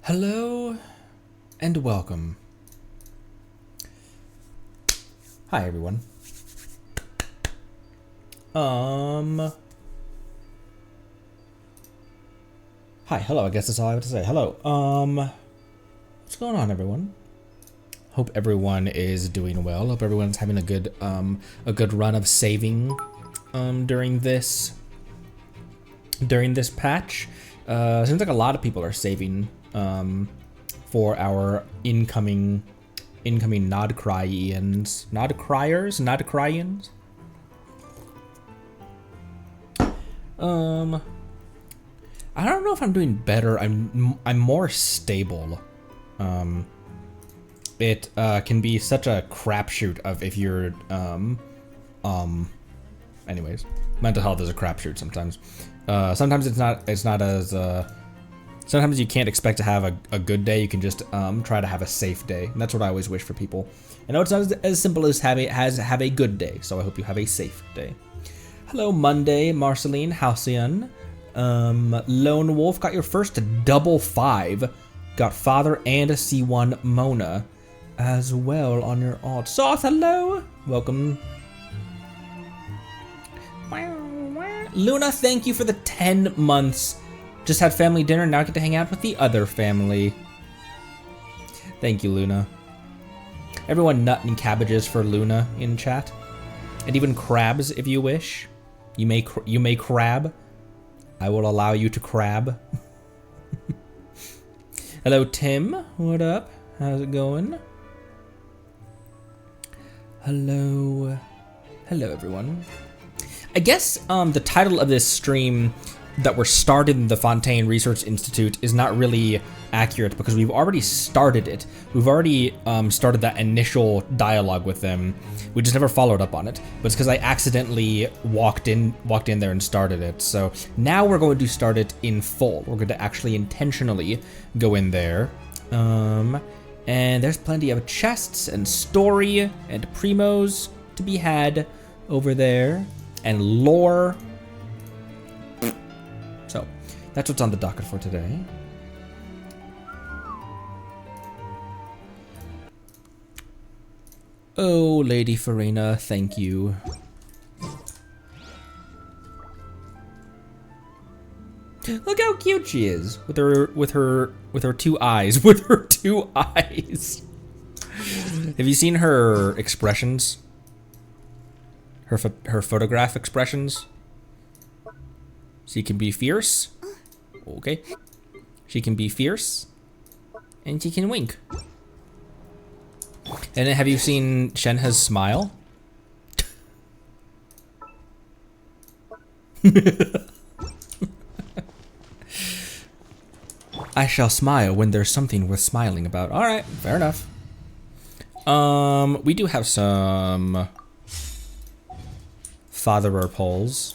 Hello and welcome. Hi everyone. Hi, hello, I guess that's all I have to say. Hello. What's going on, everyone? Hope everyone is doing well. Hope everyone's having a good run of saving during this patch. Seems like a lot of people are saving for our incoming Nodcryans. I don't know if I'm doing better. I'm more stable. It can be such a crapshoot of if you're anyways, mental health is a crapshoot sometimes. Sometimes it's not as sometimes you can't expect to have a good day. You can just try to have a safe day. And that's what I always wish for people. I know it's not as simple as have a good day, so I hope you have a safe day. Hello Monday, Marceline, Halcyon. Lone Wolf got your first double 5. Got Father and a C1 Mona as well on your alt. Soth, hello! Welcome. Luna, thank you for the 10 months. Just had family dinner, now I get to hang out with the other family. Thank you, Luna. Everyone nut and cabbages for Luna in chat. And even crabs if you wish. You may crab. I will allow you to crab. Hello, Tim. What up? How's it going? Hello. Hello, everyone. I guess the title of this stream that we're starting the Fontaine Research Institute is not really accurate because we've already started it. We've already started that initial dialogue with them. We just never followed up on it. But it's because I accidentally walked in there and started it. So now we're going to start it in full. We're going to actually intentionally go in there. And there's plenty of chests and story and primos to be had over there. And lore. So, that's what's on the docket for today. Oh, Lady Farina, thank you. Look how cute she is with her 2 eyes. With her 2 eyes. Have you seen her expressions? Her photograph expressions? She can be fierce. Okay. She can be fierce. And she can wink. And then have you seen Shenhe's smile? I shall smile when there's something worth smiling about. Alright, fair enough. We do have some fatherer polls.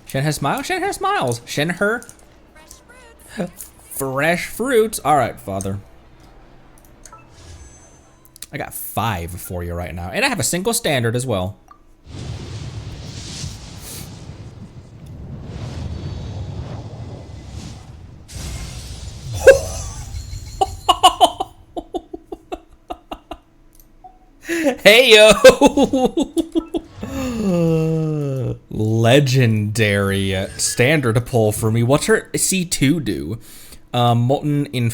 Shenhe smiles? Shenhe smiles. Shenhe. Fresh fruits. Alright, Father. I got 5 for you right now. And I have a single standard as well. Hey yo! Legendary standard pull for me. What's her C2 do? Molten in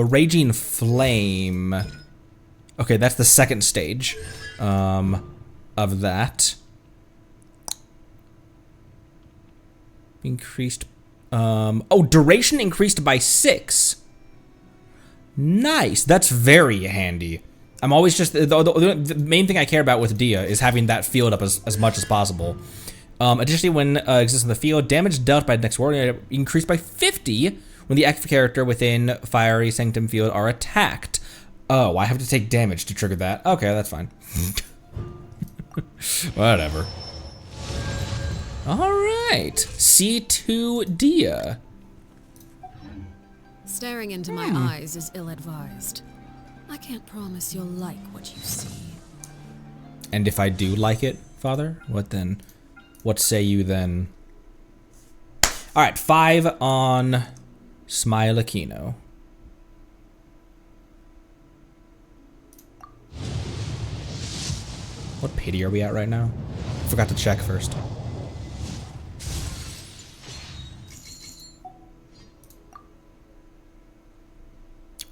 Raging Flame. Okay, that's the second stage of that. Increased. Oh, duration increased by 6. Nice. That's very handy. I'm always just, the main thing I care about with Dia is having that field up as much as possible. Additionally, when exists in the field, damage dealt by the next warrior increased by 50 when the active character within Fiery Sanctum field are attacked. Oh, I have to take damage to trigger that. Okay, that's fine. Whatever. Alright, C2 Dia. Staring into my eyes is ill-advised. I can't promise you'll like what you see. And if I do like it, Father, what then? What say you then? All right, 5 on Smile Aquino. What pity are we at right now? Forgot to check first.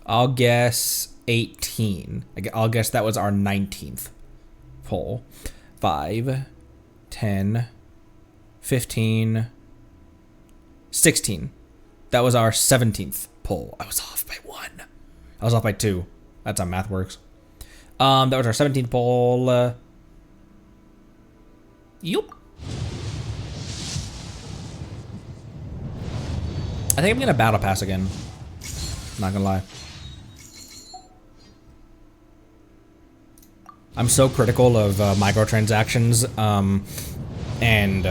I'll guess 18. I'll guess that was our 19th poll. 5, 10, 15, 16. That was our 17th poll. I was off by 1. I was off by 2. That's how math works. That was our 17th poll. Yup. I think I'm gonna battle pass again. Not gonna lie. I'm so critical of microtransactions and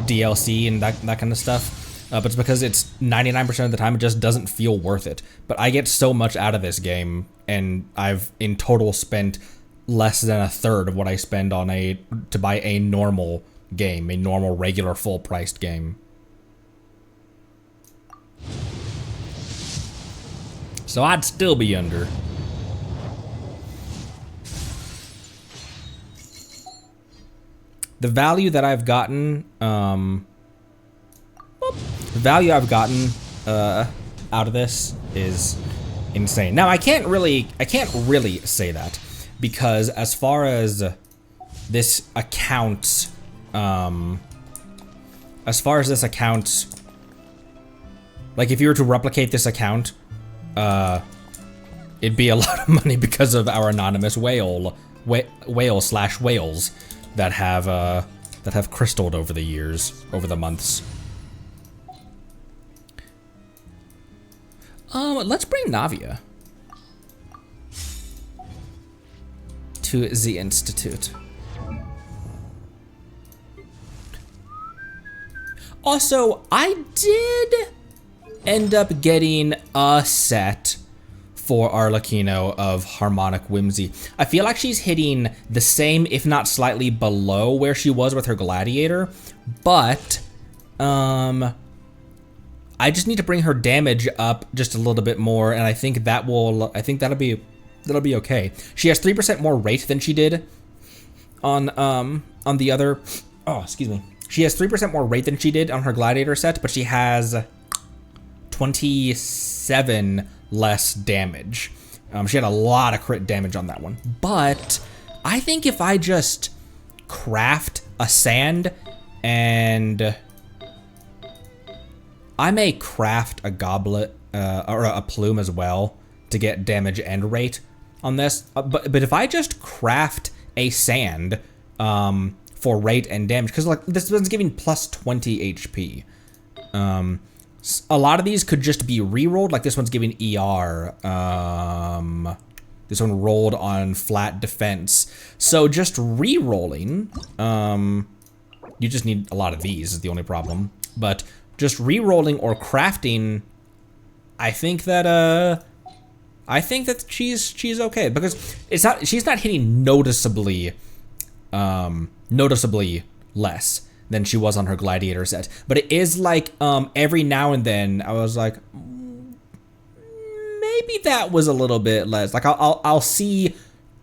DLC and that kind of stuff. But it's because it's 99% of the time it just doesn't feel worth it. But I get so much out of this game, and I've in total spent less than a third of what I spend on to buy a normal game, a normal regular full-priced game. So I'd still be under. The value that I've gotten, out of this is insane. Now I can't really say that, because as far as this account, like if you were to replicate this account, it'd be a lot of money because of our anonymous whales that have crystalled over the years, over the months. Let's bring Navia to the Institute. Also, I did end up getting a set for Arlecchino of Harmonic Whimsy. I feel like she's hitting the same, if not slightly below where she was with her Gladiator, but I just need to bring her damage up just a little bit more, and I think that'll be okay. She has 3% more rate than she did on the other. Oh, excuse me. She has 3% more rate than she did on her Gladiator set, but she has 27 less damage. She had a lot of crit damage on that one. But I think if I just craft a sand, and I may craft a goblet or a plume as well to get damage and rate on this. But if I just craft a sand for rate and damage, because like this one's giving plus 20 HP. A lot of these could just be re-rolled, like this one's giving ER. This one rolled on flat defense. So just re-rolling, you just need a lot of these is the only problem. But just re-rolling or crafting, I think that she's okay, because she's not hitting noticeably less than she was on her Gladiator set. But it is like every now and then I was like, maybe that was a little bit less. Like I'll see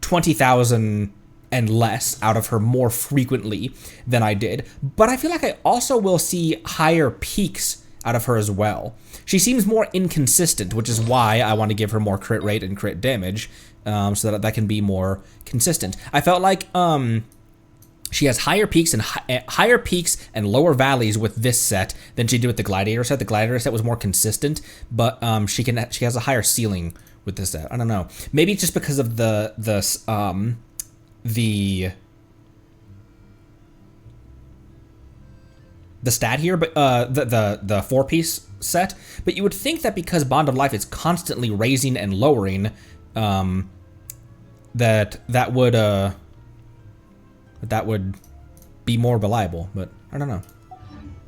20,000 and less out of her more frequently than I did. But I feel like I also will see higher peaks out of her as well. She seems more inconsistent, which is why I want to give her more crit rate and crit damage, so that can be more consistent. I felt like she has higher peaks and lower valleys with this set than she did with the Gladiator set. The Gladiator set was more consistent, but she has a higher ceiling with this set. I don't know. Maybe it's just because of the stat here, but the 4-piece set. But you would think that because Bond of Life is constantly raising and lowering, that would be more reliable, but I don't know.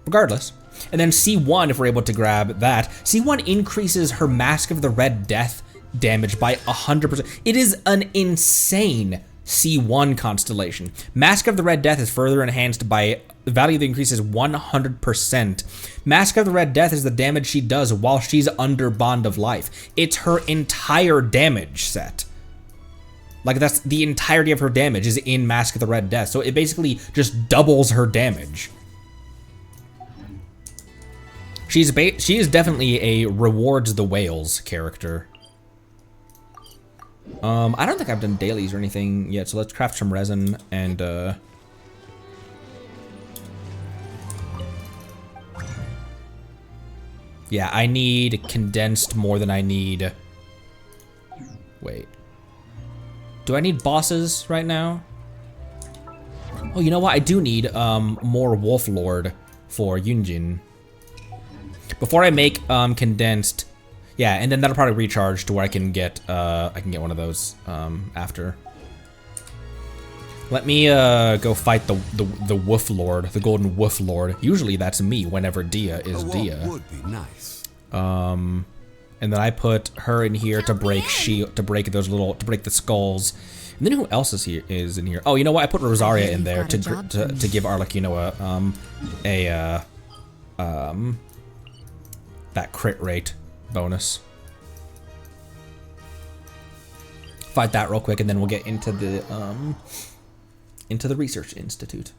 Regardless. And then C1, if we're able to grab that, C1 increases her Mask of the Red Death damage by 100%. It is an insane C1 constellation. Mask of the Red Death is further enhanced by the value that increases 100%. Mask of the Red Death is the damage she does while she's under Bond of Life. It's her entire damage set. Like, that's the entirety of her damage is in Mask of the Red Death. So it basically just doubles her damage. She is definitely a rewards the whales character. I don't think I've done dailies or anything yet, so let's craft some resin and yeah, I need condensed more than I need. Wait. Do I need bosses right now? Oh, you know what? I do need more Wolf Lord for Yunjin. Before I make condensed, yeah, and then that'll probably recharge to where I can get one of those after. Let me go fight the Wolf Lord, the Golden Wolf Lord. Usually that's me whenever Dia is Dia. Would be nice. And then I put her in here to break the skulls. And then who else is in here? Oh, you know what? I put Rosaria in there to give Arlecchino that crit rate bonus. Fight that real quick, and then we'll get into the Research Institute.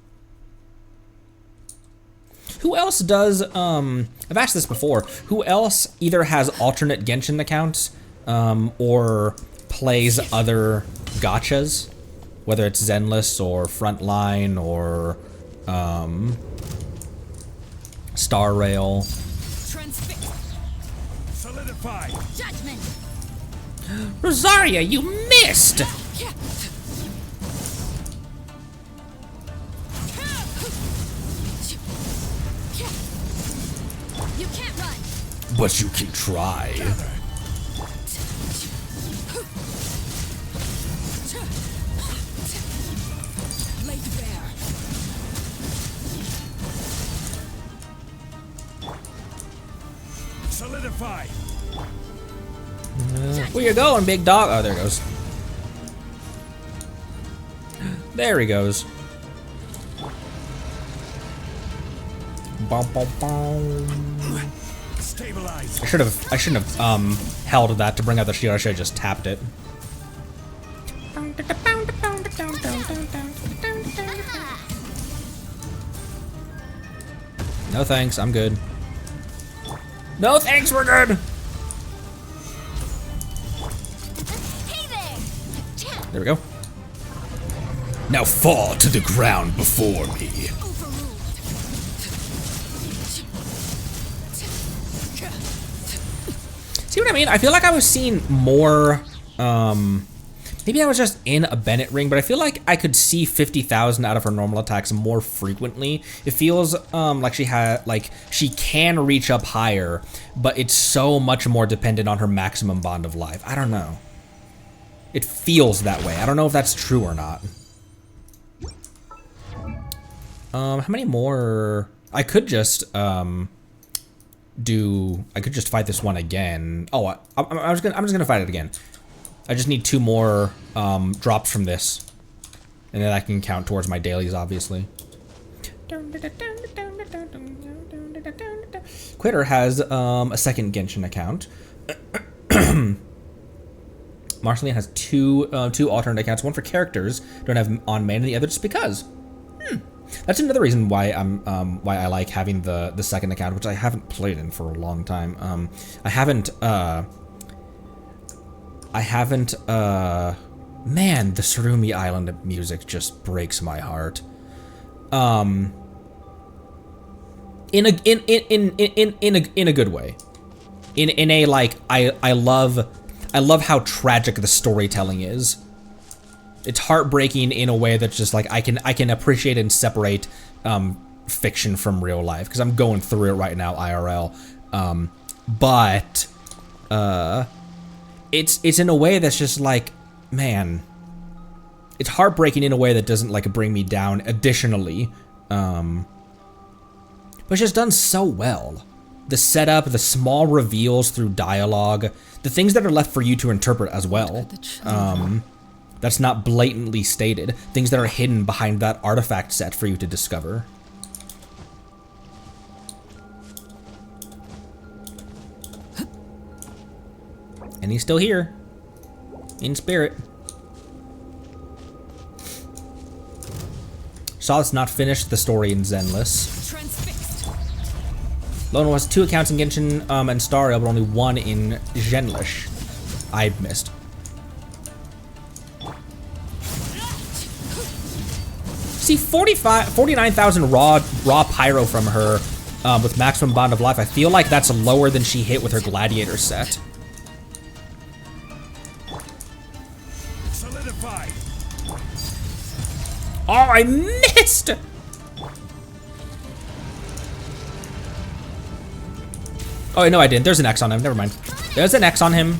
Who else does, I've asked this before, who else either has alternate Genshin accounts, or plays other gachas, whether it's Zenless or Frontline or, Star Rail. Solidify. Judgment. Rosaria, you missed! You can't run. But you can try. Lay to bear. Solidify. Where you going, big dog? Oh, there it goes. There he goes. Bum, bum, bum. Stabilize. I shouldn't have held that to bring out the shield. I should have just tapped it. No thanks, I'm good. No thanks, we're good. Hey there. There we go. Now fall to the ground before me. See what I mean? I feel like I was seeing more, maybe I was just in a Bennett ring, but I feel like I could see 50,000 out of her normal attacks more frequently. It feels like she can reach up higher, but it's so much more dependent on her maximum bond of life. I don't know. It feels that way. I don't know if that's true or not. How many more? I could just I could just fight this one again. Oh, I'm just gonna fight it again. I just need 2 more drops from this, and then I can count towards my dailies, obviously. Quitter has a second Genshin account. Marceline has two alternate accounts, one for characters don't have on main, and the other just because. That's another reason why why I like having the second account, which I haven't played in for a long time. I haven't man, the Surumi Island music just breaks my heart. In a good way. In a like I love how tragic the storytelling is. It's heartbreaking in a way that's just like I can appreciate and separate fiction from real life, because I'm going through it right now IRL. But it's in a way that's just like, man, it's heartbreaking in a way that doesn't like bring me down additionally. But it's just done so well. The setup, the small reveals through dialogue, the things that are left for you to interpret as well. that's not blatantly stated. Things that are hidden behind that artifact set for you to discover. And he's still here. In spirit. Saw it's not finished the story in Zenless. Transfixed. Lone has 2 accounts in Genshin and Stario, but only 1 in Zenlish. I missed. See, 49,000 raw pyro from her with maximum bond of life. I feel like that's lower than she hit with her gladiator set. Solidified. Oh, I missed! Oh, no, I didn't. There's an X on him. Never mind. There's an X on him.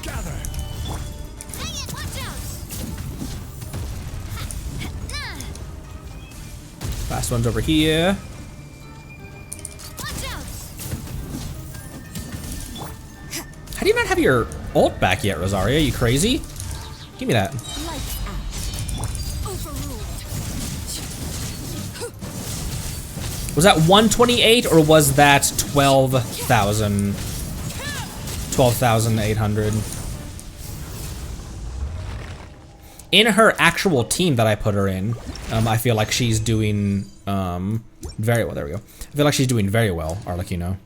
Gather. Last one's over here. How do you not have your ult back yet, Rosaria? You crazy? Give me that. Was that 128 or was that 12,000? 12,800. In her actual team that I put her in, I feel like she's doing very well. There we go. I feel like she's doing very well, Arlecchino.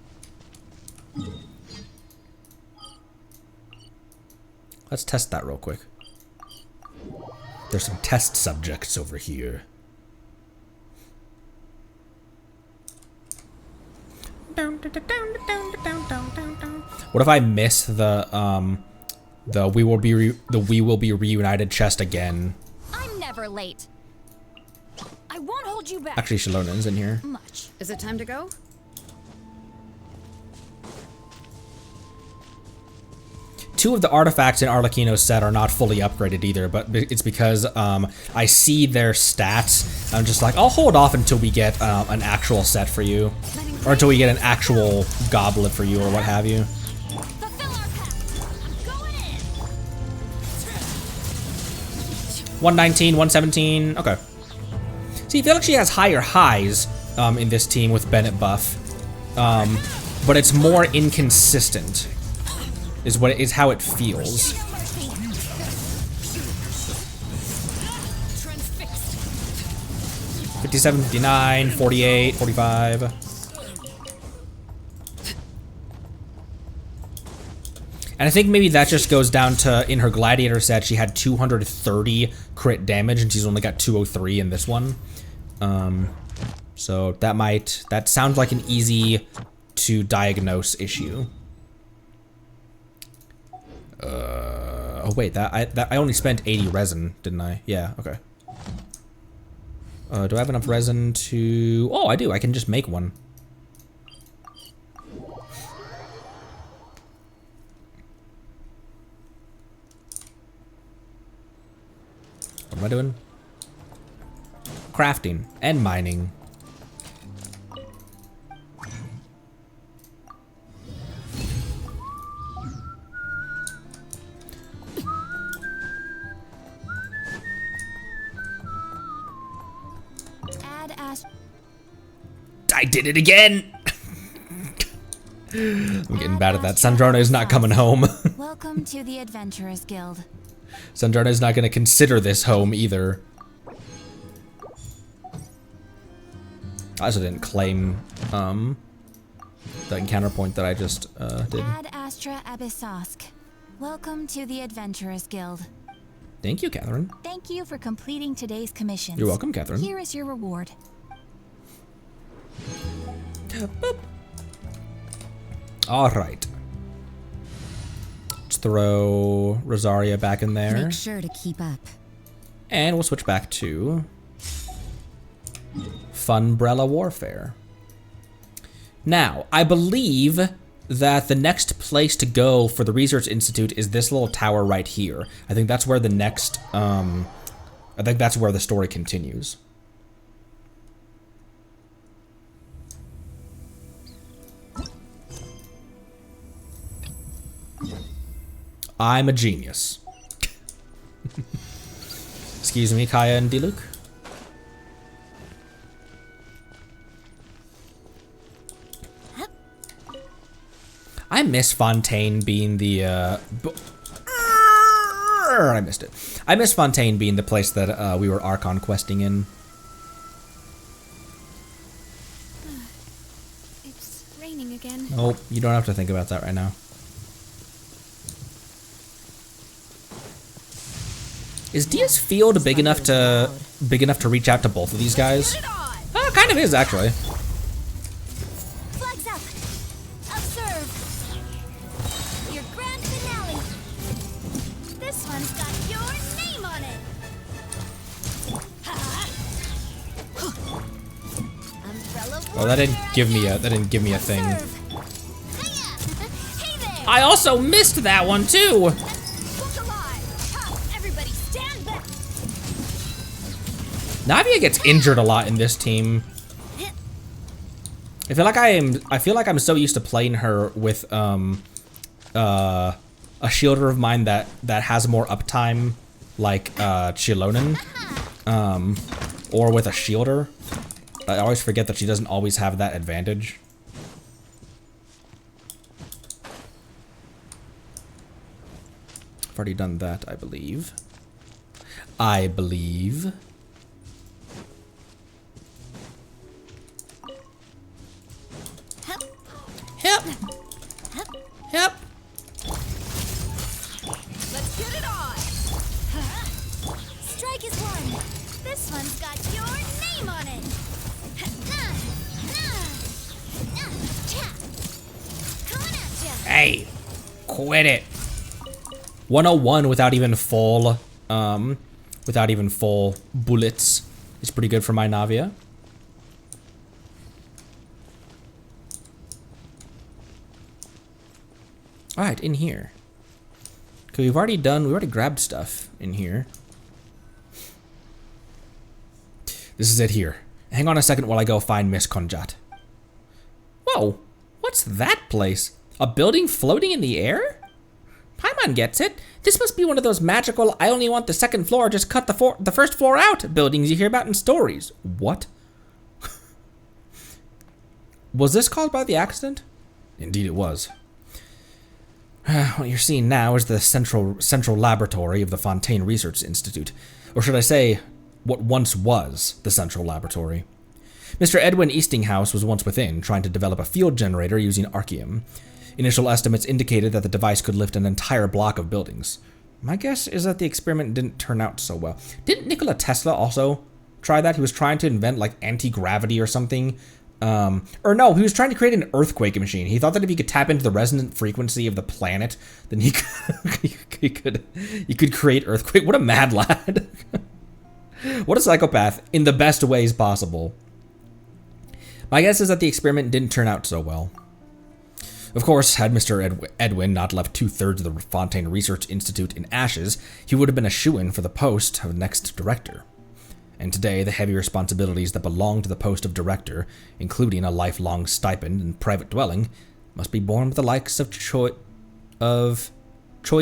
Let's test that real quick. There's some test subjects over here. What if I miss the we will be reunited chest again? I'm never late. I won't hold you back. Actually, Shalonen's in here. Much. Is it time to go? Two of the artifacts in Arlecchino's set are not fully upgraded either, but it's because I see their stats. I'm just like, I'll hold off until we get an actual set for you, or until we get an actual goblet for you, or what have you. Fulfill our pact. I'm going in. 119, 117. Okay. See, I feel like she has higher highs in this team with Bennett buff, but it's more inconsistent. Is how it feels. 57, 59, 48, 45. And I think maybe that just goes down to, in her gladiator set, she had 230 crit damage and she's only got 203 in this one. So that sounds like an easy to diagnose issue. Oh wait, I only spent 80 resin, didn't I? Yeah, okay. Do I have enough resin to... Oh, I do. I can just make one. What am I doing? Crafting and mining. I did it again! I'm getting bad at that. Sandrarno's not coming home. Welcome to the Adventurers Guild. Sandrarno's not going to consider this home either. I also didn't claim the encounter point that I just did. Ad Astra Abyssosk. Welcome to the Adventurers Guild. Thank you, Catherine. Thank you for completing today's commissions. You're welcome, Catherine. Here is your reward. Boop. All right. Let's throw Rosaria back in there. Make sure to keep up. And we'll switch back to Funbrella Warfare. Now, I believe that the next place to go for the Research Institute is this little tower right here. I think that's where the next, I think that's where the story continues. I'm a genius. Excuse me, Kaya and Diluc. I miss Fontaine being the, I missed it. I miss Fontaine being the place that we were Archon questing in. It's raining again. Nope, you don't have to think about that right now. Is Dia's field big enough to reach out to both of these guys? Oh, it kind of is actually. Flags up. Observe. Your grand finale. This one's got your name on it. Umbrella Oh, that didn't give me a thing. I also missed that one too. Navia gets injured a lot in this team. I feel like I'm so used to playing her with a shielder of mine that has more uptime, like Chilonen, or with a shielder. I always forget that she doesn't always have that advantage. I've already done that, I believe. Yep. Let's get it on. Strike is one. This one's got your name on it. Coming at ya. Hey, quit it. 101 without even full bullets is pretty good for my Navia. All right, in here. Okay, we already grabbed stuff in here. This is it here. Hang on a second while I go find Miss Konjat. Whoa, what's that place? A building floating in the air? Paimon gets it. This must be one of those magical, I only want the second floor, just cut the first floor out buildings you hear about in stories. What? Was this caused by the accident? Indeed it was. What you're seeing now is the central laboratory of the Fontaine Research Institute. Or should I say, what once was the central laboratory. Mr. Edwin Eastinghouse was once within, trying to develop a field generator using archium. Initial estimates indicated that the device could lift an entire block of buildings. My guess is that the experiment didn't turn out so well. Didn't Nikola Tesla also try that? He was trying to invent like anti-gravity or something. Or no, he was trying to create an earthquake machine. He thought that if he could tap into the resonant frequency of the planet, then he could create earthquake. What a mad lad. What a psychopath in the best ways possible. My guess is that the experiment didn't turn out so well. Of course, had Mr. Edwin not left 2/3 of the Fontaine Research Institute in ashes, he would have been a shoo-in for the post of next director. And today, the heavy responsibilities that belong to the post of director, including a lifelong stipend and private dwelling, must be borne by the likes of Choi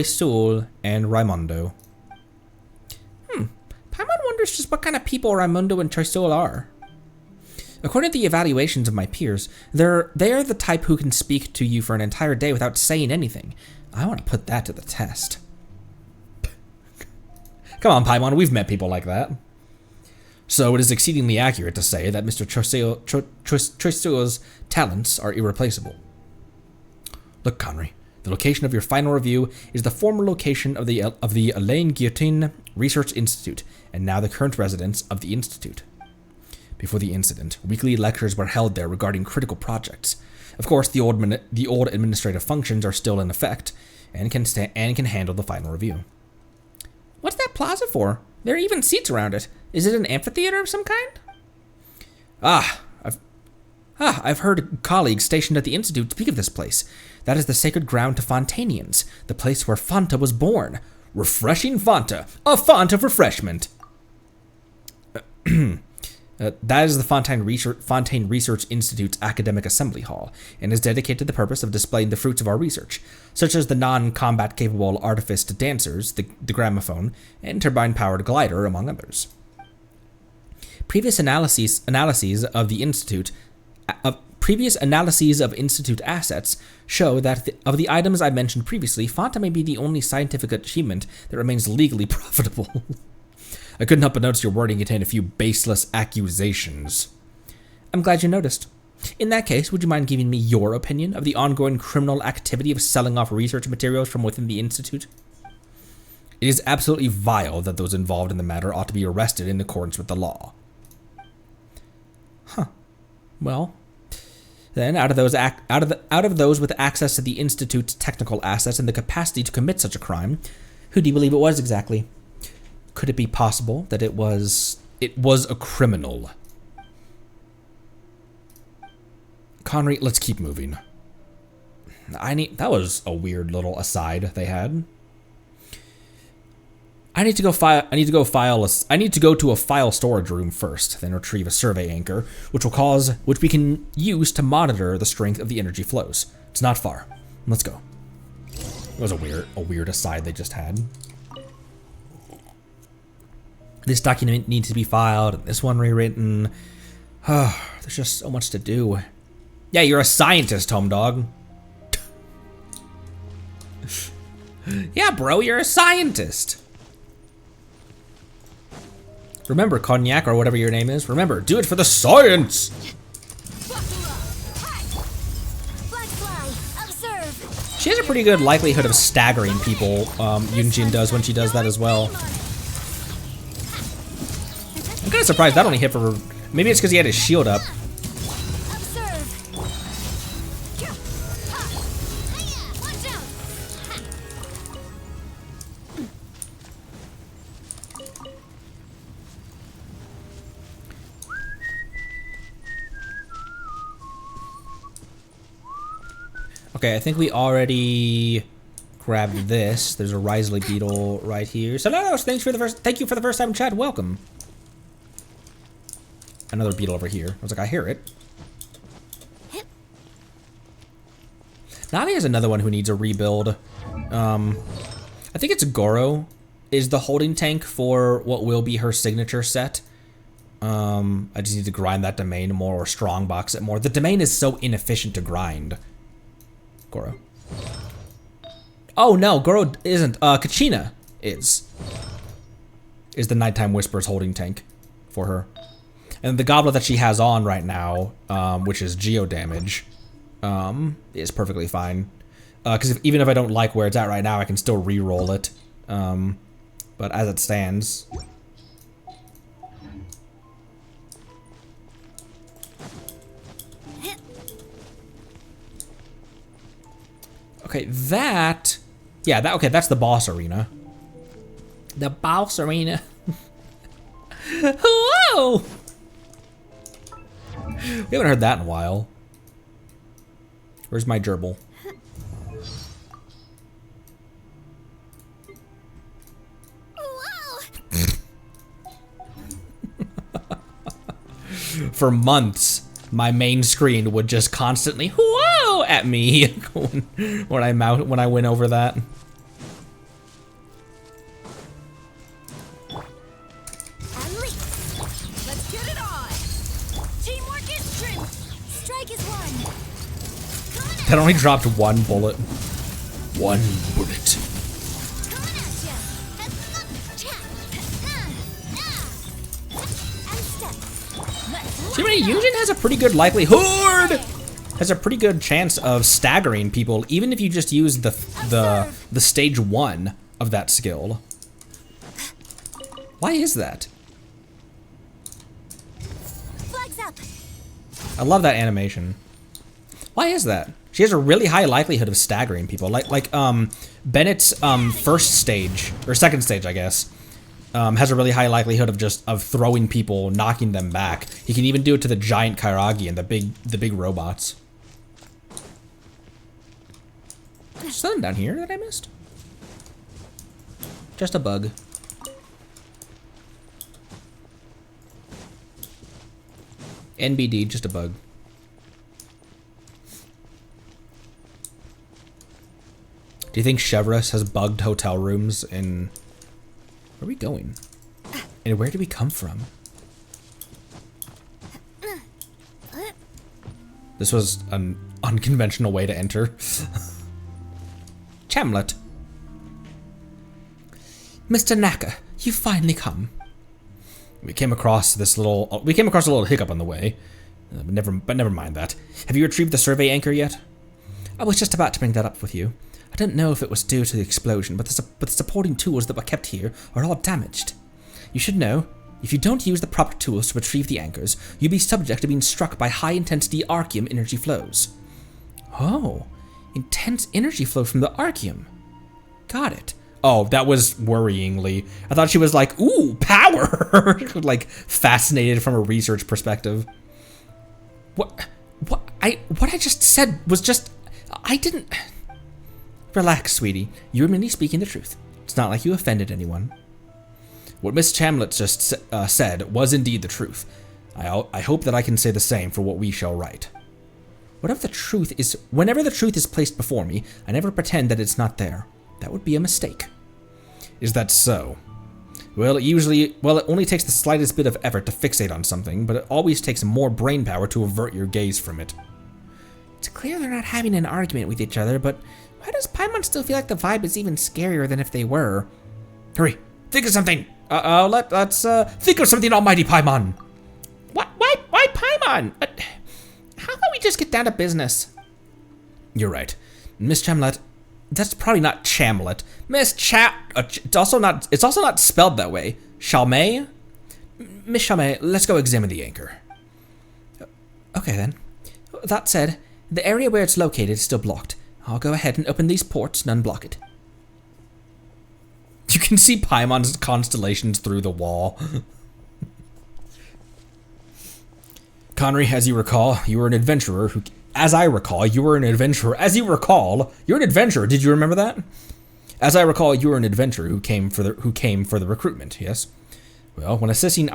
Sul and Raimondo. Paimon wonders just what kind of people Raimondo and Choi Sul are. According to the evaluations of my peers, they're the type who can speak to you for an entire day without saying anything. I want to put that to the test. Come on, Paimon, we've met people like that. So it is exceedingly accurate to say that Mr. Choi Sul's talents are irreplaceable. Look, Conry, the location of your final review is the former location of the Alain Guillotin Research Institute, and now the current residence of the Institute. Before the incident, weekly lectures were held there regarding critical projects. Of course, the old administrative functions are still in effect, and can handle the final review. What's that plaza for? There are even seats around it. Is it an amphitheater of some kind? I've heard colleagues stationed at the Institute speak of this place. That is the sacred ground to Fontanians, the place where Fanta was born. Refreshing Fanta, a font of refreshment. That is the Fontaine Research Institute's academic assembly hall, and is dedicated to the purpose of displaying the fruits of our research, such as the non-combat capable artificed dancers, the gramophone, and turbine-powered glider, among others. Previous analyses of institute assets show that of the items I mentioned previously, Fonta may be the only scientific achievement that remains legally profitable. I couldn't help but notice your wording contained a few baseless accusations. I'm glad you noticed. In that case, would you mind giving me your opinion of the ongoing criminal activity of selling off research materials from within the Institute? It is absolutely vile that those involved in the matter ought to be arrested in accordance with the law. Huh. Well, then, out of those with access to the Institute's technical assets and the capacity to commit such a crime, who do you believe it was exactly? Could it be possible that it was a criminal? Connery, let's keep moving. That was a weird little aside they had. I need to go to a file storage room first, then retrieve a survey anchor, which we can use to monitor the strength of the energy flows. It's not far. Let's go. It was a weird aside they just had. This document needs to be filed, and this one rewritten. There's just so much to do. Yeah, you're a scientist, home dog. Yeah, bro, you're a scientist. Remember, Cognac, or whatever your name is, remember, do it for the science! She has a pretty good likelihood of staggering people, Yunjin does when she does that as well. I'm kind of surprised that only hit for... Maybe it's because he had his shield up. Okay, I think we already grabbed this. There's a Risley beetle right here. So thank you for the first time chat. Welcome. Another beetle over here. I was like, I hear it. Navi has another one who needs a rebuild. I think it's Goro is the holding tank for what will be her signature set. I just need to grind that domain more or strongbox it more. The domain is so inefficient to grind. Goro. Oh no, Goro isn't. Kachina is the Nighttime Whispers holding tank for her. And the goblet that she has on right now, which is geo damage, is perfectly fine. Because even if I don't like where it's at right now, I can still re-roll it. But as it stands... Okay, that... Yeah, okay, that's the boss arena. The boss arena. Whoa! We haven't heard that in a while. Where's my gerbil? For months, my main screen would just constantly whoa at me when I went over that. Let's get it on. Teamwork is strength. Strike is one. That only dropped one bullet. One bullet. Coming at ya. See, Yujin has a pretty good likelihood. Has a pretty good chance of staggering people, even if you just use the stage 1 of that skill. Why is that? Flags up. I love that animation. Why is that? She has a really high likelihood of staggering people. Like Bennett's first stage, or second stage, I guess, has a really high likelihood of throwing people, knocking them back. He can even do it to the giant Kairagi and the big robots. There's something down here that I missed. Just a bug. NBD, just a bug. Do you think Chevrolet has bugged hotel rooms in... Where are we going? And where did we come from? This was an unconventional way to enter. Chamlet. Mr. Naka, you finally come. We came across a little hiccup on the way. But never mind that. Have you retrieved the survey anchor yet? I was just about to bring that up with you. I don't know if it was due to the explosion, but the supporting tools that were kept here are all damaged. You should know, if you don't use the proper tools to retrieve the anchors, you'll be subject to being struck by high-intensity Archeum energy flows. Oh, intense energy flow from the Archeum. Got it. Oh, that was worryingly. I thought she was like, ooh, power! Like, fascinated from a research perspective. What I just said was just, I didn't... Relax, sweetie. You were merely speaking the truth. It's not like you offended anyone. What Miss Chamlet just said was indeed the truth. I hope that I can say the same for what we shall write. Whenever the truth is placed before me, I never pretend that it's not there. That would be a mistake. Is that so? Well, it only takes the slightest bit of effort to fixate on something, but it always takes more brain power to avert your gaze from it. It's clear they're not having an argument with each other, but why does Paimon still feel like the vibe is even scarier than if they were? Hurry, think of something! Let's think of something, almighty Paimon! What? Why Paimon? How about we just get down to business? You're right. Miss Chamlet, that's probably not Chamlet. It's also not spelled that way. Chalmay? Miss Chalmay, let's go examine the anchor. Okay then. That said, the area where it's located is still blocked. I'll go ahead and open these ports and unblock it. You can see Paimon's constellations through the wall. Connery, as you recall, you were an adventurer who... As I recall, you were an adventurer. As you recall, you're an adventurer. Did you remember that? As I recall, you were an adventurer who came for the recruitment. Yes. Well, when assisting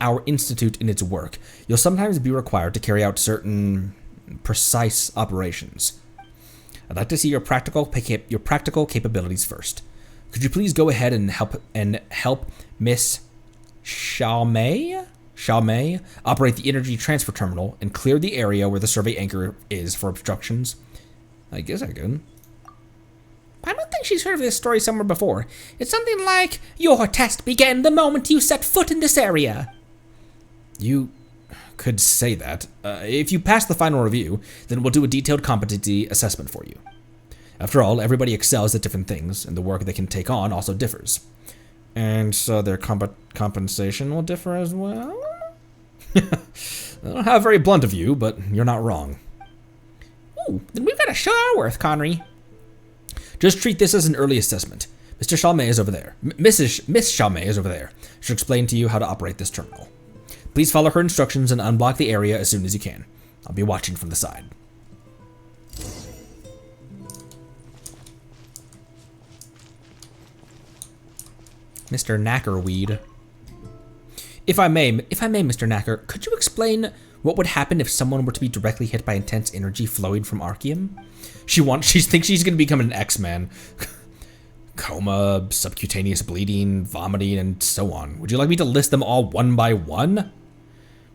our institute in its work, you'll sometimes be required to carry out certain precise operations. I'd like to see your practical capabilities first. Could you please go ahead and help Miss Chalmay operate the energy transfer terminal and clear the area where the survey anchor is for obstructions? I guess I could. I don't think she's heard of this story somewhere before. It's something like, your test began the moment you set foot in this area. You could say that. If you pass the final review, then we'll do a detailed competency assessment for you. After all, everybody excels at different things, and the work they can take on also differs. And so their compensation will differ as well? I don't know how very blunt of you, but you're not wrong. Ooh, then we've got to show our worth, Connery. Just treat this as an early assessment. Mr. Chalmay is over there. Miss Chalmay is over there. She'll explain to you how to operate this terminal. Please follow her instructions and unblock the area as soon as you can. I'll be watching from the side. Mr. Knackerweed. If I may, Mr. Knacker, could you explain what would happen if someone were to be directly hit by intense energy flowing from Archeum? She thinks she's going to become an X-Man. Coma, subcutaneous bleeding, vomiting, and so on. Would you like me to list them all one by one?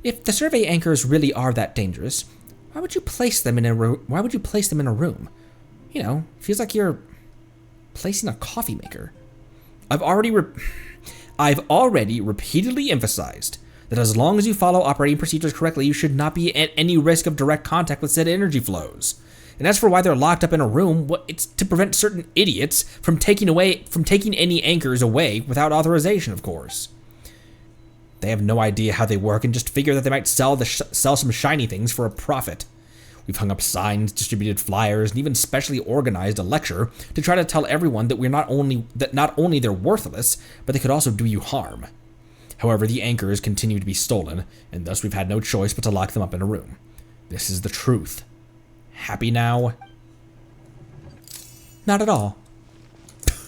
If the survey anchors really are that dangerous, why would you place them in a room? You know, feels like you're placing a coffee maker. I've already repeatedly emphasized that as long as you follow operating procedures correctly, you should not be at any risk of direct contact with said energy flows. And as for why they're locked up in a room, well, it's to prevent certain idiots from taking any anchors away without authorization, of course. They have no idea how they work and just figure that they might sell some shiny things for a profit. We've hung up signs, distributed flyers, and even specially organized a lecture to try to tell everyone that not only they're worthless, but they could also do you harm. However, the anchors continue to be stolen, and thus we've had no choice but to lock them up in a room. This is the truth. Happy now? Not at all.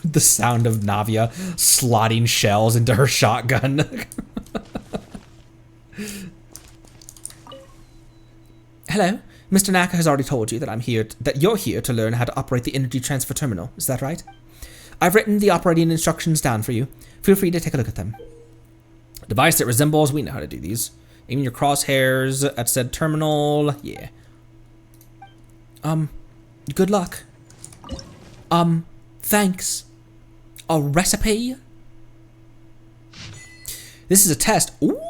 The sound of Navia slotting shells into her shotgun. Hello. Mr. Naka has already told you that you're here to learn how to operate the energy transfer terminal. Is that right? I've written the operating instructions down for you. Feel free to take a look at them. Device that resembles, we know how to do these. Aim your crosshairs at said terminal. Yeah. Good luck. Thanks. A recipe? This is a test. Ooh!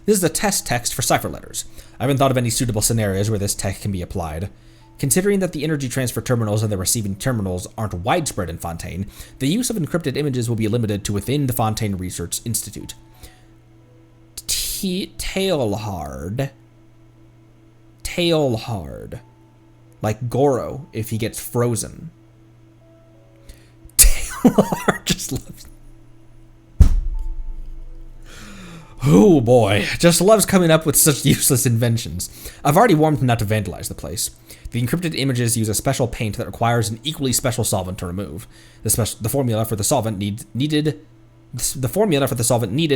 This is a test text for cipher letters. I haven't thought of any suitable scenarios where this tech can be applied. Considering that the energy transfer terminals and the receiving terminals aren't widespread in Fontaine, the use of encrypted images will be limited to within the Fontaine Research Institute. Tailhard. Like Goro if he gets frozen. Tailhard just loves... Oh boy, just loves coming up with such useless inventions. I've already warned him not to vandalize the place. The encrypted images use a special paint that requires an equally special solvent to remove. The formula for the solvent needed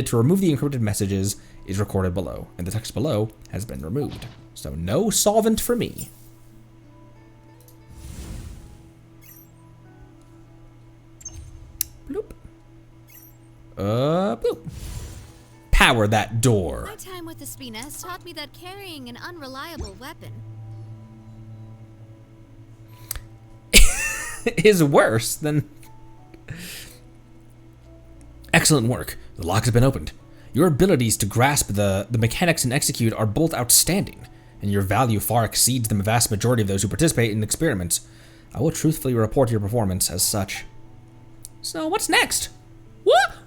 to remove the encrypted messages is recorded below, and the text below has been removed. So no solvent for me. Bloop. Bloop. Power that door. My time with the Spina has taught me that carrying an unreliable weapon is worse than... Excellent work. The lock has been opened. Your abilities to grasp the mechanics and execute are both outstanding, and your value far exceeds the vast majority of those who participate in experiments. I will truthfully report your performance as such. So what's next? What?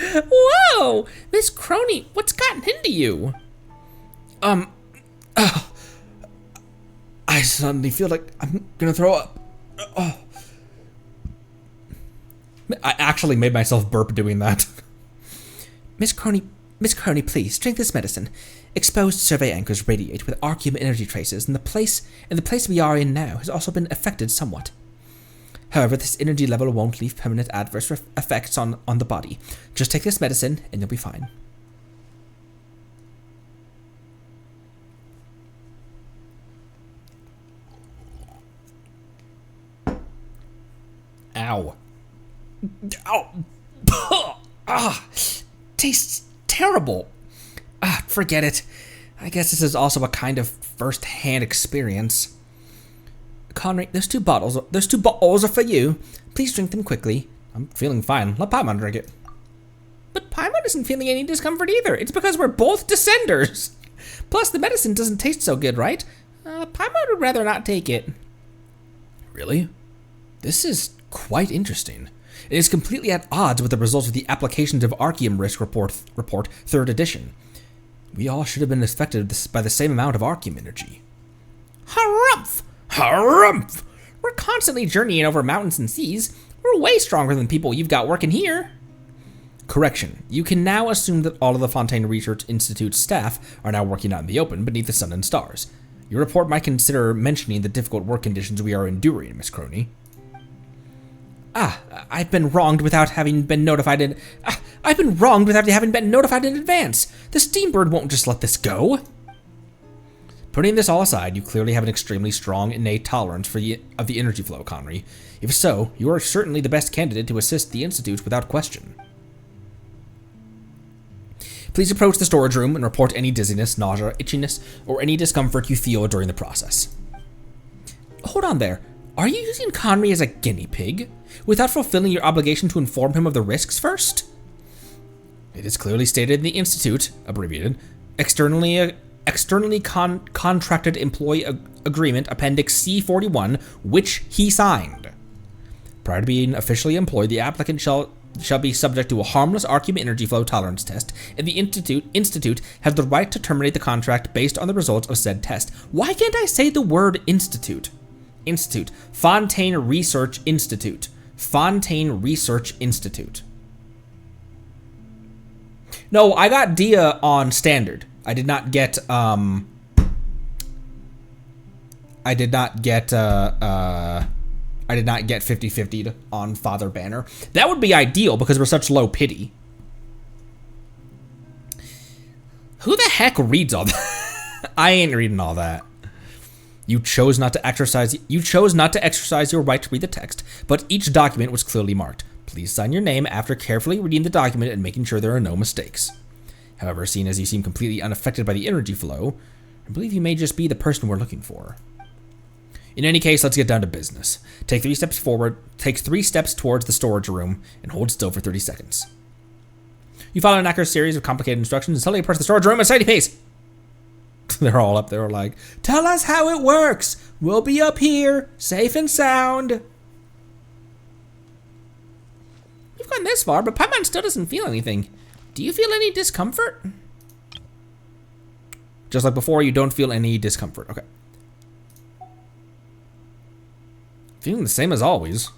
Whoa! Miss Crony, what's gotten into you? I suddenly feel like I'm gonna throw up. I actually made myself burp doing that. Miss Crony, please, drink this medicine. Exposed survey anchors radiate with arcum energy traces, and the place we are in now has also been affected somewhat. However, this energy level won't leave permanent adverse effects on the body. Just take this medicine, and you'll be fine. Ow. Ow. Tastes terrible. Forget it. I guess this is also a kind of first-hand experience. Connery, those two bottles are for you. Please drink them quickly. I'm feeling fine. Let Paimon drink it. But Paimon isn't feeling any discomfort either. It's because we're both descenders. Plus, the medicine doesn't taste so good, right? Paimon would rather not take it. Really? This is quite interesting. It is completely at odds with the results of the Applications of Archeum Risk Report 3rd edition. We all should have been affected by the same amount of Archeum energy. Harumph! Harumph! We're constantly journeying over mountains and seas. We're way stronger than people you've got working here. Correction. You can now assume that all of the Fontaine Research Institute staff are now working out in the open beneath the sun and stars. Your report might consider mentioning the difficult work conditions we are enduring, Miss Crony. I've been wronged without having been notified in... I've been wronged without having been notified in advance. The Steambird won't just let this go. Putting this all aside, you clearly have an extremely strong innate tolerance of the energy flow, Connery. If so, you are certainly the best candidate to assist the Institute without question. Please approach the storage room and report any dizziness, nausea, itchiness, or any discomfort you feel during the process. Hold on there. Are you using Connery as a guinea pig, without fulfilling your obligation to inform him of the risks first? It is clearly stated in the Institute, abbreviated, externally contracted employee agreement appendix C41, which he signed. Prior to being officially employed, the applicant shall be subject to a harmless Archeum energy flow tolerance test, and the Institute has the right to terminate the contract based on the results of said test. Why can't I say the word Institute? Institute. Fontaine Research Institute. Fontaine Research Institute. No, I got Dia on standard. I did not get 50-50'd on Father Banner. That would be ideal because we're such low pity. Who the heck reads all that? I ain't reading all that. You chose not to exercise your right to read the text, but each document was clearly marked. Please sign your name after carefully reading the document and making sure there are no mistakes. However, seeing as you seem completely unaffected by the energy flow, I believe you may just be the person we're looking for. In any case, let's get down to business. Take 3 steps forward, take 3 steps towards the storage room, and hold still for 30 seconds. You follow an accurate series of complicated instructions and suddenly approach the storage room at a steady pace. They're all up there like, tell us how it works. We'll be up here, safe and sound. We've gone this far, but Paimon still doesn't feel anything. Do you feel any discomfort? Just like before, you don't feel any discomfort. Okay. Feeling the same as always.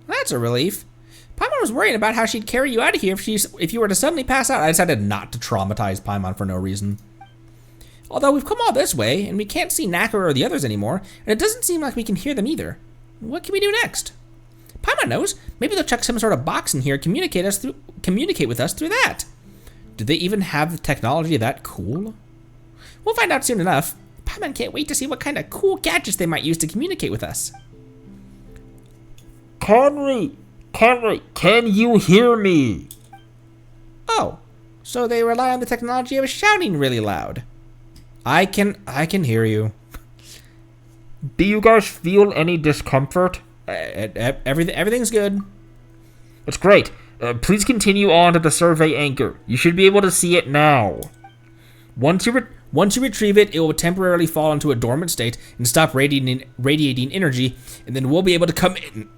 That's a relief. Paimon was worrying about how she'd carry you out of here if you were to suddenly pass out. I decided not to traumatize Paimon for no reason. Although we've come all this way, and we can't see Naka or the others anymore, and it doesn't seem like we can hear them either. What can we do next? Paimon knows. Maybe they'll check some sort of box in here and communicate with us through that. Do they even have the technology that cool? We'll find out soon enough. Paimon can't wait to see what kind of cool gadgets they might use to communicate with us. Can you hear me? Oh, so they rely on the technology of shouting really loud. I can hear you. Do you guys feel any discomfort? Everything's good. That's great. Please continue on to the survey anchor. You should be able to see it now. Once you retrieve it, it will temporarily fall into a dormant state and stop radiating energy, and then we'll be able to come in.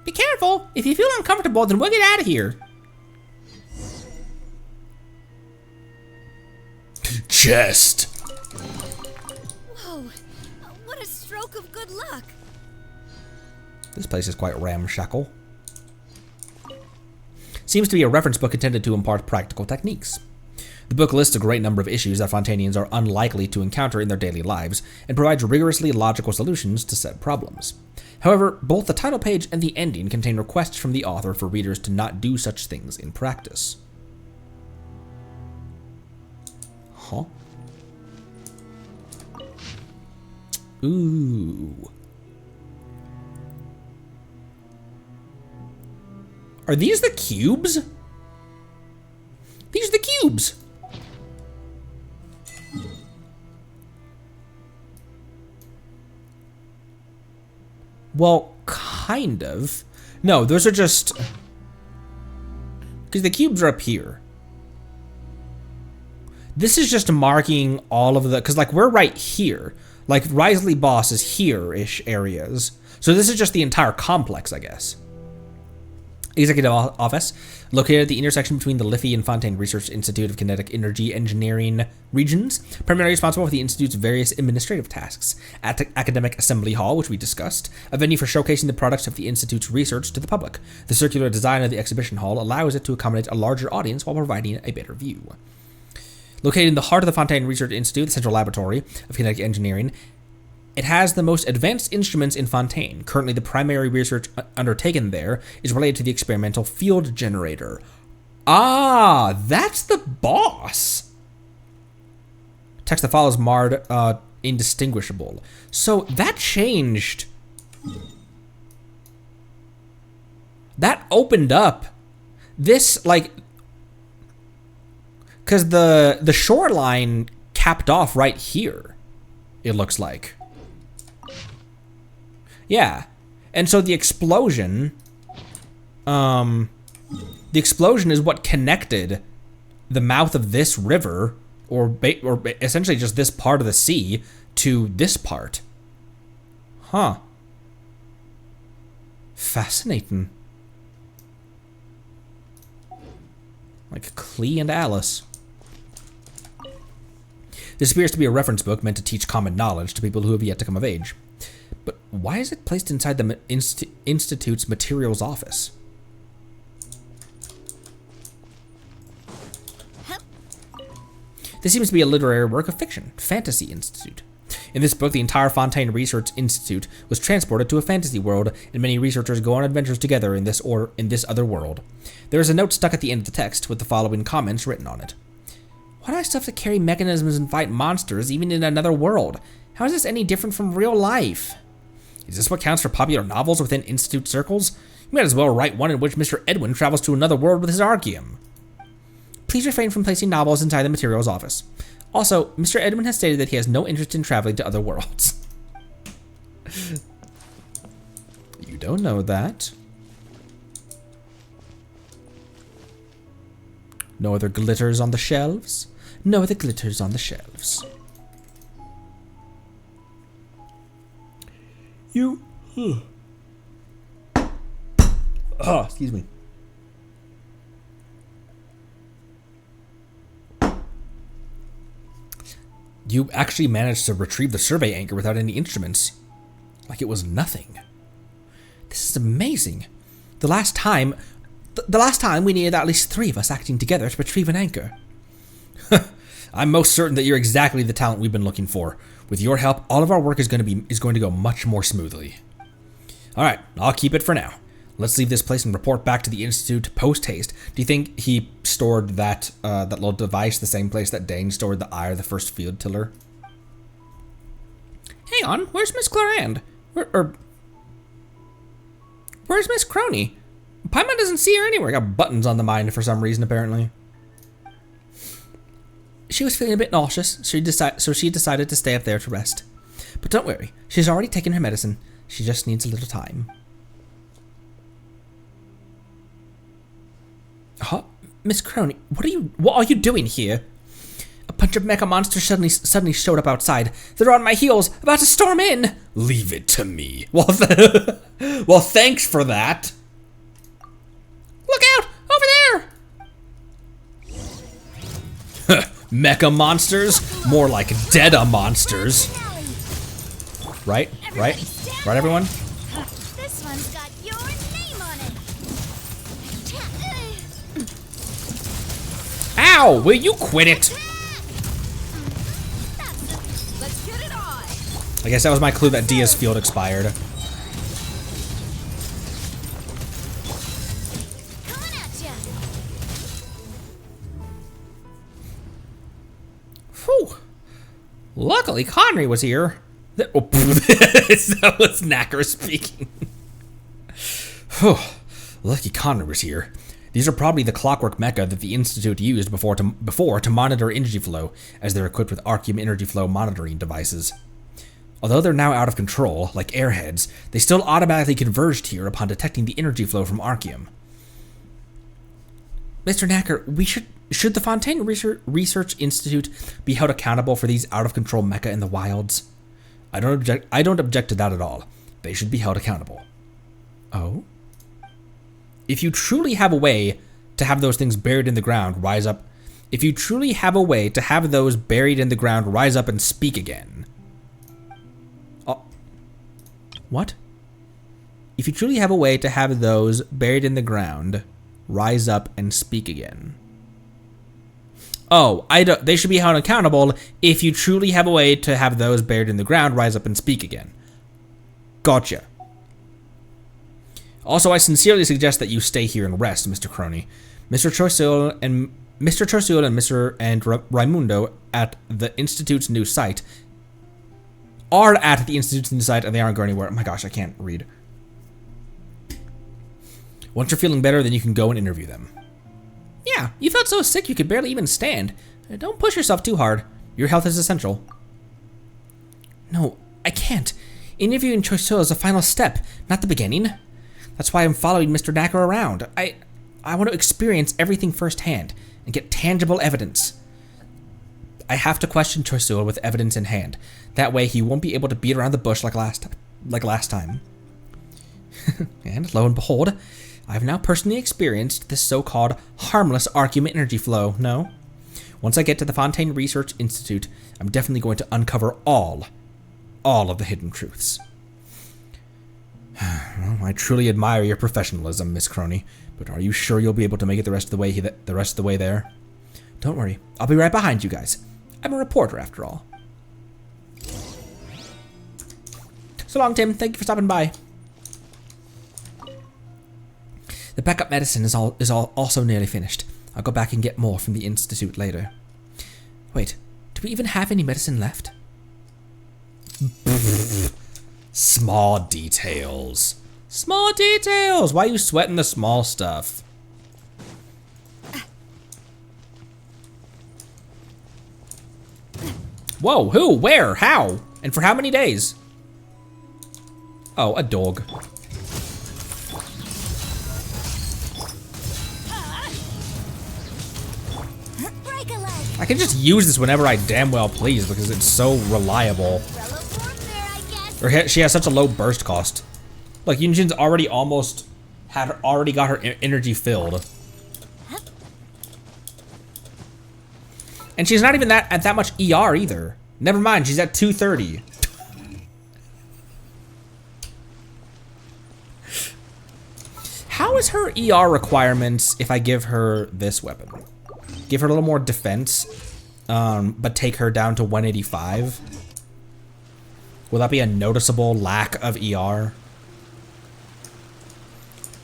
Be careful. If you feel uncomfortable, then we'll get out of here. Chest. Whoa, what a stroke of good luck. This place is quite ramshackle. Seems to be a reference book intended to impart practical techniques. The book lists a great number of issues that Fontainians are unlikely to encounter in their daily lives, and provides rigorously logical solutions to said problems. However, both the title page and the ending contain requests from the author for readers to not do such things in practice. Huh? Ooh. Are these the cubes? These are the cubes. Well, kind of. No, those are just... because the cubes are up here. This is just marking all of the... because, like, we're right here. Like, Risley Boss is here-ish areas. So this is just the entire complex, I guess. Executive Office, located at the intersection between the Liffey and Fontaine Research Institute of Kinetic Energy Engineering regions, primarily responsible for the Institute's various administrative tasks. At the Academic Assembly Hall, which we discussed, a venue for showcasing the products of the Institute's research to the public. The circular design of the exhibition hall allows it to accommodate a larger audience while providing a better view. Located in the heart of the Fontaine Research Institute, the central laboratory of kinetic engineering, it has the most advanced instruments in Fontaine. Currently, the primary research undertaken there is related to the experimental field generator. Ah, that's the boss. Text that follows marred indistinguishable. So that changed. That opened up this, like, because the shoreline capped off right here, it looks like. Yeah, and so the explosion is what connected the mouth of this river, or essentially just this part of the sea, to this part. Huh. Fascinating. Like Clee and Alice. This appears to be a reference book meant to teach common knowledge to people who have yet to come of age. But why is it placed inside the Institute's materials office? This seems to be a literary work of fiction, Fantasy Institute. In this book, the entire Fontaine Research Institute was transported to a fantasy world, and many researchers go on adventures together in this other world. There is a note stuck at the end of the text with the following comments written on it. Why do I still have to carry mechanisms and fight monsters even in another world? How is this any different from real life? Is this what counts for popular novels within Institute circles? You might as well write one in which Mr. Edwin travels to another world with his Archeum. Please refrain from placing novels inside the materials office. Also, Mr. Edwin has stated that he has no interest in traveling to other worlds. You don't know that. No other glitters on the shelves? No other glitters on the shelves. You... Oh, excuse me. You actually managed to retrieve the survey anchor without any instruments. Like it was nothing. This is amazing. The last time we needed at least 3 of us acting together to retrieve an anchor. I'm most certain that you're exactly the talent we've been looking for. With your help, all of our work is going to go much more smoothly. All right, I'll keep it for now. Let's leave this place and report back to the Institute post-haste. Do you think he stored that little device the same place that Dane stored the eye of the first field tiller? Hang on, where's Miss Clarand? Where's Miss Crony? Paimon doesn't see her anywhere. Got buttons on the mind for some reason, apparently. She was feeling a bit nauseous, so she decided to stay up there to rest. But don't worry, she's already taken her medicine. She just needs a little time. Huh? Miss Crony, what are you doing here? A bunch of mecha monsters suddenly showed up outside. They're on my heels, about to storm in. Leave it to me. Well, well, thanks for that. Look out! Over there! Mecha monsters? More like Deda monsters. Right? Right? Right, everyone? This one's got your name on it. Ow! Will you quit it? Let's get it on. I guess that was my clue that Dia's field expired. Coming at ya. Whew. Luckily, Connery was here. That was Knacker speaking. Whew. Lucky Connery was here. These are probably the clockwork mecha that the Institute used before to monitor energy flow, as they're equipped with Archeum energy flow monitoring devices. Although they're now out of control, like airheads, they still automatically converged here upon detecting the energy flow from Archeum. Mr. Knacker, should the Fontaine Research Institute be held accountable for these out-of-control mecha in the wilds? I don't object to that at all. They should be held accountable. Oh? If you truly have a way to have those things buried in the ground rise up... If you truly have a way to have those buried in the ground rise up and speak again... Oh. What? If you truly have a way to have those buried in the ground rise up and speak again... Oh, they should be held accountable if you truly have a way to have those buried in the ground rise up and speak again. Gotcha. Also, I sincerely suggest that you stay here and rest, Mr. Crony. Mr. Choiseul and Raimundo at the Institute's new site and they aren't going anywhere. Oh my gosh, I can't read. Once you're feeling better, then you can go and interview them. Yeah, you felt so sick you could barely even stand. Don't push yourself too hard. Your health is essential. No, I can't. Interviewing Choiseul is a final step, not the beginning. That's why I'm following Mr. Knacker around. I want to experience everything firsthand and get tangible evidence. I have to question Choiseul with evidence in hand. That way he won't be able to beat around the bush like last time. And lo and behold, I've now personally experienced this so-called harmless Archeum energy flow. No. Once I get to the Fontaine Research Institute, I'm definitely going to uncover all of the hidden truths. Well, I truly admire your professionalism, Miss Crony, but are you sure you'll be able to make it the rest of the way there? Don't worry, I'll be right behind you guys. I'm a reporter after all. So long, Tim. Thank you for stopping by. The backup medicine is also nearly finished. I'll go back and get more from the Institute later. Wait, do we even have any medicine left? Small details. Small details! Why are you sweating the small stuff? Whoa, who? Where? How? And for how many days? Oh, a dog. Break a leg. I can just use this whenever I damn well please because it's so reliable. Umbrella warfare, I guess. Or she has such a low burst cost. Like Yunjin's already got her energy filled. And she's not even at that much ER either. Never mind, she's at 230. How is her ER requirements if I give her this weapon? Give her a little more defense, but take her down to 185? Will that be a noticeable lack of ER?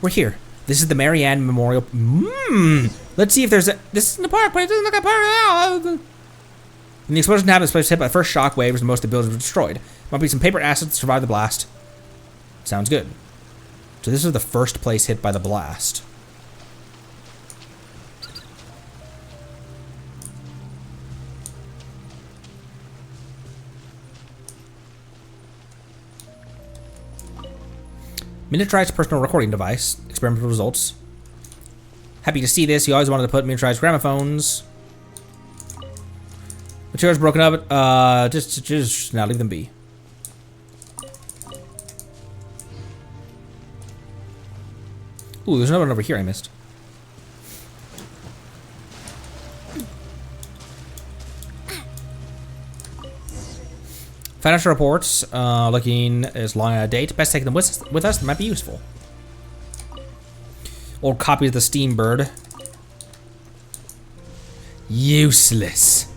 We're here. This is the Marianne Memorial. Let's see if there's a. This is in the park, but it doesn't look like a park at all. When the explosion happened, this place was hit by the first shock waves, and most of the buildings were destroyed. Might be some paper assets to survive the blast. Sounds good. So this is the first place hit by the blast. Miniaturized personal recording device. Experimental results. Happy to see this. You always wanted to put miniaturized gramophones. Materials broken up. Just now leave them be. Ooh, there's another one over here I missed. Financial reports, looking as long out of date. Best take them with us. They might be useful. Old copies of the Steam Bird. Useless.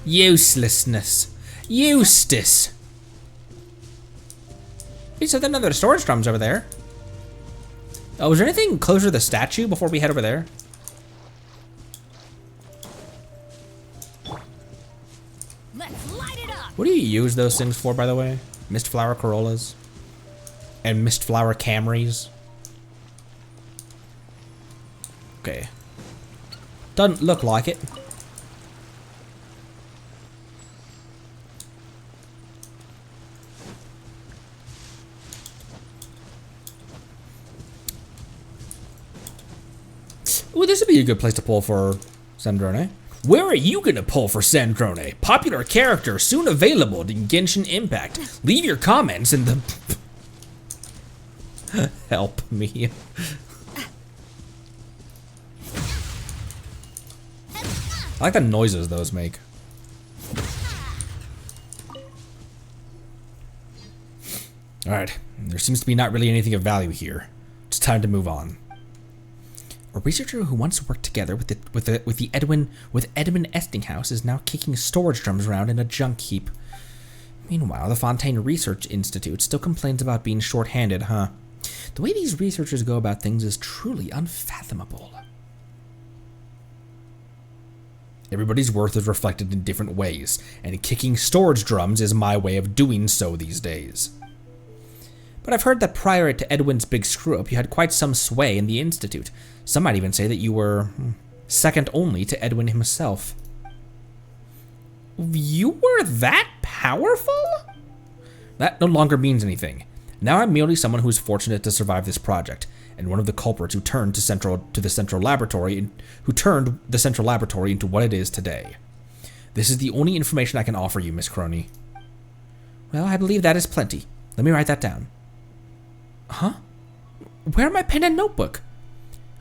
Uselessness. Eustace. We said another storage drums over there. Oh, is there anything closer to the statue before we head over there? Let's light it up. What do you use those things for, by the way? Mist flower Corollas? And mist flower Camrys? Okay. Doesn't look like it. Ooh, this would be a good place to pull for Sandrone. Where are you gonna pull for Sandrone? Popular character, soon available in Genshin Impact. Leave your comments in the... Help me. I like the noises those make. Alright, there seems to be not really anything of value here. It's time to move on. A researcher who once worked together with Edwin Estinghouse is now kicking storage drums around in a junk heap. Meanwhile, the Fontaine Research Institute still complains about being short-handed, huh? The way these researchers go about things is truly unfathomable. Everybody's worth is reflected in different ways, and kicking storage drums is my way of doing so these days. But I've heard that prior to Edwin's big screw-up, you had quite some sway in the Institute. Some might even say that you were second only to Edwin himself. You were that powerful? That no longer means anything. Now I'm merely someone who's fortunate to survive this project, and one of the culprits who turned the central laboratory into what it is today. This is the only information I can offer you, Miss Crony. Well, I believe that is plenty. Let me write that down. Huh? Where are my pen and notebook?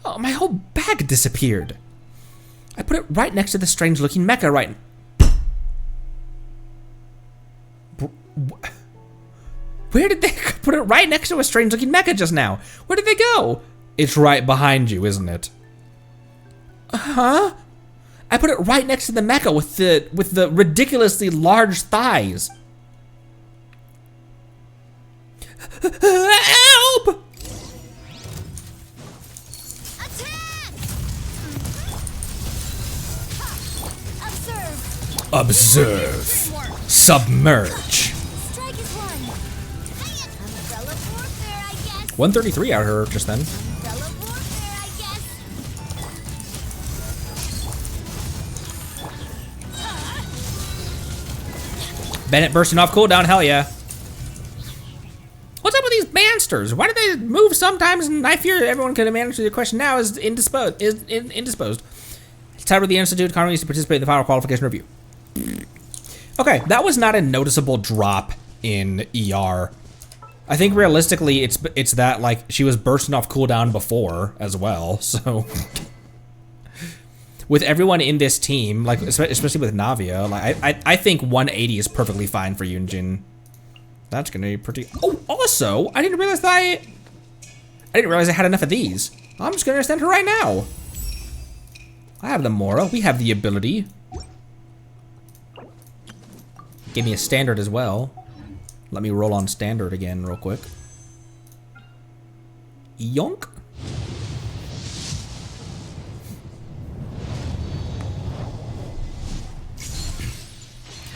Oh, my whole bag disappeared. I put it right next to the strange-looking mecha right... Where did they put it right next to a strange-looking mecha just now? Where did they go? It's right behind you, isn't it? Huh? I put it right next to the mecha with the ridiculously large thighs. Help! Attack! Observe. Observe. Submerge. Strike is one. Umbrella warfare, I guess. 133 out of her just then. Umbrella warfare, I guess. Bennett bursting off cooldown, hell yeah. What's up with these bansters? Why do they move sometimes? And I fear everyone could have answered the question now is indisposed. It's time for the Institute Congress to participate in the final qualification review. Okay, that was not a noticeable drop in ER. I think realistically, it's that like she was bursting off cooldown before as well. So with everyone in this team, like especially with Navia, like I think 180 is perfectly fine for Yunjin. That's gonna be pretty. Oh, also, I didn't realize I had enough of these. I'm just gonna send her right now. I have the Mora. We have the ability. Give me a standard as well. Let me roll on standard again real quick. Yonk.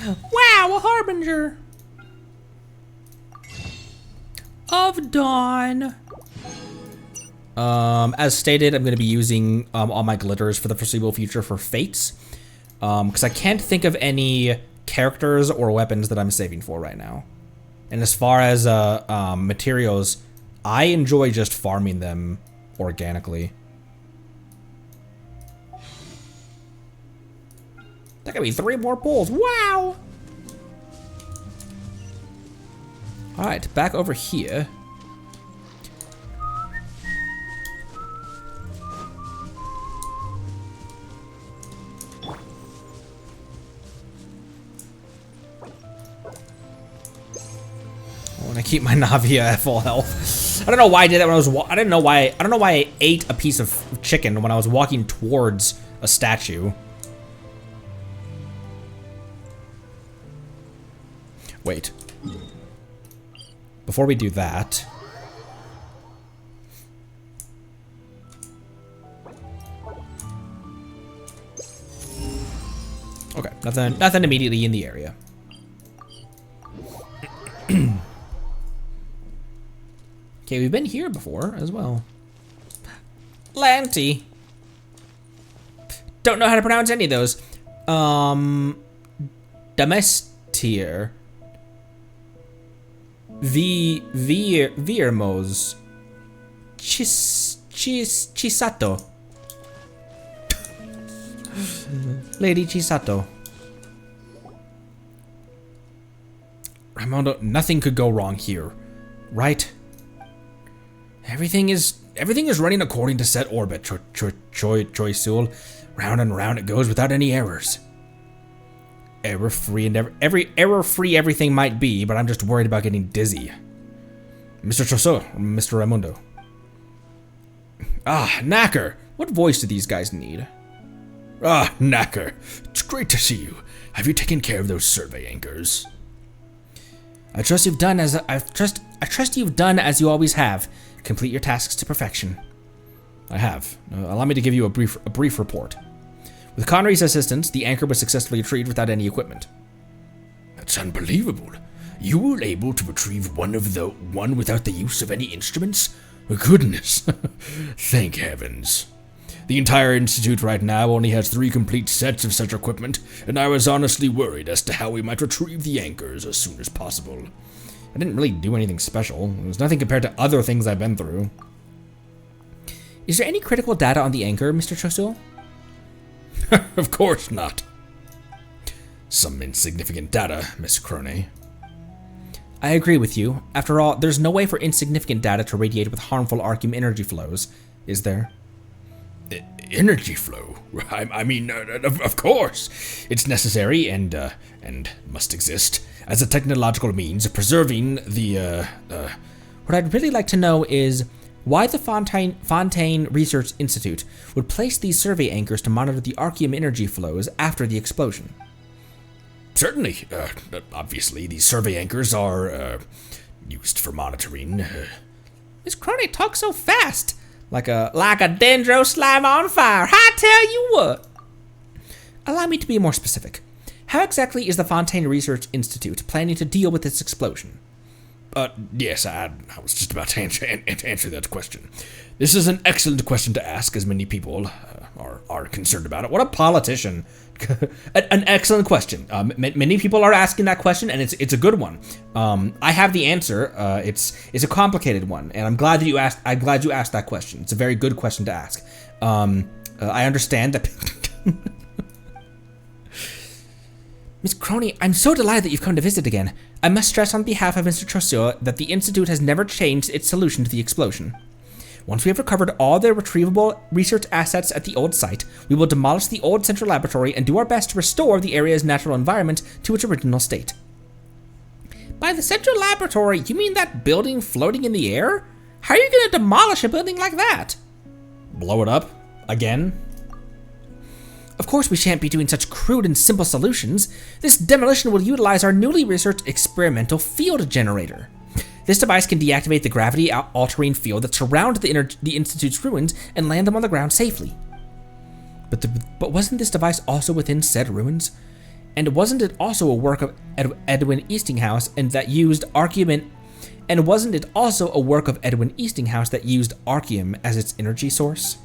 Wow, a harbinger of dawn. As stated, I'm going to be using all my glitters for the foreseeable future for fates, because I can't think of any characters or weapons that I'm saving for right now. And as far as materials, I enjoy just farming them organically. That could be 3 more pulls. Wow! Alright, back over here. I want to keep my Navia at full health. I don't know why I did that when I was. I don't know why I ate a piece of chicken when I was walking towards a statue. Wait. Before we do that. Okay, nothing immediately in the area. Okay, we've been here before as well. Lanty. Don't know how to pronounce any of those. Domestier. Viermos. Chisato. Lady Chisato. Raimondo, nothing could go wrong here, right? Everything is running according to set orbit, Choi Sul. Round and round it goes without any errors. Error-free and error-free everything might be, but I'm just worried about getting dizzy. Mr. Trousseau, Mr. Raimundo. Ah, Knacker. What voice do these guys need? Ah, Knacker. It's great to see you. Have you taken care of those survey anchors? I trust you've done as you always have. Complete your tasks to perfection. I have. Allow me to give you a brief report. With Connery's assistance, the anchor was successfully retrieved without any equipment. That's unbelievable. You were able to retrieve one without the use of any instruments? Goodness. Thank heavens. The entire Institute right now only has 3 complete sets of such equipment, and I was honestly worried as to how we might retrieve the anchors as soon as possible. I didn't really do anything special. It was nothing compared to other things I've been through. Is there any critical data on the anchor, Mr. Trousseau? Of course not. Some insignificant data, Miss Crone. I agree with you. After all, there's no way for insignificant data to radiate with harmful arcum energy flows, is there? Energy flow? I mean, of course. It's necessary and must exist as a technological means of preserving the, What I'd really like to know is why the Fontaine Research Institute would place these survey anchors to monitor the arcum energy flows after the explosion. Certainly. Obviously, these survey anchors are, used for monitoring. Miss Crony talks so fast. Like a dendro slime on fire. I tell you what. Allow me to be more specific. How exactly is the Fontaine Research Institute planning to deal with this explosion? Yes, I was just about to answer that question. This is an excellent question to ask, as many people are concerned about it. What a politician. An excellent question. Many people are asking that question, and it's a good one. I have the answer. It's a complicated one, and I'm glad you asked that question. It's a very good question to ask. I understand that. Miss Crony, I'm so delighted that you've come to visit again. I must stress on behalf of Mr. Chausseur that the Institute has never changed its solution to the explosion. Once we have recovered all the retrievable research assets at the old site, we will demolish the old central laboratory and do our best to restore the area's natural environment to its original state. By the central laboratory, you mean that building floating in the air? How are you going to demolish a building like that? Blow it up? Again? Of course we shan't be doing such crude and simple solutions. This demolition will utilize our newly researched experimental field generator. This device can deactivate the gravity-altering field that surrounds the Institute's ruins and land them on the ground safely. But wasn't this device also within said ruins? And wasn't it also a work of Edwin Eastinghouse that used Archeum as its energy source?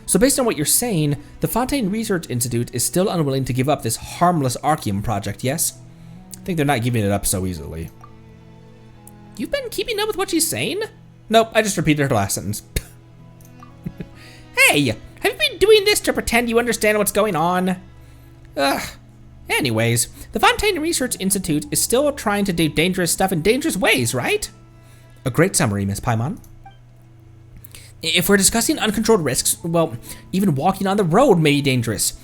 So based on what you're saying, the Fontaine Research Institute is still unwilling to give up this harmless Archeum project, yes? I think they're not giving it up so easily. You've been keeping up with what she's saying? Nope, I just repeated her last sentence. Hey, have you been doing this to pretend you understand what's going on? Ugh. Anyways, the Fontaine Research Institute is still trying to do dangerous stuff in dangerous ways, right? A great summary, Miss Paimon. If we're discussing uncontrolled risks, well, even walking on the road may be dangerous.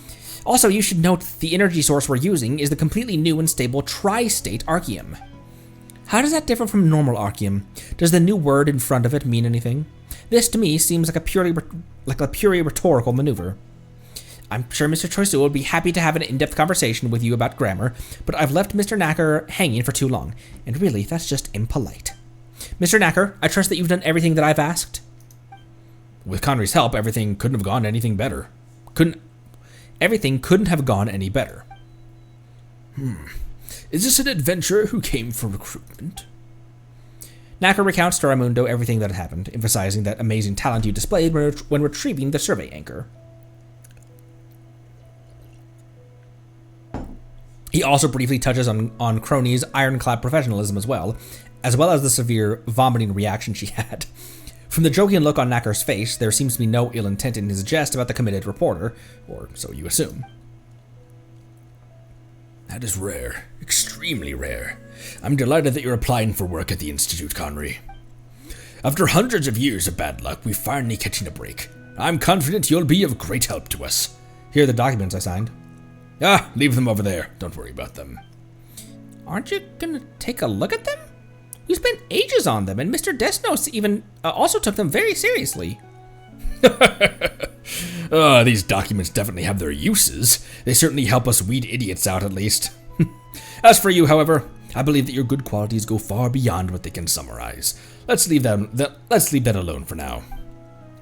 Also, you should note the energy source we're using is the completely new and stable tri-state Archeum. How does that differ from normal Archeum? Does the new word in front of it mean anything? This, to me, seems like a purely rhetorical maneuver. I'm sure Mr. Choiseul would be happy to have an in-depth conversation with you about grammar, but I've left Mr. Knacker hanging for too long, and really, that's just impolite. Mr. Knacker, I trust that you've done everything that I've asked? With Conry's help, everything couldn't have gone anything better. Everything couldn't have gone any better. Is this an adventurer who came for recruitment? Knacker recounts to Raimundo everything that had happened, emphasizing that amazing talent you displayed when retrieving the survey anchor. He also briefly touches on Crony's ironclad professionalism as well as the severe vomiting reaction she had. From the joking look on Knacker's face, there seems to be no ill intent in his jest about the committed reporter, or so you assume. That is rare. Extremely rare. I'm delighted that you're applying for work at the Institute, Conry. After hundreds of years of bad luck, we're finally catching a break. I'm confident you'll be of great help to us. Here are the documents I signed. Leave them over there. Don't worry about them. Aren't you gonna take a look at them? We spent ages on them, and Mr. Desnos even also took them very seriously. These documents definitely have their uses. They certainly help us weed idiots out, at least. As for you, however, I believe that your good qualities go far beyond what they can summarize. Let's leave that alone for now.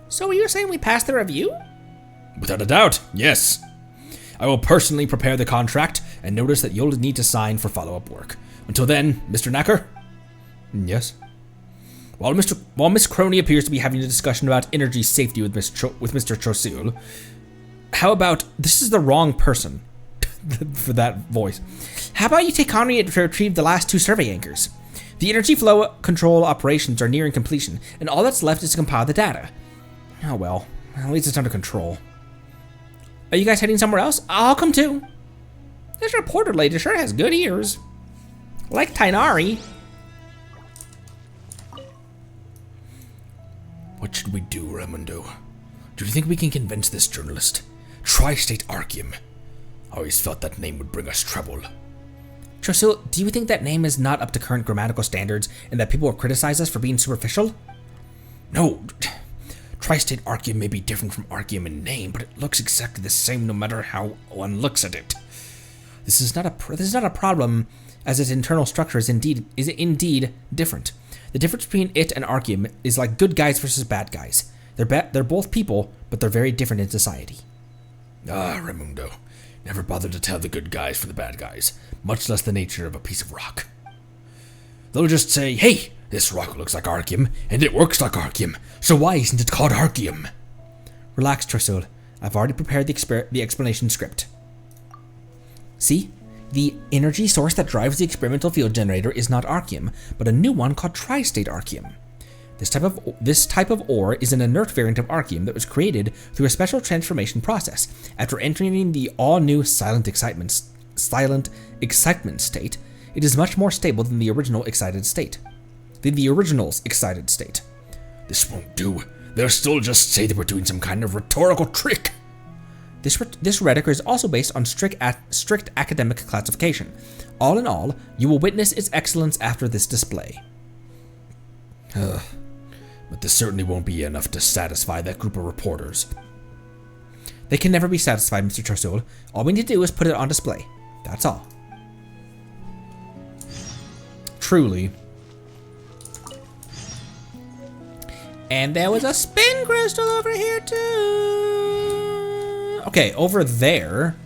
So you're saying we passed the review? Without a doubt, yes. I will personally prepare the contract, and notice that you'll need to sign for follow-up work. Until then, Mr. Knacker? Yes? While Miss Crony appears to be having a discussion about energy safety with Mr. Choiseul, how about, this is the wrong person for that voice. How about you take Conry to retrieve the last 2 survey anchors? The energy flow control operations are nearing completion, and all that's left is to compile the data. Oh well, at least it's under control. Are you guys heading somewhere else? I'll come too. This reporter lady sure has good ears. Like Tainari. What should we do, Raimundo? Do you think we can convince this journalist? Tri-State Archeum. I always felt that name would bring us trouble. Choiseul, do you think that name is not up to current grammatical standards and that people will criticize us for being superficial? No. Tri-State Archeum may be different from Archeum in name, but it looks exactly the same no matter how one looks at it. This is not a problem, as its internal structure is indeed different. The difference between it and Arceum is like good guys versus bad guys. They're both people, but they're very different in society. Ah, Raimundo. Never bothered to tell the good guys from the bad guys, much less the nature of a piece of rock. They'll just say, hey, this rock looks like Arceum, and it works like Arceum, so why isn't it called Arceum? Relax, Trisol. I've already prepared the explanation script. See? The energy source that drives the experimental field generator is not Arceum, but a new one called Tri-State Arceum. This type of ore is an inert variant of Arceum that was created through a special transformation process. After entering the all-new silent excitement state, it is much more stable than the original's excited state. This won't do. They'll still just say that we're doing some kind of rhetorical trick. This rhetoric is also based on strict academic classification. All in all, you will witness its excellence after this display. But this certainly won't be enough to satisfy that group of reporters. They can never be satisfied, Mr. Trisol. All we need to do is put it on display. That's all. Truly. And there was a spin crystal over here too. Okay, over there.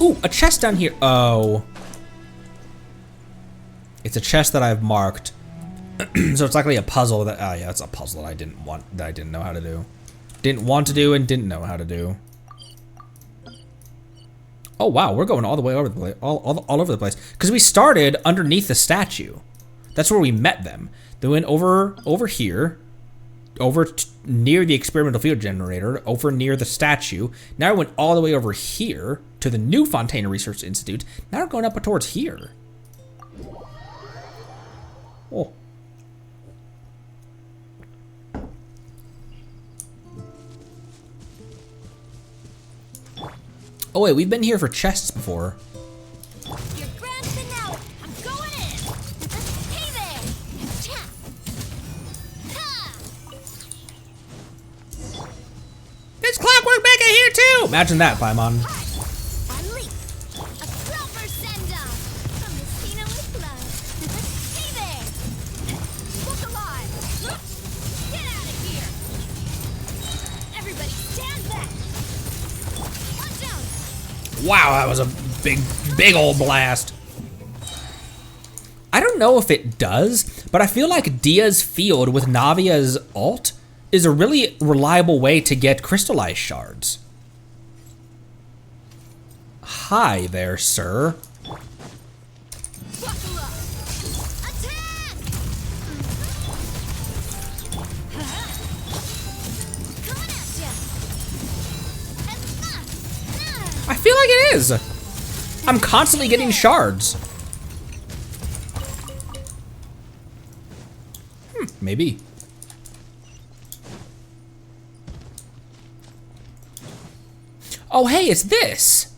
Ooh, a chest down here. Oh. It's a chest that I've marked. So it's likely a puzzle that, oh yeah, it's a puzzle that I didn't know how to do. Didn't want to do and didn't know how to do. Oh wow, we're going all the way over the place, all over the place. Because we started underneath the statue. That's where we met them. They went over here, near the experimental field generator, over near the statue. Now we went all the way over here to the new Fontaine Research Institute. Now we're going up towards here. Oh. Oh wait, we've been here for chests before. Your grand finale. I'm going in. Hey there. Cha. Ha. It's Clockwork Becca here too! Imagine that, Paimon. Unleash. A proper send-off. From Messina with love. Hey there. Look alive. Get out of here. Everybody stand back. Watch out. Wow, that was a big old blast. I don't know if it does, but I feel like Dia's field with Navia's ult is a really reliable way to get crystallized shards. Hi there, sir. Buckle up. Attack. Coming at ya. I feel like it is. I'm constantly getting shards. Maybe. Oh, hey, it's this.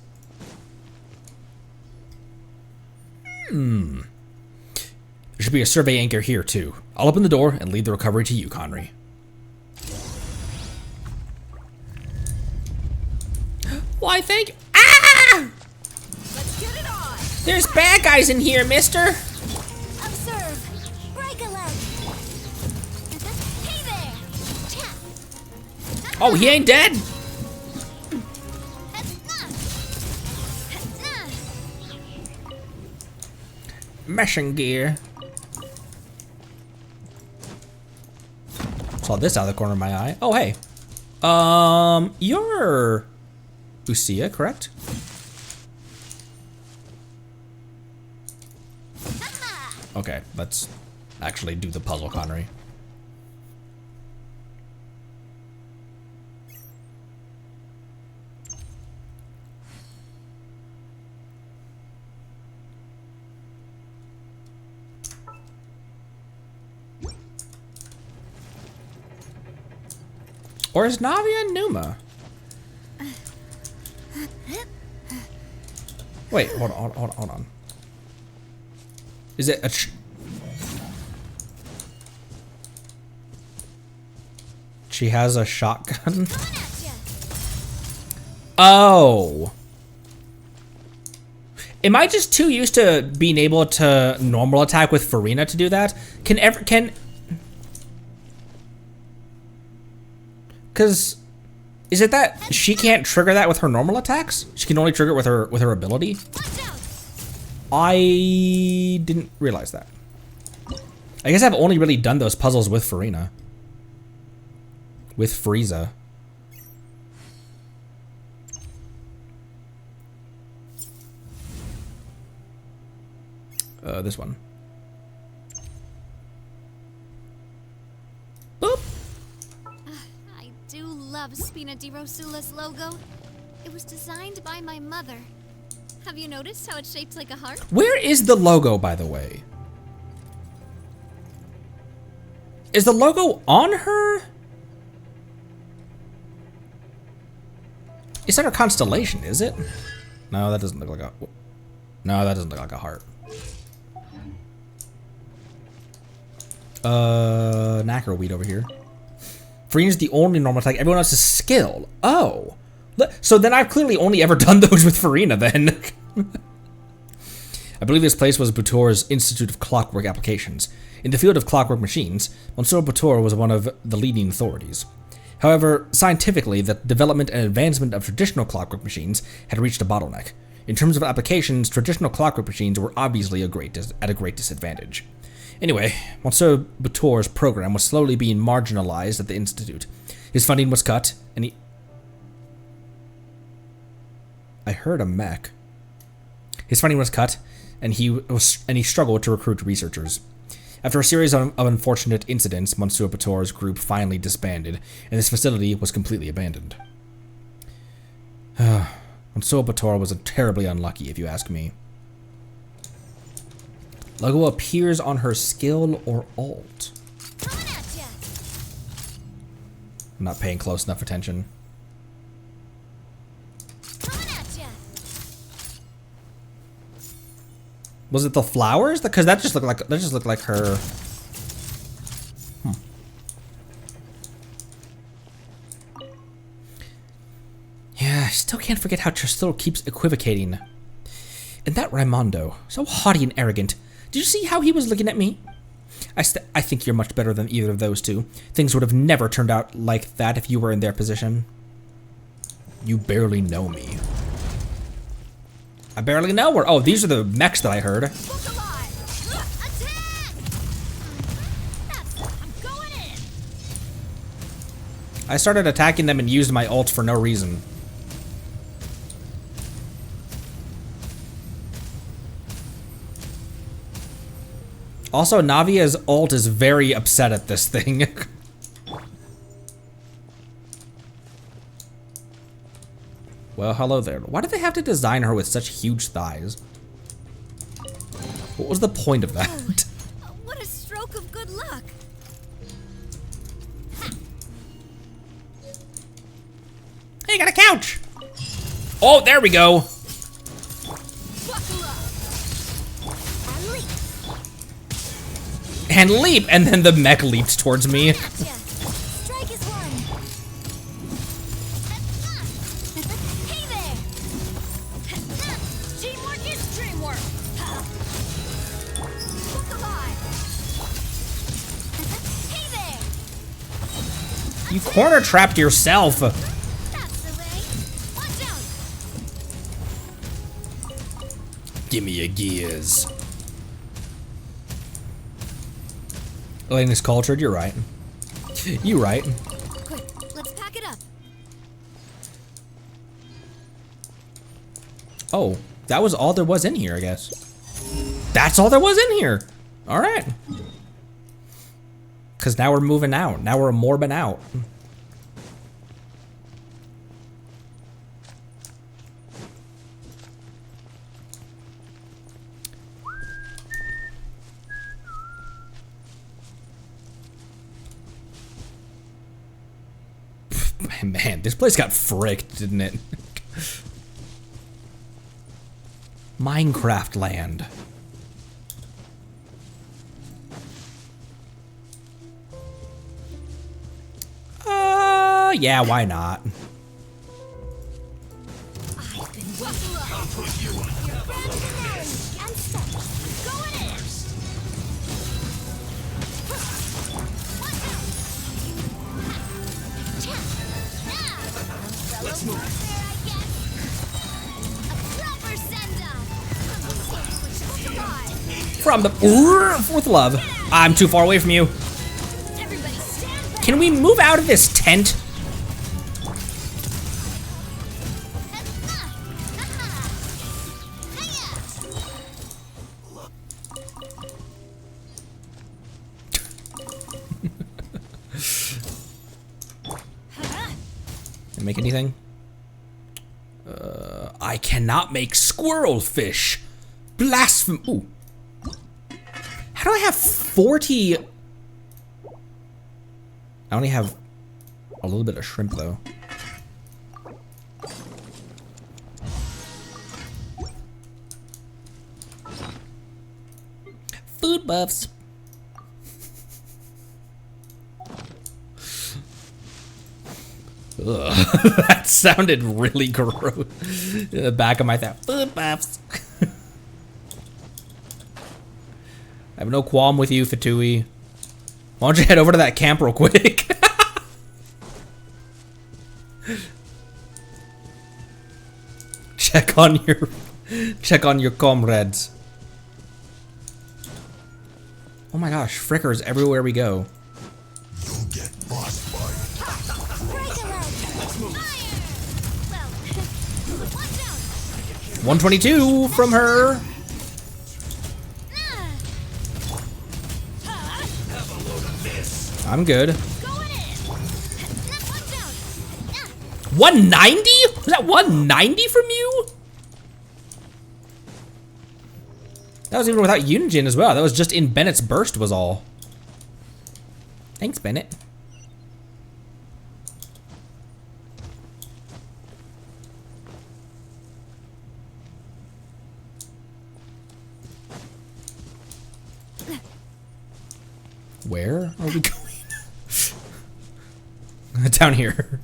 There should be a survey anchor here, too. I'll open the door and leave the recovery to you, Conry. Why, thank you. Ah! Let's get it on. There's bad guys in here, mister. Observe. Break a leg. Hey there. Cha. Oh, he ain't dead. Meshing gear. Saw this out of the corner of my eye. Oh, hey. You're Lucia, correct? Okay, let's actually do the puzzle, Connery. Or is Navia Numa? Wait, hold on. Is it a she has a shotgun? Oh. Am I just too used to being able to normal attack with Farina to do that? Cause is it that she can't trigger that with her normal attacks? She can only trigger it with her ability? I didn't realize that. I guess I've only really done those puzzles with Farina. With Frieza. This one. Boop. I do love Spina di Rosula's logo. It was designed by my mother. Have you noticed how it's shaped like a heart? Where is the logo, by the way? Is the logo on her? It's not a constellation, is it? No, that doesn't look like a... No, that doesn't look like a heart. Knacker weed over here. Farina's the only normal attack. Everyone else is skill. Oh. So then I've clearly only ever done those with Farina then. I believe this place was Butor's Institute of Clockwork Applications. In the field of clockwork machines, Monsieur Butor was one of the leading authorities. However, scientifically, the development and advancement of traditional clockwork machines had reached a bottleneck. In terms of applications, traditional clockwork machines were obviously at a great disadvantage. Anyway, Monsieur Butor's program was slowly being marginalized at the Institute. His funding was cut, and he... I heard a mech. His funding was cut, and he struggled to recruit researchers. After a series of unfortunate incidents, Monsieur Butor's group finally disbanded, and this facility was completely abandoned. Monsieur Butor was terribly unlucky, if you ask me. Logo appears on her skill or alt. Coming at ya. I'm not paying close enough attention. Coming at ya. Was it the flowers? Because that just looked like her. Yeah, I still can't forget how Tristol keeps equivocating. And that Raimondo, so haughty and arrogant. Did you see how he was looking at me? I think you're much better than either of those two. Things would have never turned out like that if you were in their position. You barely know me. I barely know her. Oh, these are the mechs that I heard. Look alive. Attack! I'm going in. I started attacking them and used my ult for no reason. Also, Navia's ult is very upset at this thing. Well, hello there. Why did they have to design her with such huge thighs? What was the point of that? What a stroke of good luck. Hey, got a couch! Oh, there we go! Buckle up. And leap. And leap! And then the mech leaps towards me. Gotcha. Strike is one. Hey there. Teamwork is dreamwork. Look alive. Hey there. You corner trapped yourself. That's the way. Watch out. Give me your gears. Elena's cultured, you're right. You right. Quick, let's pack it up. Oh, that was all there was in here, I guess. That's all there was in here. All right. Because now we're moving out. Now we're morbing out. Man, this place got fricked, didn't it? Minecraft land. Yeah, why not? I've been buckle up. And step. Going in. Watch out. Let's move. There, I guess. A proper send-off. From the fourth love. I'm too far away from you. Everybody stand back. Can we move out of this tent? Can I make anything? I cannot make squirrel fish. Blasphemy. Ooh. How do I have 40? I only have a little bit of shrimp though. Food buffs. Ugh, that sounded really gross. In the back of my throat. Food buffs. I have no qualm with you, Fatui. Why don't you head over to that camp real quick? check on your comrades. Oh my gosh, frickers everywhere we go. You'll get frostbite. Break a leg. Fire. Well, watch out. 122 from her. I'm good. Going in. Watch out. 190? Was that 190 from you? That was even without Unigin as well. That was just in Bennett's burst was all. Thanks, Bennett. Where are we going? Down here.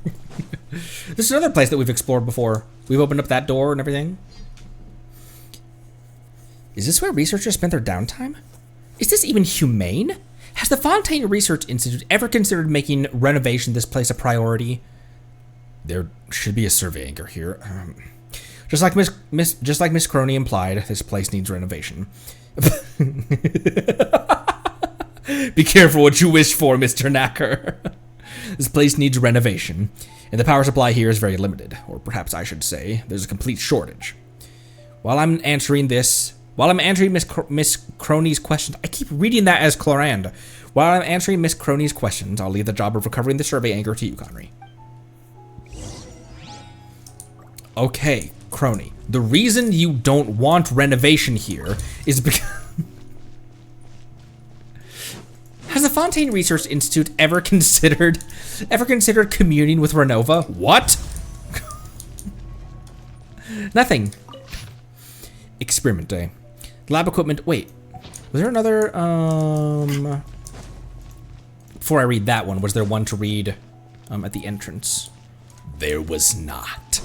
This is another place that we've explored before. We've opened up that door and everything. Is this where researchers spent their downtime? Is this even humane? Has the Fontaine Research Institute ever considered making renovation this place a priority? There should be a survey anchor here. Just like Miss Crony implied, this place needs renovation. Be careful what you wish for, Mr. Knacker. This place needs renovation, and the power supply here is very limited, or perhaps I should say, there's a complete shortage. While I'm answering Miss Crony's questions, I keep reading that as Clorand. While I'm answering Miss Crony's questions, I'll leave the job of recovering the survey anchor to you, Connery. Okay, Crony. The reason you don't want renovation here is because... Has the Fontaine Research Institute ever considered communing with Renova? What? Nothing. Experiment day. Lab equipment. Wait. Was there another before I read that one, was there one to read at the entrance? There was not.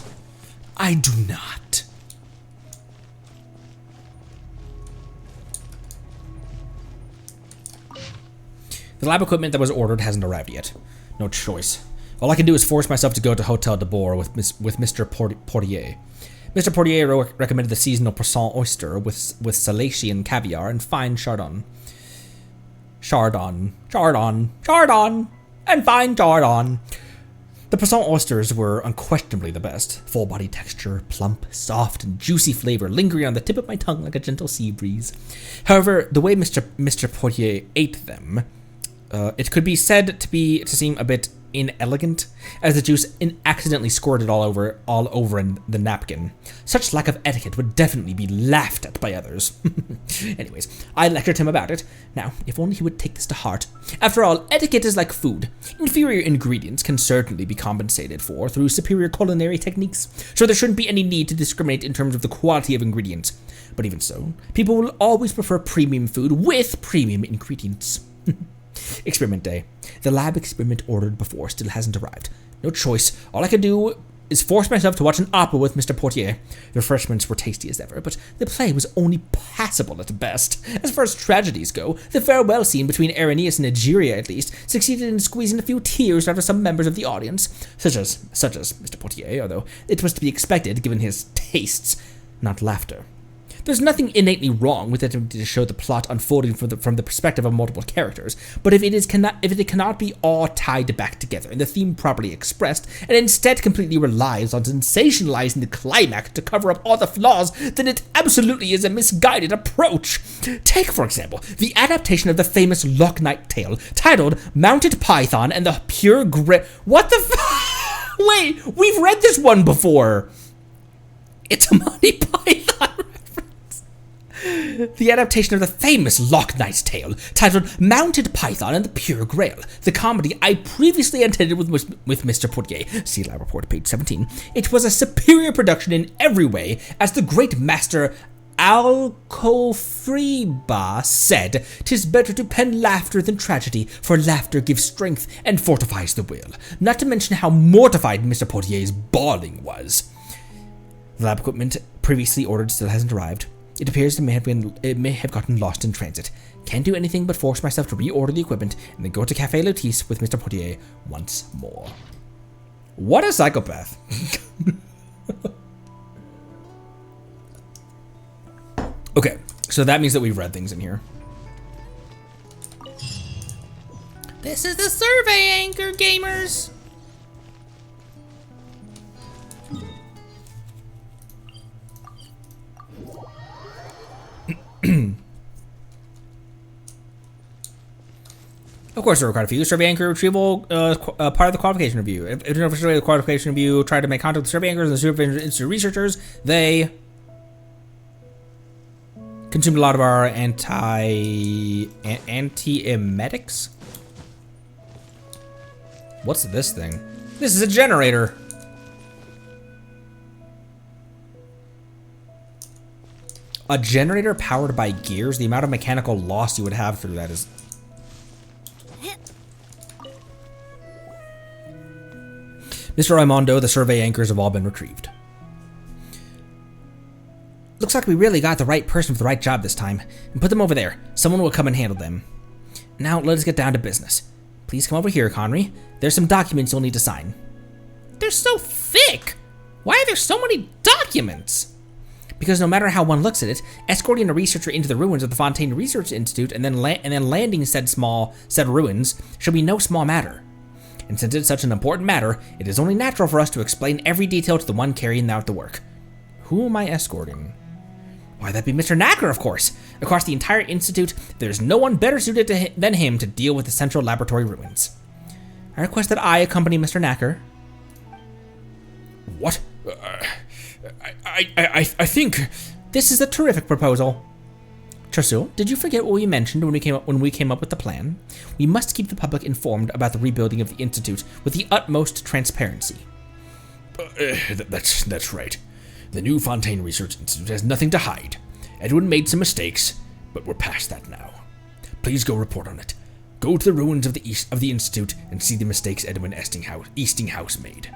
I do not. The lab equipment that was ordered hasn't arrived yet. No choice. All I can do is force myself to go to Hotel de Boer with Mr. Portier. Mr. Portier recommended the seasonal Poisson oyster with Salatian caviar and fine chardon. And fine chardon. The Poisson oysters were unquestionably the best. Full body texture, plump, soft, and juicy flavor lingering on the tip of my tongue like a gentle sea breeze. However, the way Mr. Portier ate them, it could be said to seem a bit inelegant, as the juice accidentally squirted all over in the napkin. Such lack of etiquette would definitely be laughed at by others. Anyways, I lectured him about it. Now, if only he would take this to heart. After all, etiquette is like food. Inferior ingredients can certainly be compensated for through superior culinary techniques, so there shouldn't be any need to discriminate in terms of the quality of ingredients. But even so, people will always prefer premium food with premium ingredients. Experiment day. The lab experiment ordered before still hasn't arrived. No choice. All I can do is force myself to watch an opera with Mr. Portier. The refreshments were tasty as ever, but the play was only passable at best. As far as tragedies go, the farewell scene between Irenaeus and Egeria, at least, succeeded in squeezing a few tears out of some members of the audience, such as Mr. Portier, although it was to be expected given his tastes, not laughter. There's nothing innately wrong with attempting to show the plot unfolding from the perspective of multiple characters, but if it cannot be all tied back together and the theme properly expressed, and instead completely relies on sensationalizing the climax to cover up all the flaws, then it absolutely is a misguided approach. Take, for example, the adaptation of the famous Loch Night tale, titled Mounted Python and the Pure Grail. What the Wait, we've read this one before. It's a Monty Python. The adaptation of the famous Loch Night tale, titled Mounted Python and the Pure Grail, the comedy I previously intended with Mr. Portier, see Lab Report, page 17. It was a superior production in every way, as the great master Alcofreba said, "'Tis better to pen laughter than tragedy, for laughter gives strength and fortifies the will." Not to mention how mortified Mr. Portier's bawling was. The lab equipment previously ordered still hasn't arrived. It appears it may have gotten lost in transit. Can't do anything but force myself to reorder the equipment and then go to Café Lotis with Mr. Portier once more. What a psychopath. Okay, so that means that we've read things in here. This is the survey anchor, gamers. Of course, there are quite a few. Survey anchor retrieval, part of the qualification review. If you don't survey the qualification review, try to make contact with survey anchors and the Survey Institute researchers. They consumed a lot of our antiemetics. What's this thing? This is a generator. A generator powered by gears. The amount of mechanical loss you would have through that is... Mr. Raimondo, the survey anchors have all been retrieved. Looks like we really got the right person for the right job this time. And put them over there. Someone will come and handle them. Now let us get down to business. Please come over here, Conry. There's some documents you'll need to sign. They're so thick! Why are there so many documents? Because no matter how one looks at it, escorting a researcher into the ruins of the Fontaine Research Institute and then landing said ruins should be no small matter. And since it's such an important matter, it is only natural for us to explain every detail to the one carrying out the work. Who am I escorting? Why, that'd be Mr. Knacker, of course. Across the entire institute, there's no one better suited than him to deal with the central laboratory ruins. I request that I accompany Mr. Knacker. What? I think this is a terrific proposal. Churchill, did you forget what we mentioned when we came up with the plan? We must keep the public informed about the rebuilding of the institute with the utmost transparency. That's right. The new Fontaine Research Institute has nothing to hide. Edwin made some mistakes, but we're past that now. Please go report on it. Go to the ruins of the institute and see the mistakes Edwin Eastinghouse made.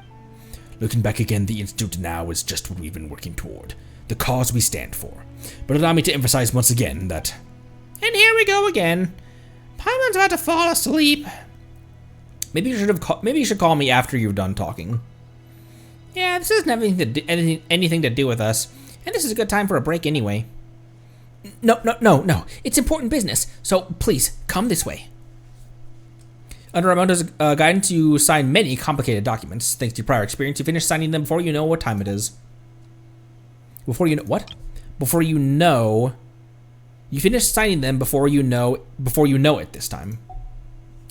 Looking back again, the institute now is just what we've been working toward, the cause we stand for. But allow me to emphasize once again that... And here we go again. Paimon's about to fall asleep. Maybe you should call me after you're done talking. Yeah, this doesn't have anything to do with us, and this is a good time for a break anyway. No. It's important business, so please, come this way. Under Raimondo's guidance, you sign many complicated documents. Thanks to your prior experience, you finish signing them before you know what time it is. Before you know what? Before you know... You finish signing them before you know it this time.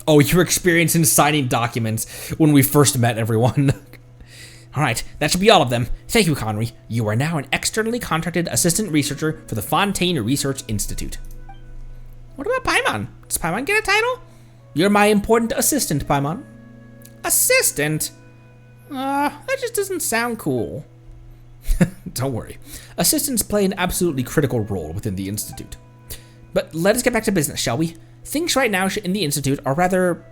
Oh, your experience in signing documents when we first met everyone. Alright, that should be all of them. Thank you, Conry. You are now an externally contracted assistant researcher for the Fontaine Research Institute. What about Paimon? Does Paimon get a title? You're my important assistant, Paimon. Assistant? That just doesn't sound cool. Don't worry. Assistants play an absolutely critical role within the Institute. But let us get back to business, shall we? Things right now in the Institute are rather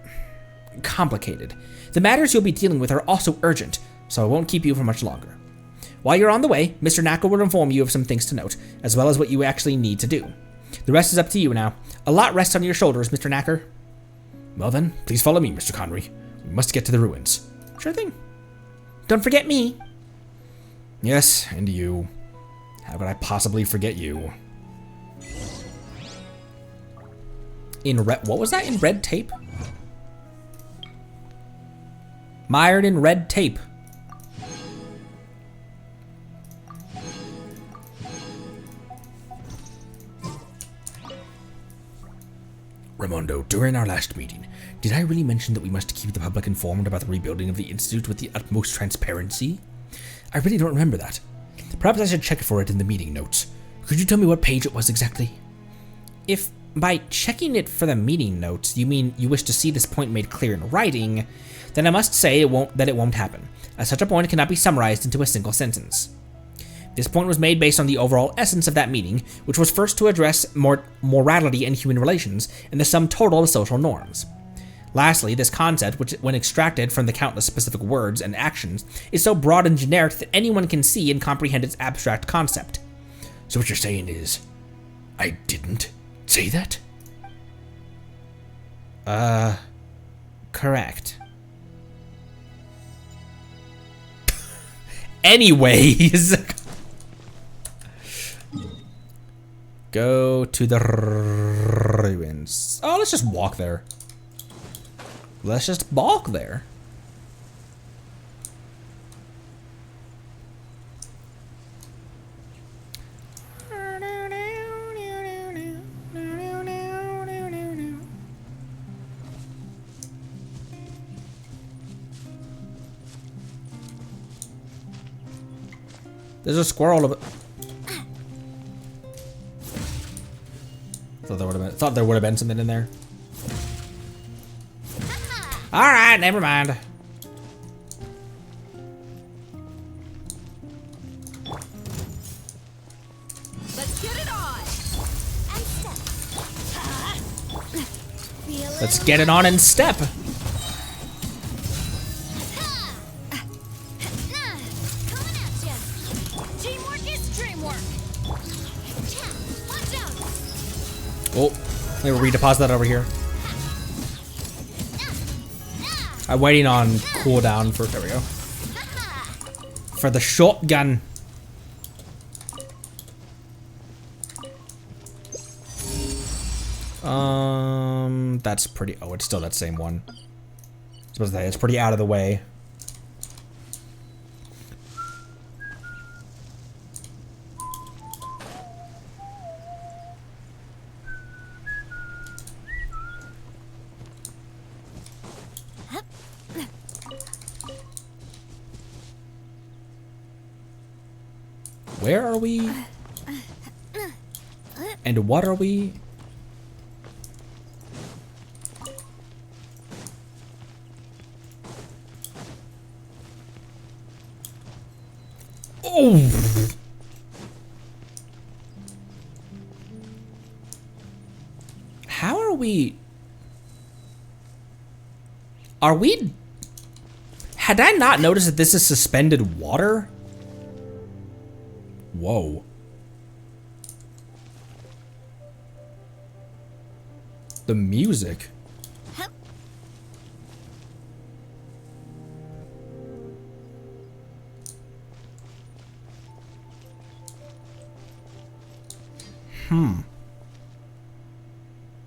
complicated. The matters you'll be dealing with are also urgent, so I won't keep you for much longer. While you're on the way, Mr. Knacker will inform you of some things to note, as well as what you actually need to do. The rest is up to you now. A lot rests on your shoulders, Mr. Knacker. Well then, please follow me, Mr. Connery. We must get to the ruins. Sure thing. Don't forget me. Yes, and you. How could I possibly forget you? What was that? In red tape? Mired in red tape. Raimondo, during our last meeting, did I really mention that we must keep the public informed about the rebuilding of the Institute with the utmost transparency? I really don't remember that. Perhaps I should check for it in the meeting notes. Could you tell me what page it was exactly? If by checking it for the meeting notes you mean you wish to see this point made clear in writing, then I must say it won't happen, as such a point cannot be summarized into a single sentence. This point was made based on the overall essence of that meeting, which was first to address morality and human relations and the sum total of social norms. Lastly, this concept, which when extracted from the countless specific words and actions, is so broad and generic that anyone can see and comprehend its abstract concept. So what you're saying is, I didn't say that? Correct. Anyways. Go to the ruins. Oh, let's just walk there. Let's just walk there. There's a squirrel of it. Thought there would have been something in there. All right, never mind. Let's get it on. And step. Let's get it on and step. Coming at ya. Teamwork is dreamwork. Watch out. Oh, let me redeposit that over here. I'm waiting on cooldown for, there we go. For the shotgun. That's pretty, oh, it's still that same one. I suppose that it's pretty out of the way. Where are we? And what are we? Oh! How are we? Are we? Had I not noticed that this is suspended water? Whoa. The music.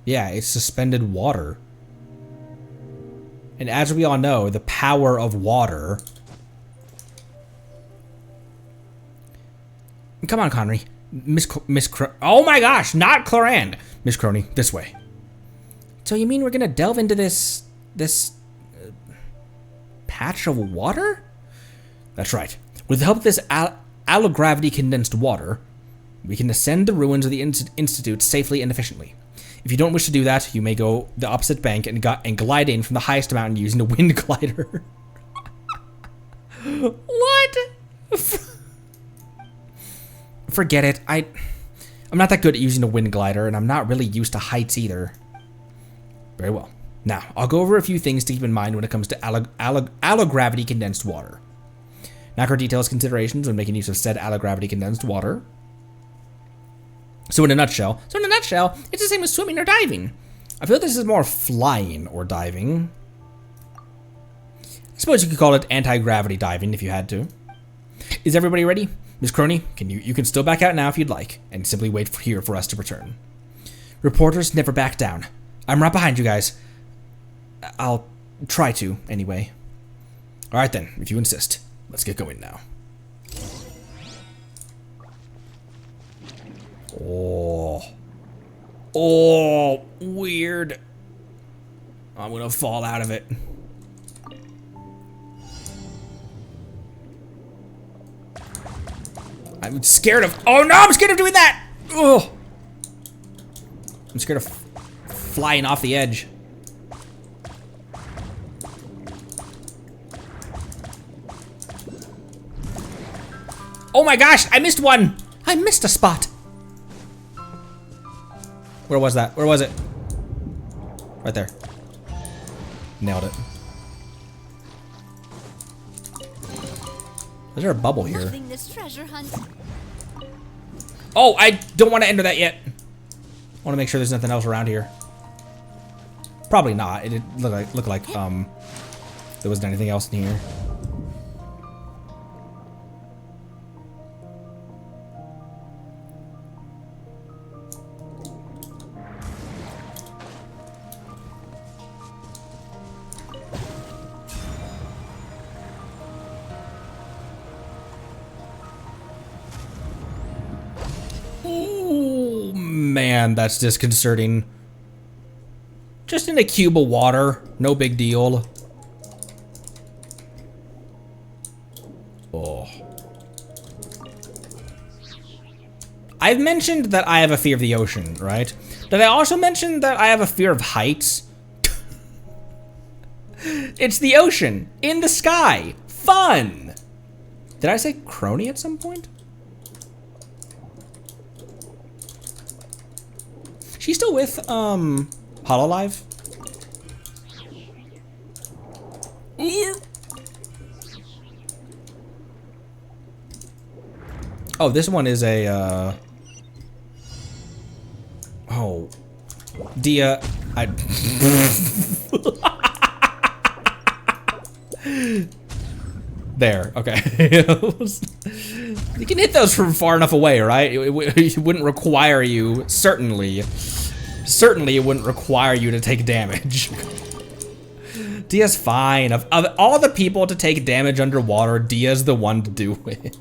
Yeah, it's suspended water. And as we all know, the power of water. Come on, Connery. Oh my gosh, not Clorand. Miss Crony, this way. So you mean we're gonna delve into this patch of water? That's right. With the help of this allogravity condensed water, we can ascend the ruins of the Institute safely and efficiently. If you don't wish to do that, you may go the opposite bank and glide in from the highest mountain using a wind glider. What? Forget it. I'm not that good at using a wind glider, and I'm not really used to heights either. Very well. Now, I'll go over a few things to keep in mind when it comes to allogravity condensed water. Macro details considerations when making use of said allogravity condensed water. So in a nutshell, it's the same as swimming or diving. I feel this is more flying or diving. I suppose you could call it anti-gravity diving if you had to. Is everybody ready? Miss Crony, you can still back out now if you'd like, and simply wait here for us to return. Reporters never back down. I'm right behind you guys. I'll try to, anyway. Alright then, if you insist. Let's get going now. Oh, weird. I'm gonna fall out of it. I'm scared of, oh no, I'm scared of doing that! Oh, I'm scared of flying off the edge. Oh my gosh, I missed one! I missed a spot. Where was that? Where was it? Right there. Nailed it. Is there a bubble here? Loving this treasure hunt. Oh, I don't want to enter that yet. I want to make sure there's nothing else around here. Probably not. It didn't look like there wasn't anything else in here. Oh, man, that's disconcerting. Just in a cube of water, no big deal. Oh. I've mentioned that I have a fear of the ocean, right? Did I also mention that I have a fear of heights? It's the ocean, in the sky, fun! Did I say crony at some point? She's still with, Hololive? Oh, this one is a, oh. Dia, There, okay. You can hit those from far enough away, right? It wouldn't require you, certainly it wouldn't require you to take damage. Dia's fine. Of all the people to take damage underwater, Dia's the one to do it.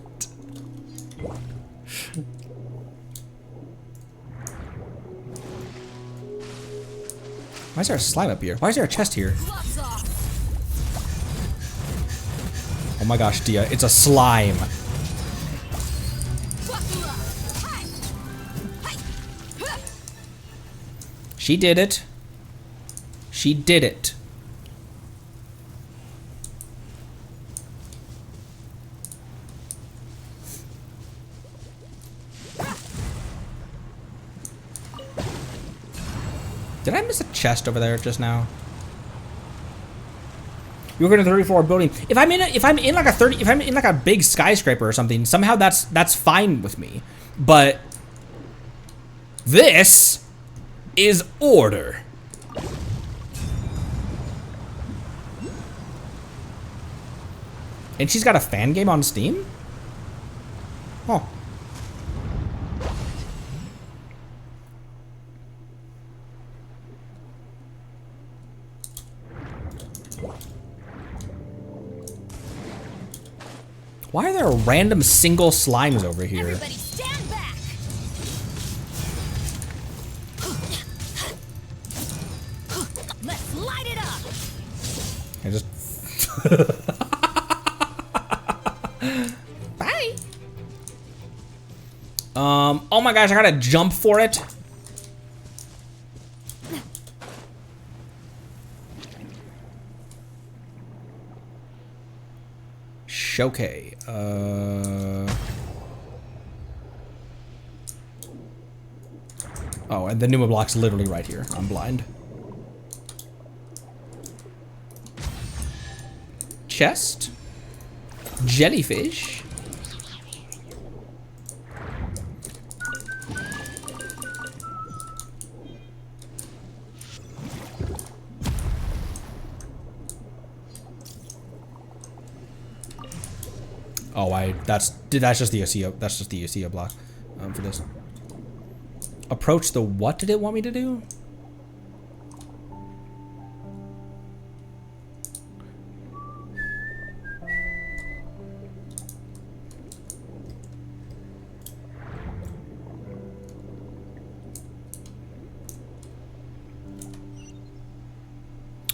Why is there a slime up here? Why is there a chest here? Oh my gosh, Dia, it's a slime. She did it. She did it. Did I miss a chest over there just now? You're going to 34 building. If I'm in like a big skyscraper or something, somehow that's fine with me. But this is order. And she's got a fan game on Steam? Oh. Why are there random single slimes over here? Everybody stand back. Let's light it up. I just Bye. Oh my gosh, I gotta jump for it. Okay. Oh, and the Numa block's literally right here. I'm blind. Chest. jellyfish. Oh, that's just the Osea. That's just the Osea block for this. Approach the what did it want me to do?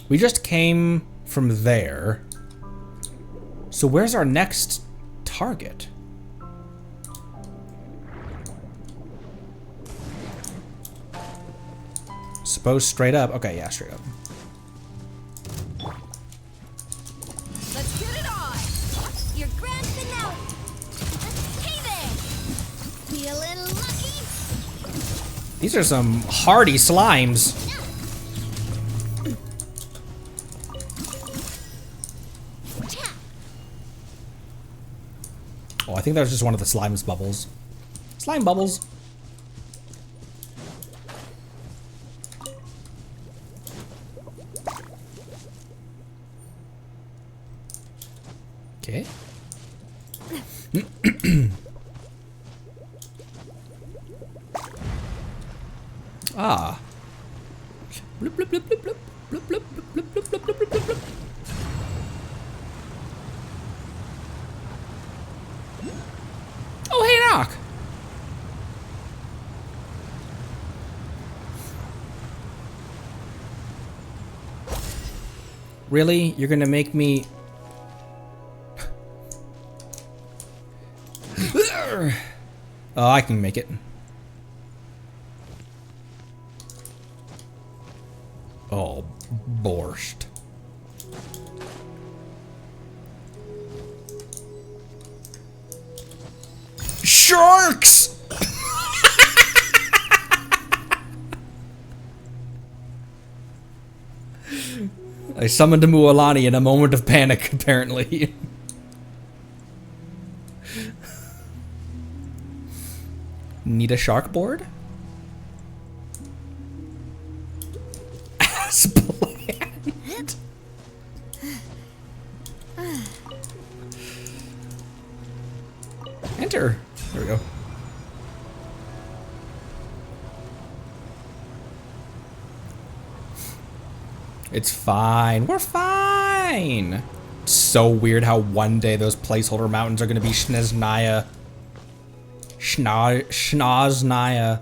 We just came from there. So where's our next target? Suppose straight up. Okay, yeah, straight up. Let's get it on! Your grand finale! Hey there! Feeling lucky? These are some hardy slimes. Oh, I think that was just one of the slime's bubbles. Slime bubbles. Okay. Ah. Bloop, bloop, bloop, bloop, bloop, bloop, bloop, bloop, bloop, bloop, bloop, bloop, bloop, bloop. Oh, hey, Doc. Really? You're gonna make me... Oh, I can make it. Oh, borscht. Sharks! I summoned a Mualani in a moment of panic, apparently. Need a shark board? As planned. Enter. There we go. It's fine. We're fine. So weird how one day those placeholder mountains are going to be Schneznaya. Schnoznaya.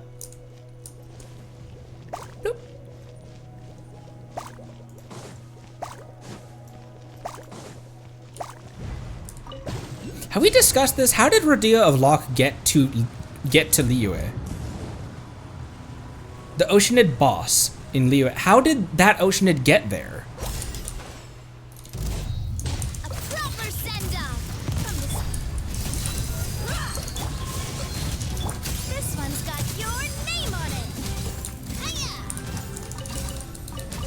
Nope. Have we discussed this? How did Radia of Locke get to Liyue? The Oceanid boss in Liyue. How did that Oceanid get there? A proper send-off! This one's got your name on it! Hiya!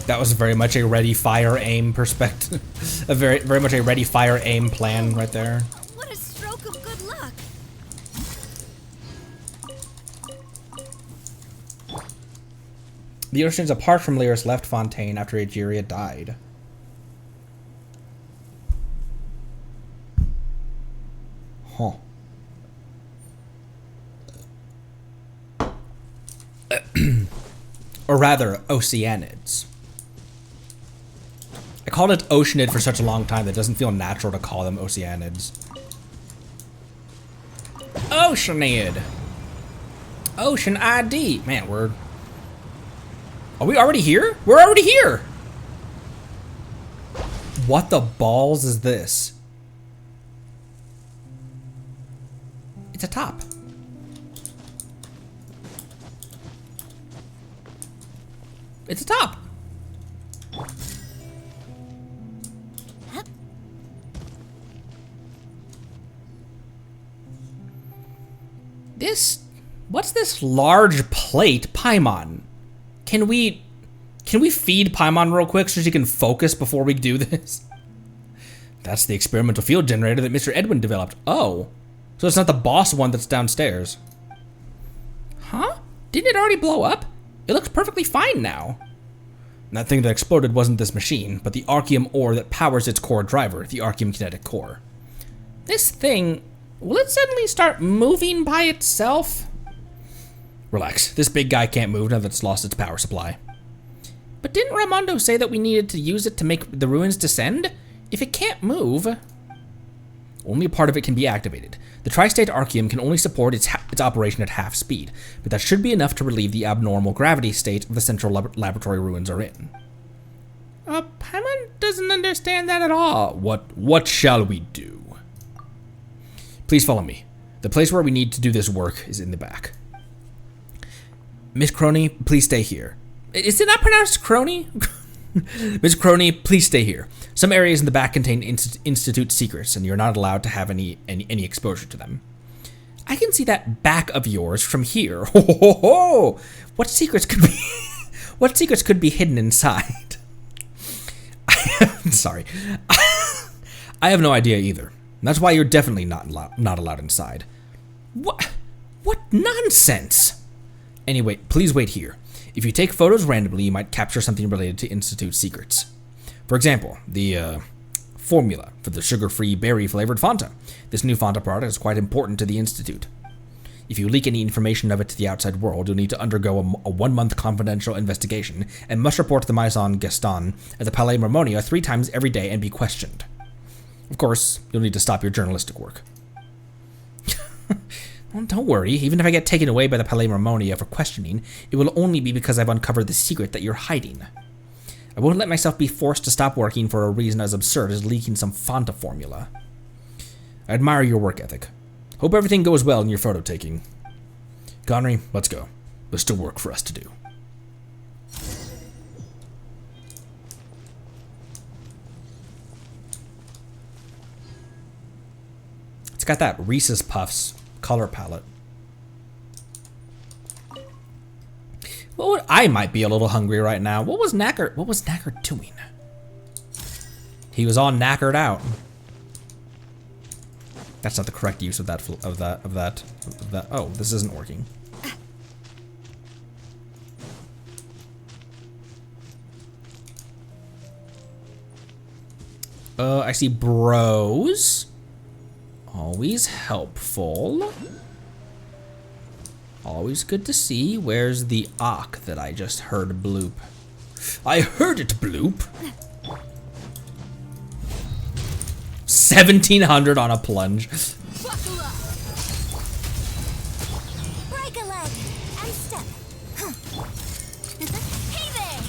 That was very much a ready, fire, aim perspective. A very much a ready, fire, aim plan right there. What a stroke of good luck! The oceans apart from Lyris left Fontaine after Egeria died. Huh. Or rather, Oceanids. I called it Oceanid for such a long time that it doesn't feel natural to call them Oceanids. Oceanid! Ocean ID! Man, are we already here? We're already here! What the balls is this? It's a top. It's a top. What's this large plate, Paimon? Can we feed Paimon real quick so she can focus before we do this? That's the experimental field generator that Mr. Edwin developed. Oh, so it's not the boss one that's downstairs. Huh? Didn't it already blow up? It looks perfectly fine now. And that thing that exploded wasn't this machine, but the archium ore that powers its core driver, the archium kinetic core. This thing, will it suddenly start moving by itself? Relax, this big guy can't move now that it's lost its power supply. But didn't Raimondo say that we needed to use it to make the ruins descend? If it can't move, only a part of it can be activated. The tri-state archium can only support its operation at half speed, but that should be enough to relieve the abnormal gravity state of the central laboratory ruins are in. Paimon doesn't understand that at all. What shall we do? Please follow me. The place where we need to do this work is in the back. Miss Crony, please stay here. Is it not pronounced Crony? Miss Crony, please stay here. Some areas in the back contain Institute secrets, and you're not allowed to have any exposure to them. I can see that back of yours from here. Ho ho ho ho! What secrets could be hidden inside? Sorry, I have no idea either. That's why you're definitely not allowed inside. What nonsense! Anyway, please wait here. If you take photos randomly, you might capture something related to Institute secrets. For example, the formula for the sugar-free berry-flavored Fanta. This new Fanta product is quite important to the Institute. If you leak any information of it to the outside world, you'll need to undergo a 1-month confidential investigation and must report to the Maison Gaston at the Palais Marmonia 3 times every day and be questioned. Of course, you'll need to stop your journalistic work. Well, don't worry, even if I get taken away by the Palais Marmonia for questioning, it will only be because I've uncovered the secret that you're hiding. I won't let myself be forced to stop working for a reason as absurd as leaking some Fanta formula. I admire your work ethic. Hope everything goes well in your photo taking. Connery, let's go. There's still work for us to do. It's got that Reese's Puffs color palette. Well, I might be a little hungry right now. What was Knacker doing? He was all knackered out. That's not the correct use of that. Oh, this isn't working. I see bros. Always helpful. Always good to see. Where's the Ock that I just heard bloop? I heard it bloop. 1,700 on a plunge. Buckle up. Break a leg and step. Hey there.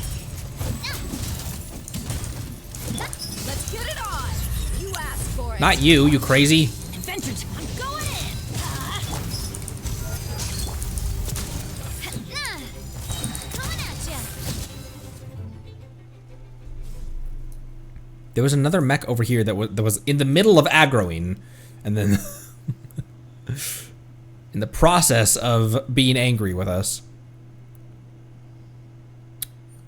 Let's get it on. You asked for it. Not you, you crazy. Adventure. I'm going in. Coming at ya. There was another mech over here that was in the middle of aggroing, and then in the process of being angry with us.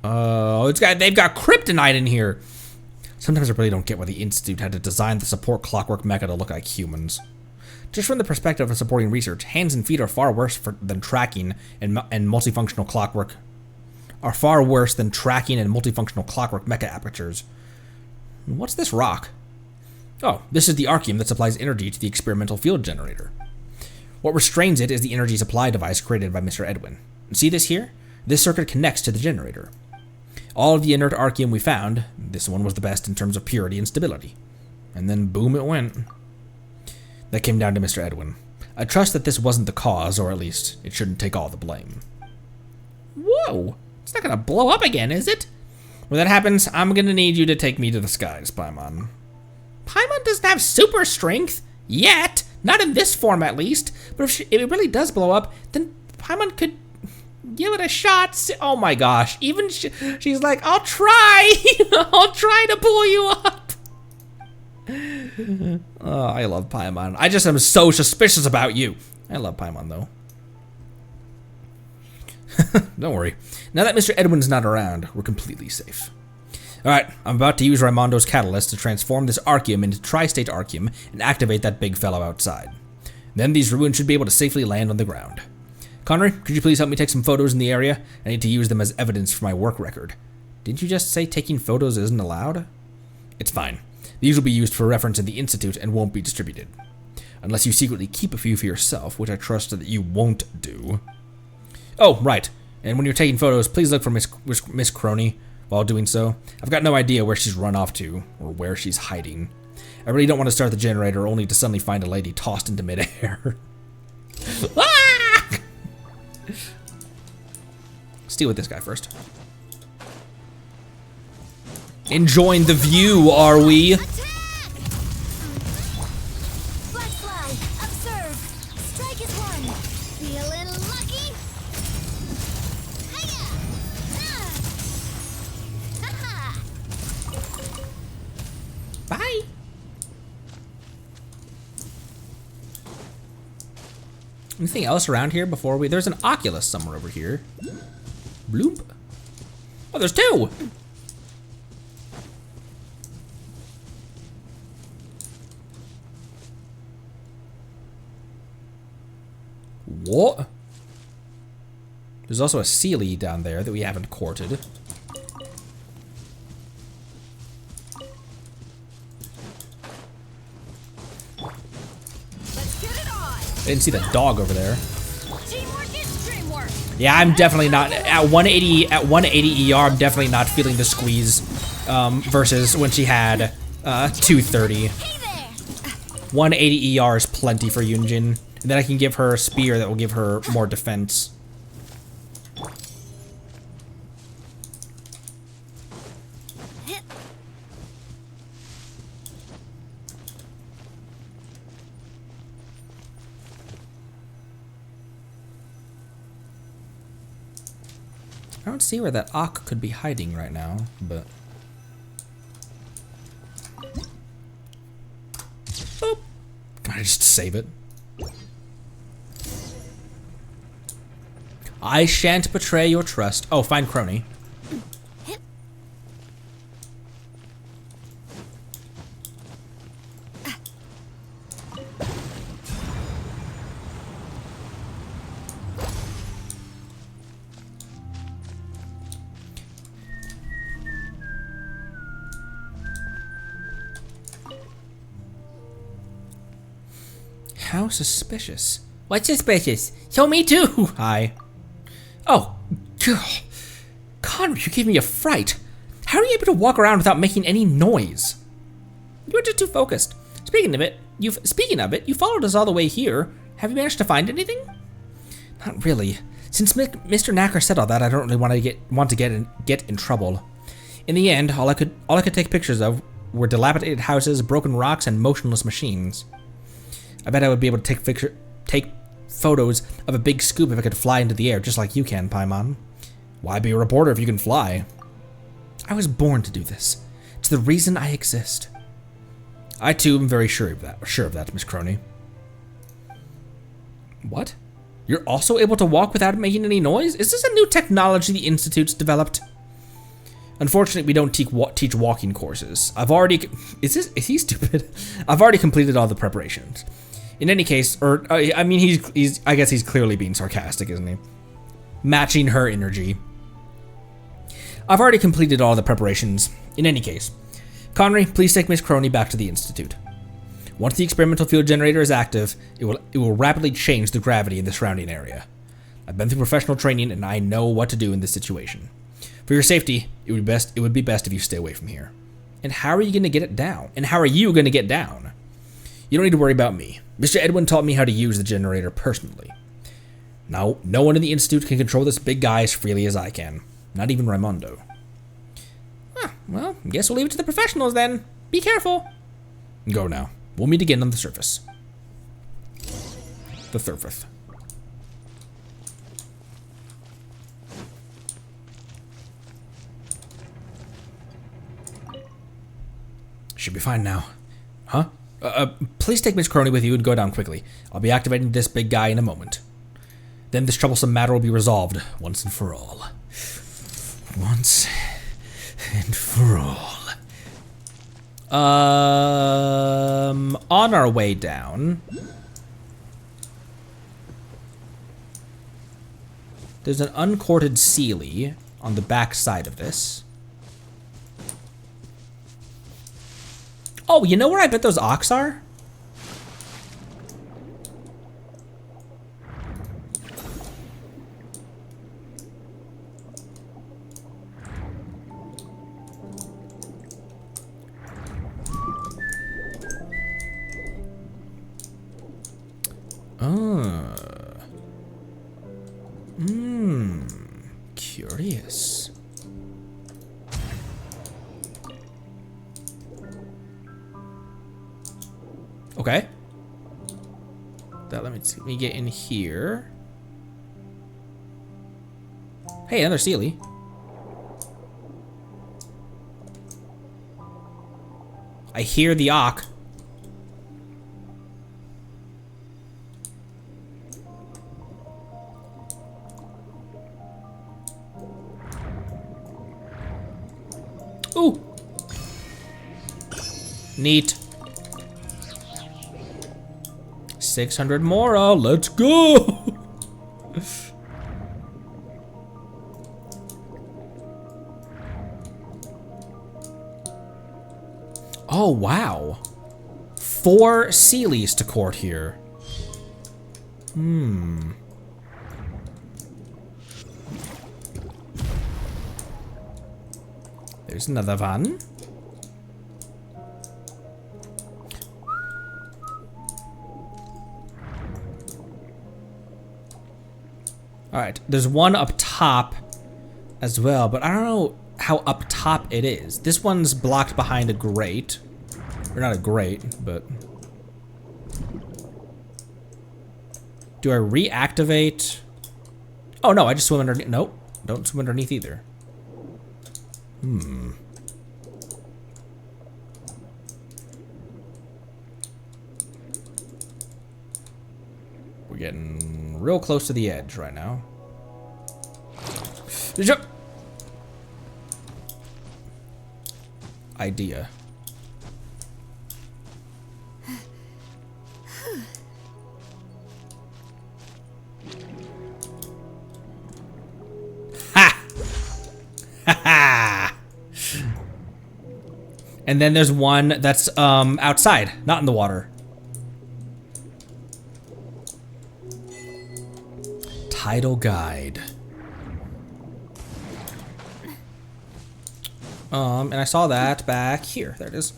Oh, they've got kryptonite in here. Sometimes I really don't get why the Institute had to design the support clockwork mecha to look like humans. Just from the perspective of supporting research, hands and feet are far worse than tracking and multifunctional clockwork. Mecha apertures. What's this rock? Oh, this is the archium that supplies energy to the experimental field generator. What restrains it is the energy supply device created by Mr. Edwin. See this here? This circuit connects to the generator. All of the inert archium we found, this one was the best in terms of purity and stability. And then boom it went. That came down to Mr. Edwin. I trust that this wasn't the cause, or at least it shouldn't take all the blame. Whoa! It's not gonna blow up again, is it? When that happens, I'm gonna need you to take me to the skies, Paimon. Paimon doesn't have super strength yet, not in this form at least. But if it really does blow up, then Paimon could give it a shot. Oh my gosh! Even she's like, "I'll try. I'll try to pull you up." Oh, I love Paimon. I just am so suspicious about you. I love Paimon though. Don't worry. Now that Mr. Edwin's not around, we're completely safe. Alright, I'm about to use Raimondo's catalyst to transform this Arceum into Tri-State Arceum and activate that big fellow outside. Then these ruins should be able to safely land on the ground. Connery, could you please help me take some photos in the area? I need to use them as evidence for my work record. Didn't you just say taking photos isn't allowed? It's fine. These will be used for reference in the Institute and won't be distributed. Unless you secretly keep a few for yourself, which I trust that you won't do. Oh, right. And when you're taking photos, please look for Miss Crony while doing so. I've got no idea where she's run off to, or where she's hiding. I really don't want to start the generator only to suddenly find a lady tossed into midair. Ah! Let's deal with this guy first. Enjoying the view, are we? Attack! Black fly, observe. Strike is one. Feeling lucky? Hiya! Ah! Haha! Bye. Anything else around here before we... There's an Oculus somewhere over here. Bloop. Oh, there's two! What? There's also a Sealy down there that we haven't courted. Let's get it on. I didn't see the dog over there. Teamwork is dreamwork. Yeah, I'm definitely not at 180 ER. I'm definitely not feeling the squeeze versus when she had 230. Hey there! 180 ER is plenty for Yunjin. And then I can give her a spear that will give her more defense. I don't see where that Ak could be hiding right now, but... Boop. Can I just save it? I shan't betray your trust. Oh, find Crony. How suspicious. What's suspicious? Show me too! Hi. Oh, Conrad, you gave me a fright. How are you able to walk around without making any noise? You're just too focused. Speaking of it, you followed us all the way here. Have you managed to find anything? Not really. Since Mr. Knacker said all that, I don't really want to get in trouble. In the end, all I could take pictures of were dilapidated houses, broken rocks, and motionless machines. I bet I would be able to take photos of a big scoop if I could fly into the air, just like you can, Paimon. Why be a reporter if you can fly? I was born to do this. It's the reason I exist. I too am very sure of that, Miss Crony. What? You're also able to walk without making any noise? Is this a new technology the Institute's developed? Unfortunately, we don't teach walking courses. Is he stupid? I've already completed all the preparations. In any case, I mean, I guess he's clearly being sarcastic, isn't he? Matching her energy. I've already completed all the preparations. In any case, Connery, please take Miss Crony back to the Institute. Once the experimental field generator is active, it will rapidly change the gravity in the surrounding area. I've been through professional training and I know what to do in this situation. For your safety, it would be best if you stay away from here. And how are you going to get it down? And how are you going to get down? You don't need to worry about me. Mr. Edwin taught me how to use the generator personally. Now, no one in the Institute can control this big guy as freely as I can. Not even Raimondo. Well, I guess we'll leave it to the professionals then. Be careful. Go now. We'll meet again on the surface. The surface. Should be fine now. Huh? Please take Miss Crony with you and go down quickly. I'll be activating this big guy in a moment. Then this troublesome matter will be resolved once and for all. Once and for all. On our way down, there's an uncorded Sealy on the back side of this. Oh, you know where I bet those ox are? Curious. Okay. Let me get in here. Hey, another Sealy. I hear the Ock. Ooh. Neat. 600 more. Oh, let's go. Oh, wow. 4 Sealies to court here. There's another one. Alright, there's one up top as well, but I don't know how up top it is. This one's blocked behind a grate. Or not a grate, but... Do I reactivate? Oh no, I just swim underneath. Nope, don't swim underneath either. We're getting real close to the edge right now. Idea. Ha! Ha ha! And then there's one that's outside, not in the water. Tidal guide. And I saw that back here. There it is.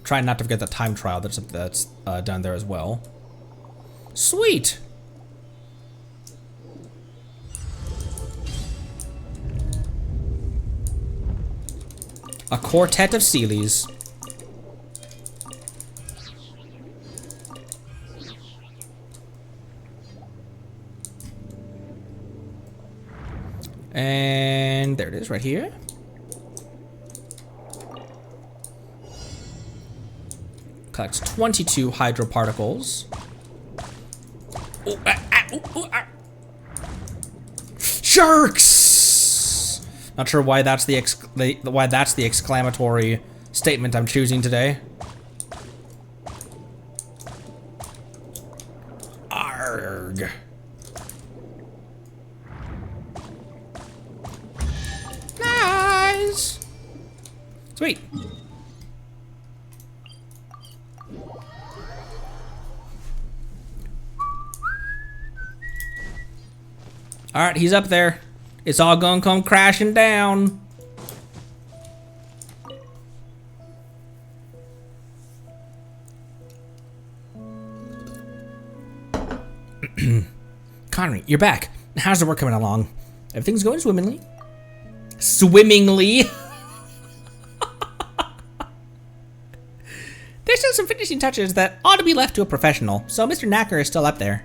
Trying not to forget the time trial that's down there as well. Sweet. A quartet of Sealies. And there it is right here. Collects 22 hydroparticles. Sharks! Not sure why that's the exclamatory statement I'm choosing today. Arg. Nice. Sweet. Alright, he's up there. It's all gonna come crashing down. Connery, you're back. How's the work coming along? Everything's going swimmingly. Swimmingly? This is some finishing touches that ought to be left to a professional, so Mr. Knacker is still up there.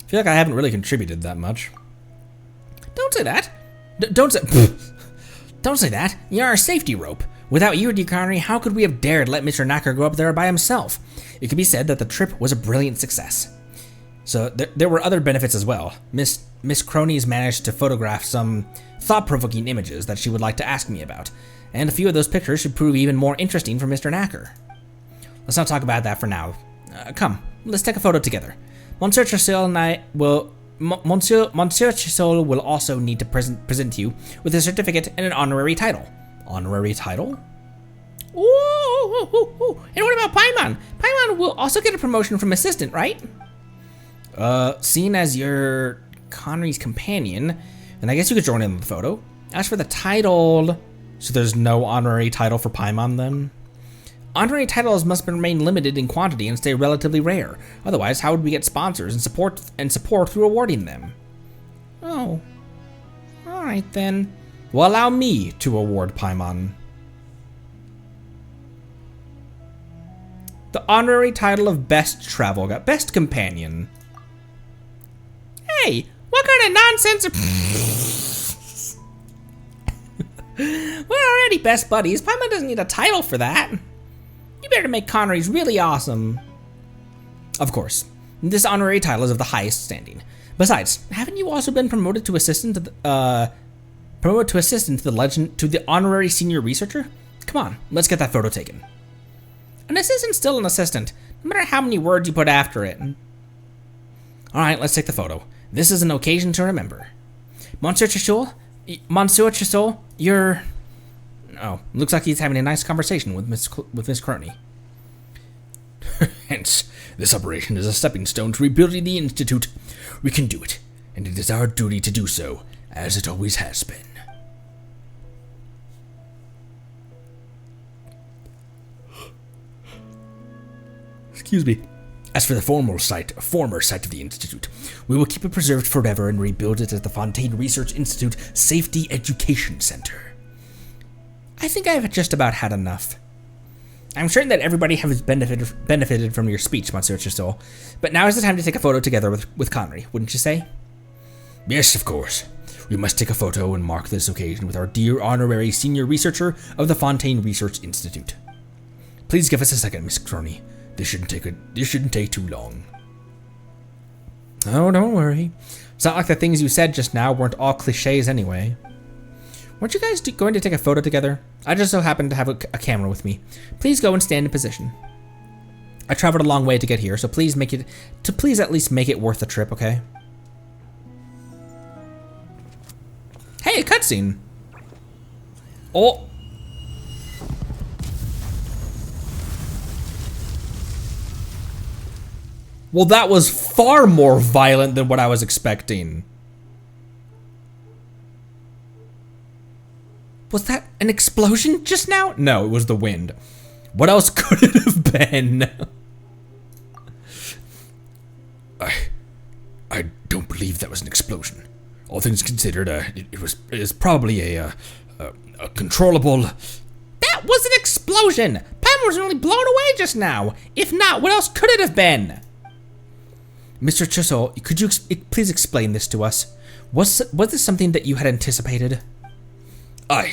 I feel like I haven't really contributed that much. Don't say that. Don't say that. You're our safety rope. Without you, dear Connery, how could we have dared let Mr. Knacker go up there by himself? It could be said that the trip was a brilliant success. So there were other benefits as well. Miss Cronies managed to photograph some thought-provoking images that she would like to ask me about, and a few of those pictures should prove even more interesting for Mr. Knacker. Let's not talk about that for now. Come, let's take a photo together. Monsieur Chisel and I will... Monsieur Chisel will also need to present you with a certificate and an honorary title. Honorary title? Ooh. And what about Paimon? Paimon will also get a promotion from assistant, right? Seeing as you're Connery's companion, then I guess you could join in the photo. As for the title... So there's no honorary title for Paimon then? Honorary titles must remain limited in quantity and stay relatively rare. Otherwise, how would we get sponsors and support through awarding them? Oh. Alright then. Well, allow me to award Paimon the honorary title of Best Travel Guide, Best Companion. Hey, what kind of nonsense? We're already best buddies. Paimon doesn't need a title for that. You better make Connery's really awesome. Of course, this honorary title is of the highest standing. Besides, haven't you also been promoted to assistant to the honorary senior researcher? Come on, let's get that photo taken. An assistant's still an assistant, no matter how many words you put after it. All right, let's take the photo. This is an occasion to remember. Monsieur Chisel, you're... Oh, looks like he's having a nice conversation with Miss Crony. Hence, this operation is a stepping stone to rebuilding the Institute. We can do it, and it is our duty to do so, as it always has been. Excuse me. As for the former site of the Institute, we will keep it preserved forever and rebuild it as the Fontaine Research Institute Safety Education Center. I think I have just about had enough. I'm certain that everybody has benefited from your speech, Monsieur Chisel, but now is the time to take a photo together with Connery, wouldn't you say? Yes, of course. We must take a photo and mark this occasion with our dear honorary senior researcher of the Fontaine Research Institute. Please give us a second, Miss Crony. This shouldn't take too long. Oh, don't worry. It's not like the things you said just now weren't all cliches anyway. Weren't you guys going to take a photo together? I just so happened to have a camera with me. Please go and stand in position. I traveled a long way to get here, so please at least make it worth the trip, okay? Hey, a cutscene. Oh. Well, that was far more violent than what I was expecting. Was that an explosion just now? No, it was the wind. What else could it have been? I don't believe that was an explosion. All things considered, it was probably a controllable... That was an explosion! Pam was only blown away just now. If not, what else could it have been? Mr. Chisel, could you please explain this to us? Was this something that you had anticipated? I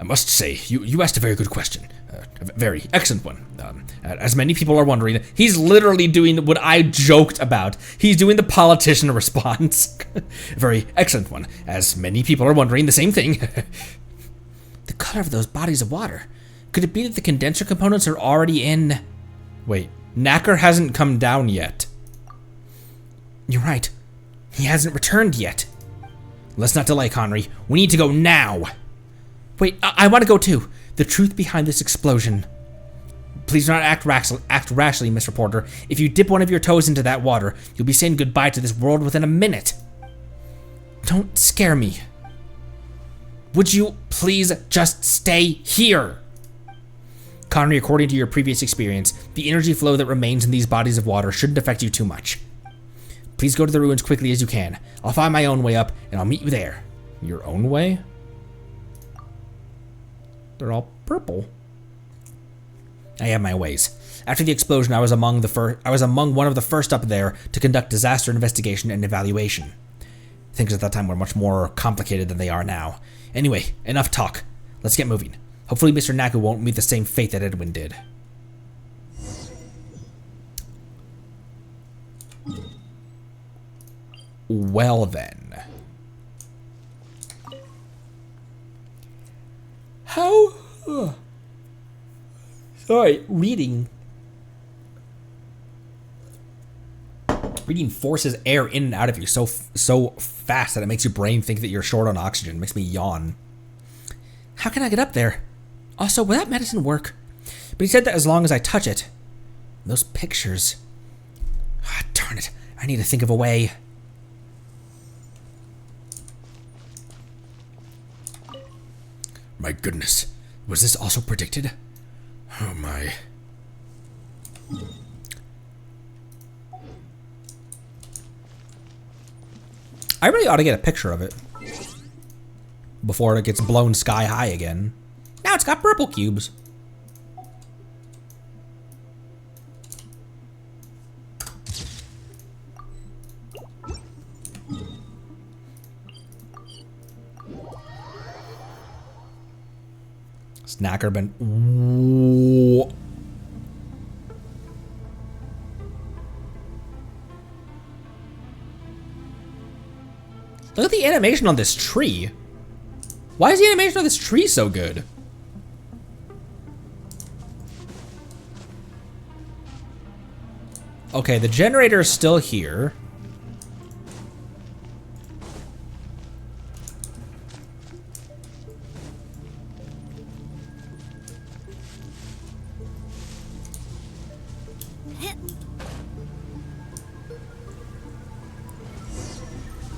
must say, you asked a very good question. A very excellent one. As many people are wondering, he's literally doing what I joked about. He's doing the politician response. a very excellent one. As many people are wondering the same thing. The color of those bodies of water. Could it be that the condenser components are already in... Wait, Knacker hasn't come down yet. You're right. He hasn't returned yet. Let's not delay, Connery. We need to go now. Wait, I want to go too. The truth behind this explosion. Please do not act rashly, Miss Reporter. If you dip one of your toes into that water, you'll be saying goodbye to this world within a minute. Don't scare me. Would you please just stay here? Connery, according to your previous experience, the energy flow that remains in these bodies of water shouldn't affect you too much. Please go to the ruins quickly as you can. I'll find my own way up, and I'll meet you there. Your own way? They're all purple. I have my ways. After the explosion, I was among one of the first up there to conduct disaster investigation and evaluation. Things at that time were much more complicated than they are now. Anyway, enough talk. Let's get moving. Hopefully Mr. Naku won't meet the same fate that Edwin did. Well then. How? Sorry, reading forces air in and out of you so fast that it makes your brain think that you're short on oxygen. It makes me yawn. How can I get up there? Also, will that medicine work? But he said that as long as I touch it. Those pictures. Ah, darn it. I need to think of a way. My goodness. Was this also predicted? Oh my. I really ought to get a picture of it before it gets blown sky high again. Now it's got purple cubes. Snacker been. Ooh. Look at the animation on this tree. Why is the animation on this tree so good? Okay, the generator is still here.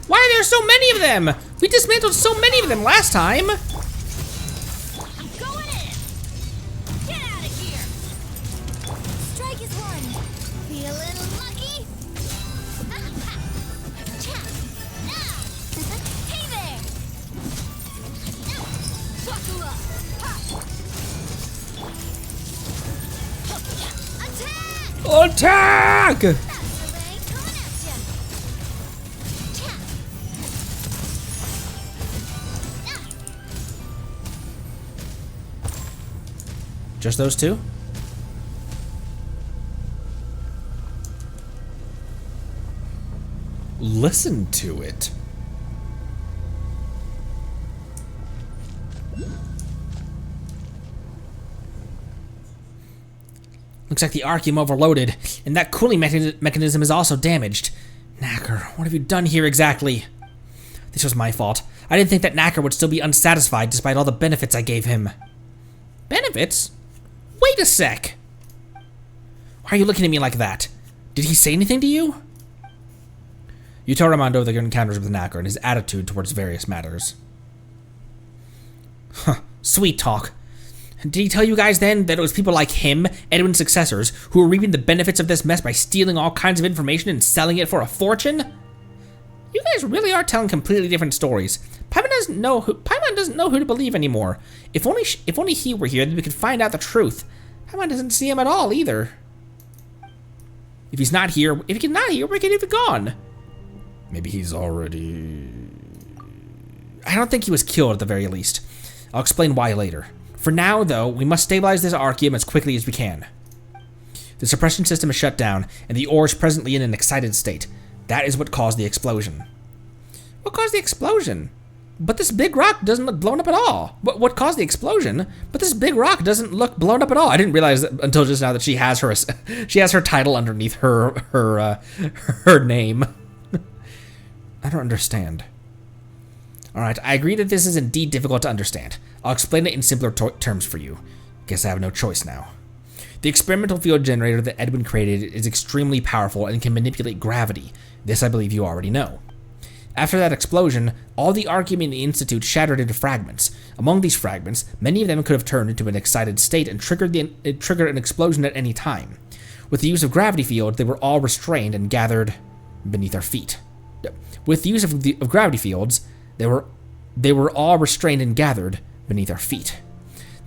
Why are there so many of them? We dismantled so many of them last time. I'm going in. Get out of here. Strike is one. Feeling lucky? Hey there. Buckle up. Attack! Attack! That's the way. Coming at ya. Just those two? Listen to it. Looks like the Archeum overloaded, and that cooling mechanism is also damaged. Knacker, what have you done here exactly? This was my fault. I didn't think that Knacker would still be unsatisfied despite all the benefits I gave him. Benefits? Wait a sec. Why are you looking at me like that? Did he say anything to you? You tell Ramondo the encounters with Knacker and his attitude towards various matters. Huh, sweet talk. Did he tell you guys then that it was people like him, Edwin's successors, who were reaping the benefits of this mess by stealing all kinds of information and selling it for a fortune? You guys really are telling completely different stories. Paimon doesn't know who to believe anymore. If only he were here, then we could find out the truth. Paimon doesn't see him at all either. If he's not here, where could he have gone? Maybe he's already... I don't think he was killed at the very least. I'll explain why later. For now, though, we must stabilize this Archeum as quickly as we can. The suppression system is shut down, and the ore is presently in an excited state. That is what caused the explosion. What caused the explosion? But this big rock doesn't look blown up at all. What caused the explosion? But this big rock doesn't look blown up at all. I didn't realize until just now that she has her title underneath her name. I don't understand. Alright, I agree that this is indeed difficult to understand. I'll explain it in simpler terms for you. Guess I have no choice now. The experimental field generator that Edwin created is extremely powerful and can manipulate gravity. This I believe you already know. After that explosion, all the Archeum in the Institute shattered into fragments. Among these fragments, many of them could have turned into an excited state and triggered an explosion at any time. With the use of gravity fields, they were all restrained and gathered beneath our feet. With the use of gravity fields, they were all restrained and gathered beneath our feet.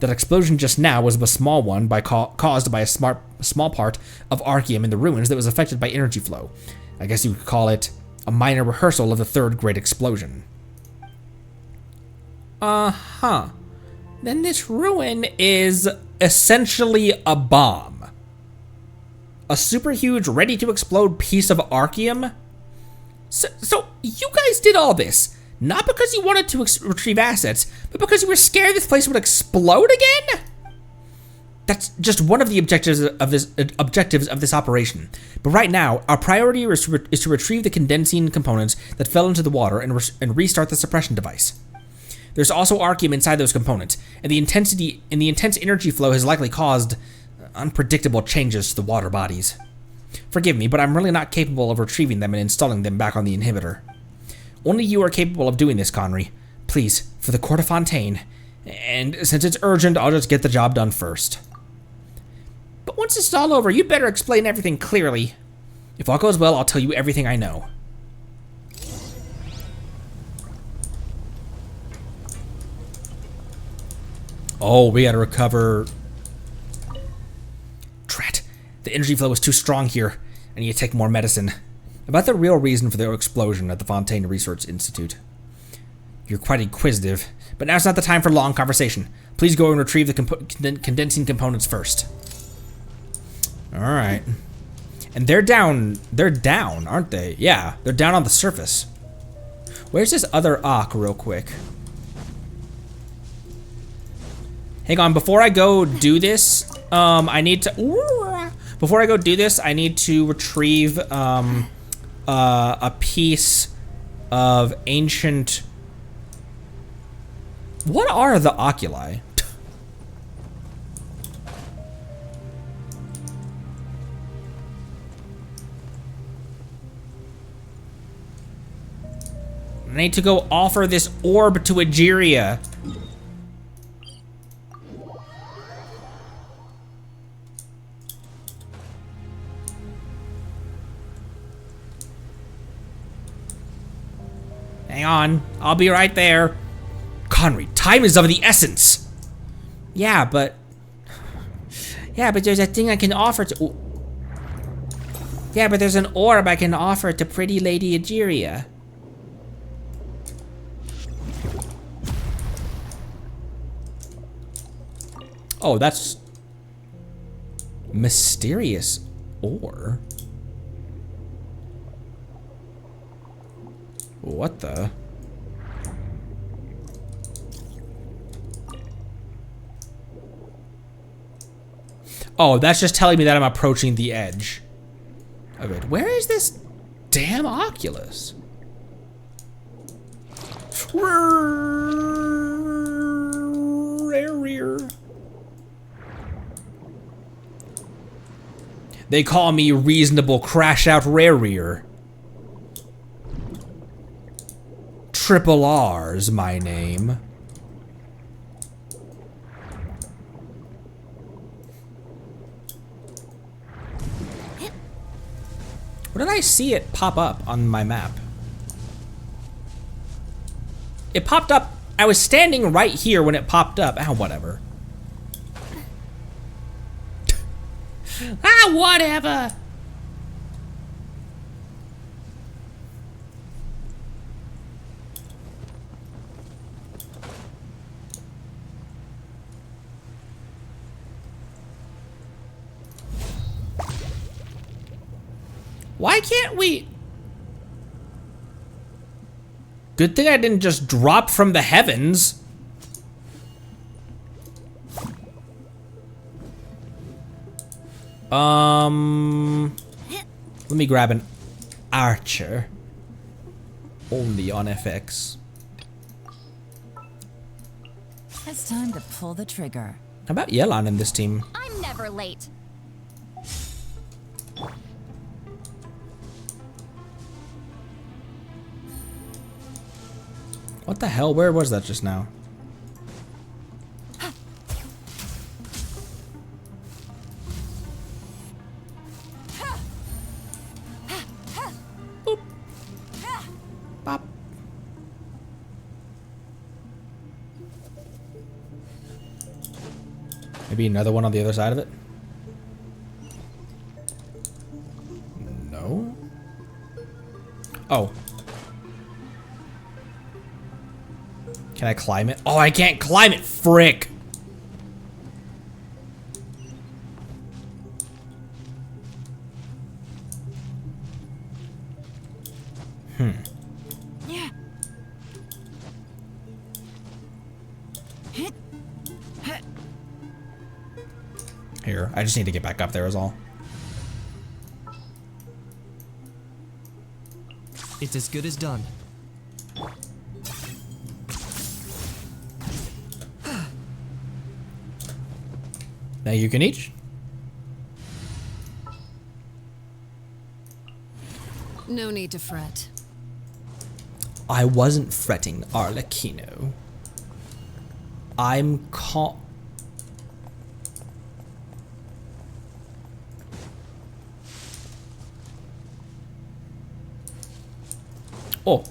That explosion just now was a small one caused by a small part of Archeum in the ruins that was affected by energy flow. I guess you could call it a minor rehearsal of the third great explosion. Uh-huh. Then this ruin is essentially a bomb. A super huge, ready-to-explode piece of Archeum? So you guys did all this, not because you wanted to retrieve assets, but because you were scared this place would explode again? That's just one of the objectives of this operation. But right now, our priority is to retrieve the condensing components that fell into the water and restart the suppression device. There's also Archeum inside those components, and the intense energy flow has likely caused unpredictable changes to the water bodies. Forgive me, but I'm really not capable of retrieving them and installing them back on the inhibitor. Only you are capable of doing this, Conry. Please, for the Court of Fontaine. And since it's urgent, I'll just get the job done first. But once it's all over, you better explain everything clearly. If all goes well, I'll tell you everything I know. Oh, we gotta recover. Drat. The energy flow was too strong here. I need to take more medicine. About the real reason for the explosion at the Fontaine Research Institute. You're quite inquisitive, but now's not the time for long conversation. Please go and retrieve the condensing components first. Alright. And they're down, aren't they? Yeah, they're down on the surface. Where's this other Ock real quick? Hang on, before I go do this, I need to... Before I go do this, I need to retrieve a piece of ancient... What are the oculi? I need to go offer this orb to Egeria. Hang on, I'll be right there. Conry, time is of the essence. Yeah, but there's a thing I can offer to... Yeah, but there's an orb I can offer to pretty Lady Egeria. Oh, that's... mysterious ore. What the? Oh, that's just telling me that I'm approaching the edge of it. Where is this damn Oculus? They call me reasonable crash out rareer. Triple R's my name. Where did I see it pop up on my map? It popped up. I was standing right here when it popped up. Ah, whatever. Ah, whatever. Why can't we? Good thing I didn't just drop from the heavens. Let me grab an archer. Only on FX. It's time to pull the trigger. How about Yelan in this team? I'm never late. What the hell? Where was that just now? Boop. Bop. Maybe another one on the other side of it? No? Oh. Can I climb it? Oh, I can't climb it! Frick! Yeah. Here, I just need to get back up there is all. It's as good as done. Now you can each. No need to fret. I wasn't fretting, Arlecchino. I'm Oh.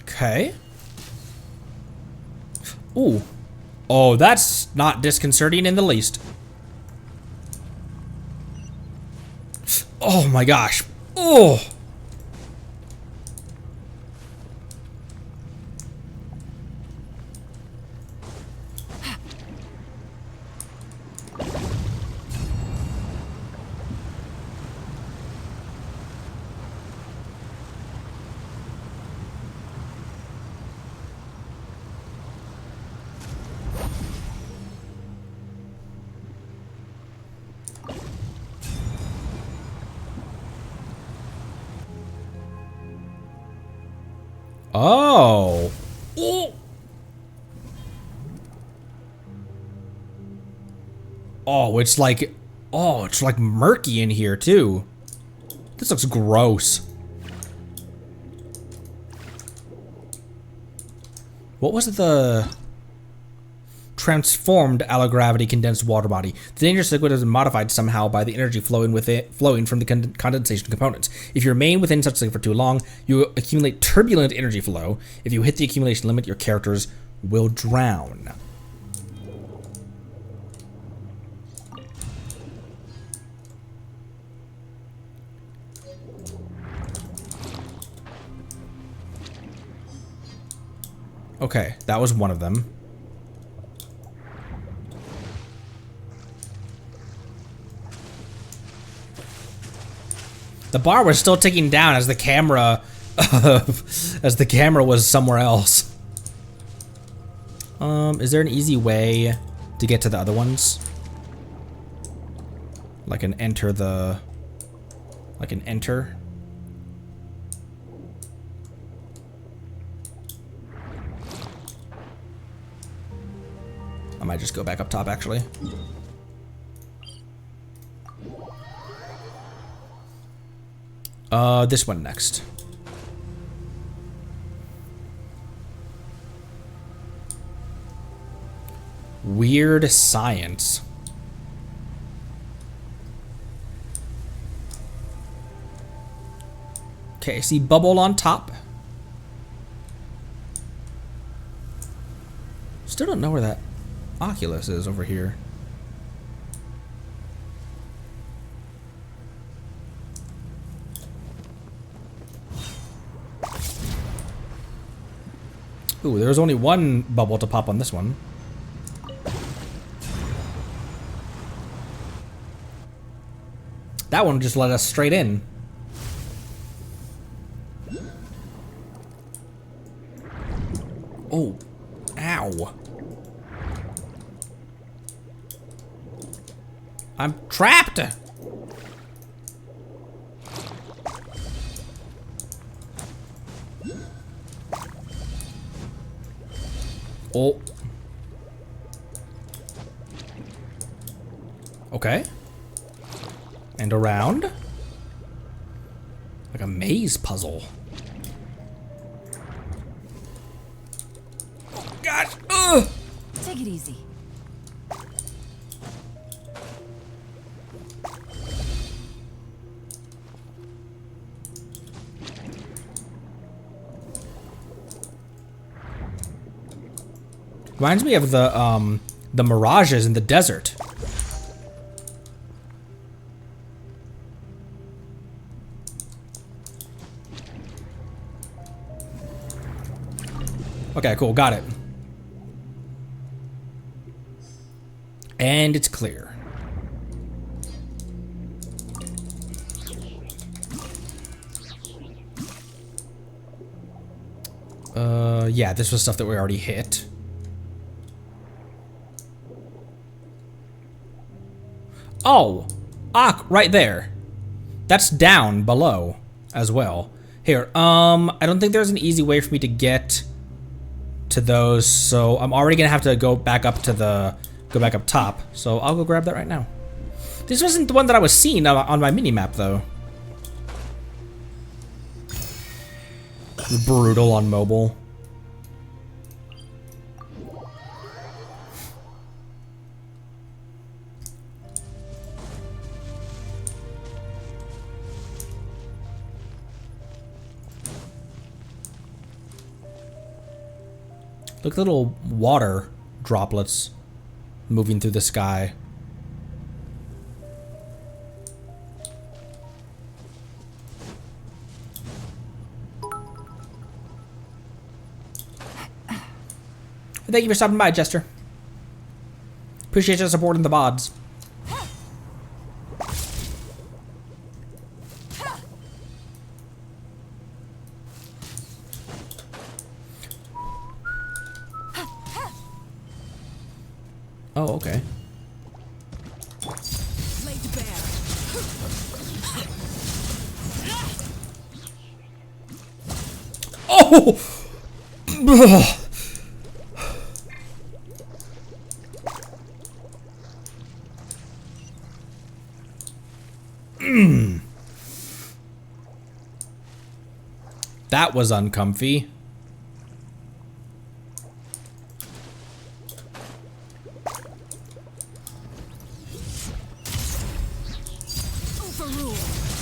Okay. Ooh. Oh, that's not disconcerting in the least. Oh my gosh. Oh. Oh. Oh. Oh, it's like murky in here too. This looks gross. What was the transformed allogravity condensed water body? The dangerous liquid has been modified somehow by the energy flowing from the condensation components. If you remain within such liquid for too long, you accumulate turbulent energy flow. If you hit the accumulation limit, your characters will drown. Okay, that was one of them. The bar was still ticking down as the camera was somewhere else. Is there an easy way to get to the other ones? Like an enter. I might just go back up top actually. This one next. Weird science. Okay, I see bubble on top. Still don't know where that Oculus is over here. Ooh, there's only one bubble to pop on this one. That one just let us straight in. Oh, ow. I'm trapped! Oh. Okay. And around. Like a maze puzzle. Oh, gosh! Ugh! Take it easy. Reminds me of the mirages in the desert. Okay, cool, got it. And it's clear. Yeah, this was stuff that we already hit. Oh, right there. That's down below as well. Here, I don't think there's an easy way for me to get to those, so I'm already gonna have to go back up top. So I'll go grab that right now. This wasn't the one that I was seeing on my mini map though. Brutal on mobile. Look at the little water droplets moving through the sky. Thank you for stopping by, Jester. Appreciate your support in the VODs. Oh, okay. Laid bare. Oh! That was uncomfy.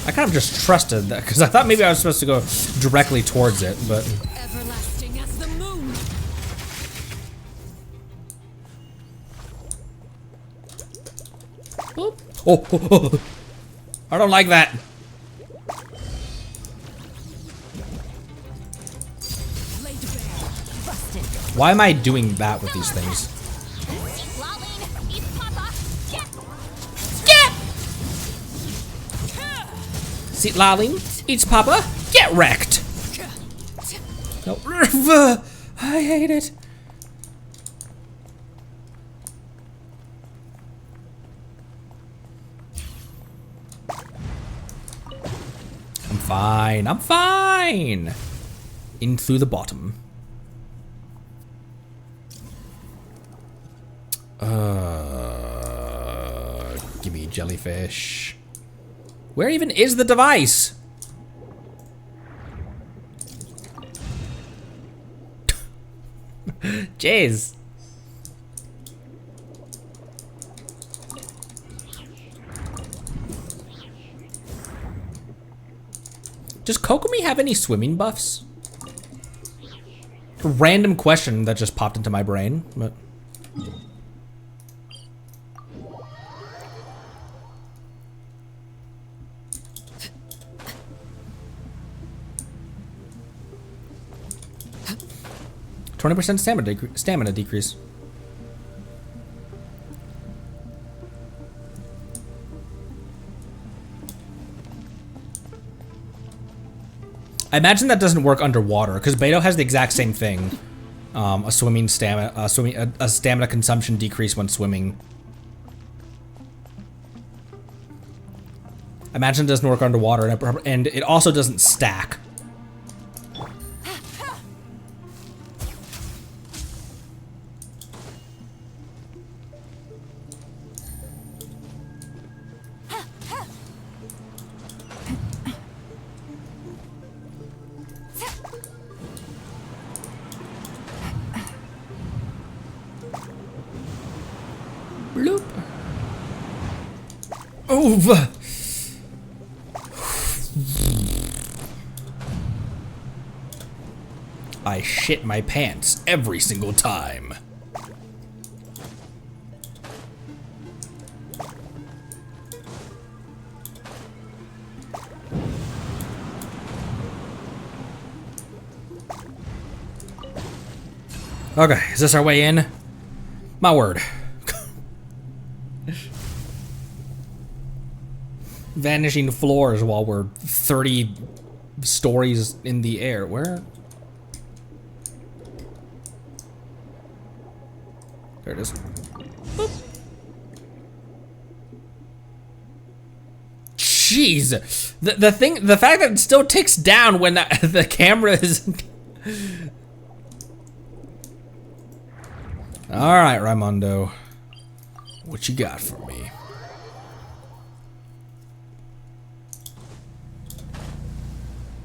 I kind of just trusted that because I thought maybe I was supposed to go directly towards it, but Everlasting as the moon. oh, I don't like that. Laid bare. Busted. Why am I doing that with these things? Lolling, eat Papa. See, lolling, eats Papa, get wrecked. No, I hate it. I'm fine. I'm fine. In through the bottom. Give me jellyfish. Where even is the device? Jeez. Does Kokomi have any swimming buffs? A random question that just popped into my brain, but 20% stamina decrease. I imagine that doesn't work underwater because Beto has the exact same thing. A stamina consumption decrease when swimming. I imagine it doesn't work underwater, and it also doesn't stack. Bloop. Over. I shit my pants every single time. Okay, is this our way in? My word. Vanishing floors while we're 30 stories in the air. Where? There it is. Boop. Jeez. The fact that it still ticks down when the camera is... Alright, Raimundo. What you got for me?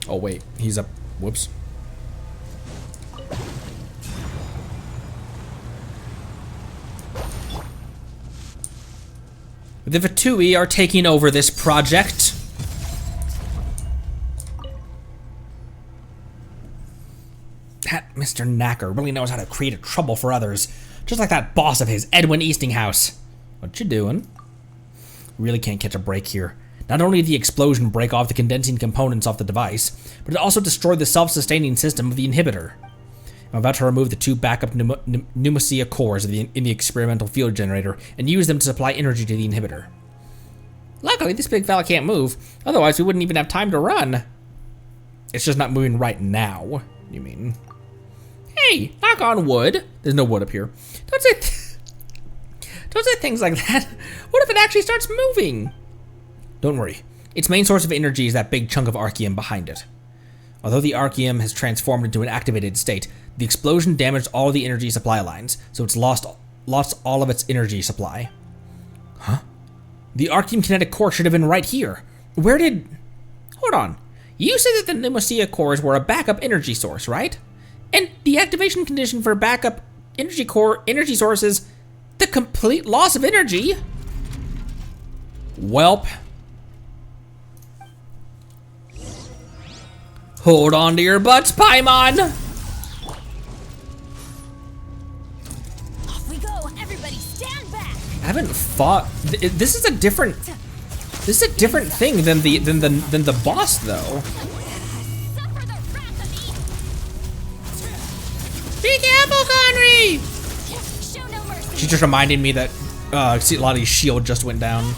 Oh wait, he's up. Whoops. The Vitui are taking over this project. That Mr. Knacker really knows how to create a trouble for others. Just like that boss of his, Edwin Eastinghouse. What you doing? Really can't catch a break here. Not only did the explosion break off the condensing components off the device, but it also destroyed the self-sustaining system of the inhibitor. I'm about to remove the two backup pneumocia cores in the experimental field generator and use them to supply energy to the inhibitor. Luckily, this big fella can't move, otherwise we wouldn't even have time to run. It's just not moving right now, you mean? Hey, knock on wood. There's no wood up here. Don't say things like that. What if it actually starts moving? Don't worry. Its main source of energy is that big chunk of archaeum behind it. Although the archaeum has transformed into an activated state, the explosion damaged all of the energy supply lines, so it's lost all of its energy supply. Huh? The archaeum kinetic core should have been right here. Where did... Hold on. You said that the pneumocia cores were a backup energy source, right? And the activation condition for backup energy core energy source is the complete loss of energy? Welp. Hold on to your butts, Paimon! Off we go, everybody stand back! I haven't fought... This is a different... This is a different thing than the boss, though. Suffer the wrath of Be careful, Conry! Show no mercy! She's just reminding me that Lottie's shield just went down.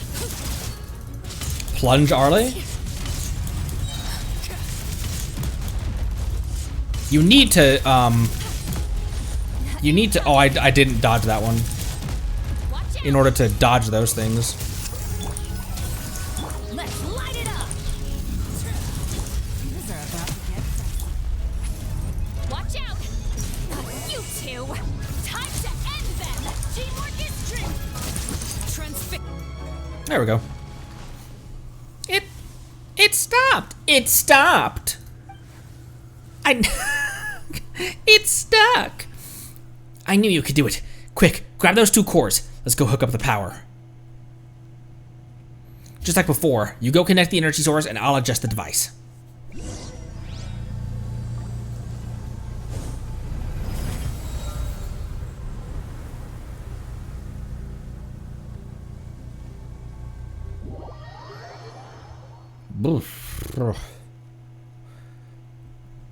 Plunge, Arlie? You need to, oh, I didn't dodge that one. Watch out! In order to dodge those things. Let's light it up! These are about to get dicey. Watch out! You two! Time to end them! Teamwork is true! There we go. It stopped! It stopped! It's stuck! I knew you could do it. Quick, grab those two cores. Let's go hook up the power. Just like before, you go connect the energy source and I'll adjust the device.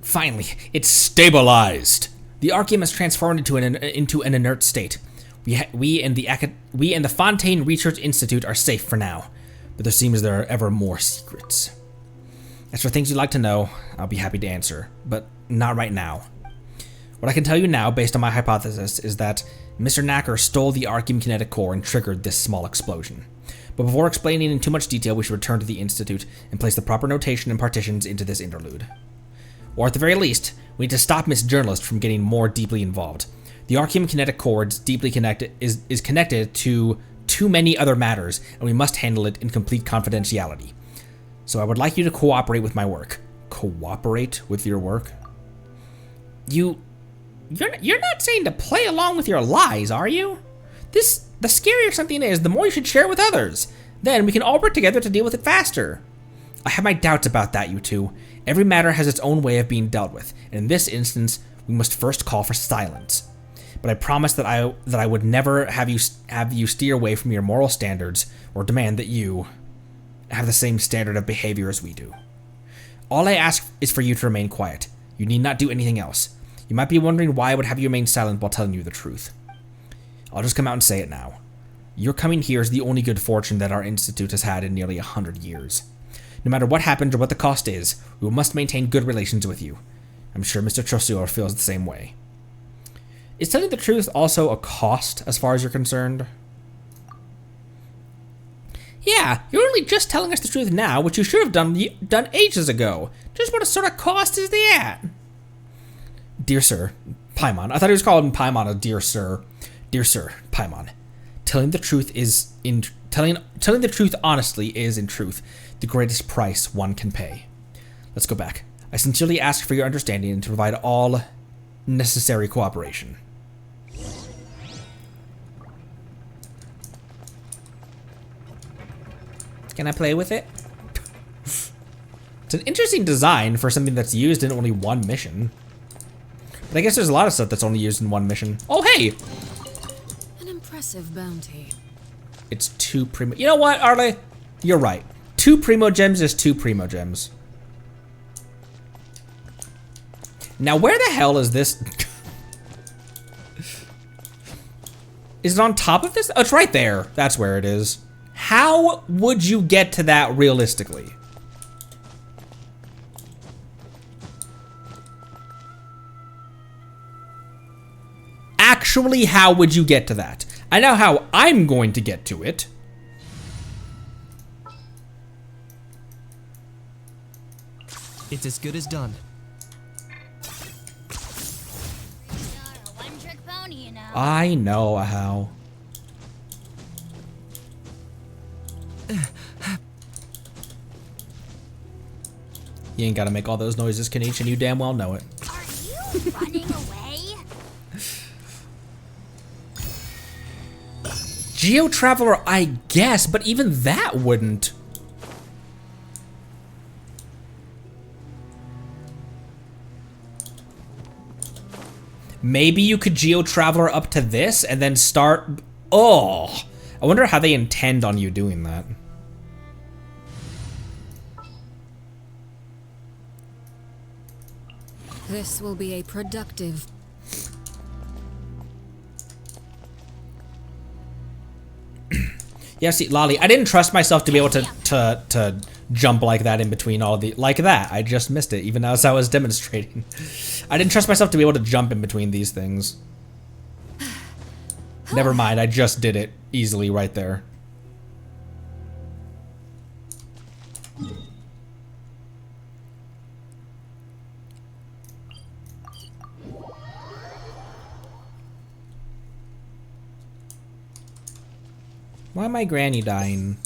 Finally, it's stabilized. The archaeum has transformed into an inert state. We and the Fontaine Research Institute are safe for now, but there seems there are ever more secrets. As for things you'd like to know, I'll be happy to answer, but not right now. What I can tell you now, based on my hypothesis, is that Mr. Knacker stole the archaeum kinetic core and triggered this small explosion. But before explaining in too much detail, we should return to the Institute and place the proper notation and partitions into this interlude. Or at the very least, we need to stop Miss Journalist from getting more deeply involved. The archaeum kinetic core is connected to too many other matters, and we must handle it in complete confidentiality. So I would like you to cooperate with my work. Cooperate with your work? You're not saying to play along with your lies, are you? The scarier something is, the more you should share it with others. Then we can all work together to deal with it faster. I have my doubts about that, you two. Every matter has its own way of being dealt with, and in this instance, we must first call for silence. But I promise that I would never have you steer away from your moral standards or demand that you have the same standard of behavior as we do. All I ask is for you to remain quiet. You need not do anything else. You might be wondering why I would have you remain silent while telling you the truth. I'll just come out and say it now. Your coming here is the only good fortune that our institute has had in nearly 100 years. No matter what happens or what the cost is, we must maintain good relations with you. I'm sure Mr. Trosur feels the same way. Is telling the truth also a cost as far as you're concerned? Yeah, you're only just telling us the truth now, which you should have done ages ago. Just what sort of cost is that? Dear Sir, Paimon. I thought he was calling Paimon a dear sir. Dear Sir, Paimon. Telling the truth honestly is, in truth, the greatest price one can pay. Let's go back. I sincerely ask for your understanding and to provide all necessary cooperation. Can I play with it? It's an interesting design for something that's used in only one mission. But I guess there's a lot of stuff that's only used in one mission. Oh, hey! An impressive bounty. It's 2 primo... You know what, Arle? You're right. 2 primo gems is 2 primo gems. Now, where the hell is this? Is it on top of this? Oh, it's right there. That's where it is. How would you get to that realistically? Actually, how would you get to that? I know how I'm going to get to it. It's as good as done. You're a one-trick pony, you know. I know how. You ain't gotta make all those noises, Kanish, and you damn well know it. Are you running away? Geo-Traveler, I guess, but even that wouldn't. Maybe you could Geo-Traveler up to this and then start... Oh! I wonder how they intend on you doing that. This will be a productive... Yeah, see, Lolly, I didn't trust myself to be able to jump like that in between all the... Like that. I just missed it, even as I was demonstrating. I didn't trust myself to be able to jump in between these things. Never mind, I just did it easily right there. Why am my granny dying?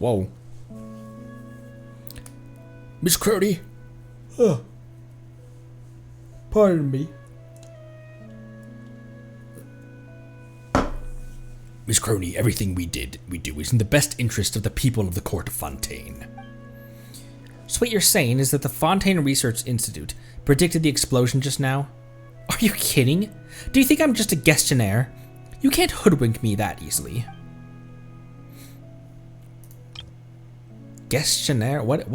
Whoa. Miss Crowdy? Oh. Pardon me. Miss Crony, everything we do is in the best interest of the people of the court of Fontaine. So what you're saying is that the Fontaine Research Institute predicted the explosion just now? Are you kidding? Do you think I'm just a questionnaire? You can't hoodwink me that easily. Questionnaire? What?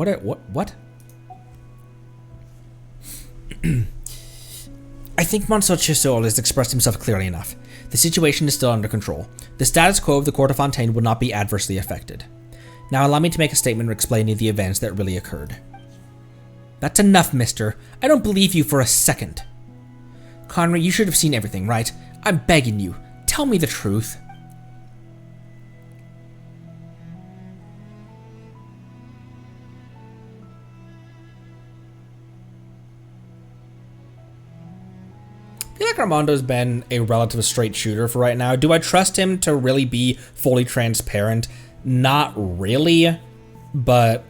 I think Monsieur Chisol has expressed himself clearly enough. The situation is still under control. The status quo of the Court of Fontaine will not be adversely affected. Now allow me to make a statement explaining the events that really occurred. That's enough, mister. I don't believe you for a second. Conry, you should have seen everything, right? I'm begging you. Tell me the truth. I feel like Armando's been a relative straight shooter for right now. Do I trust him to really be fully transparent? Not really, but...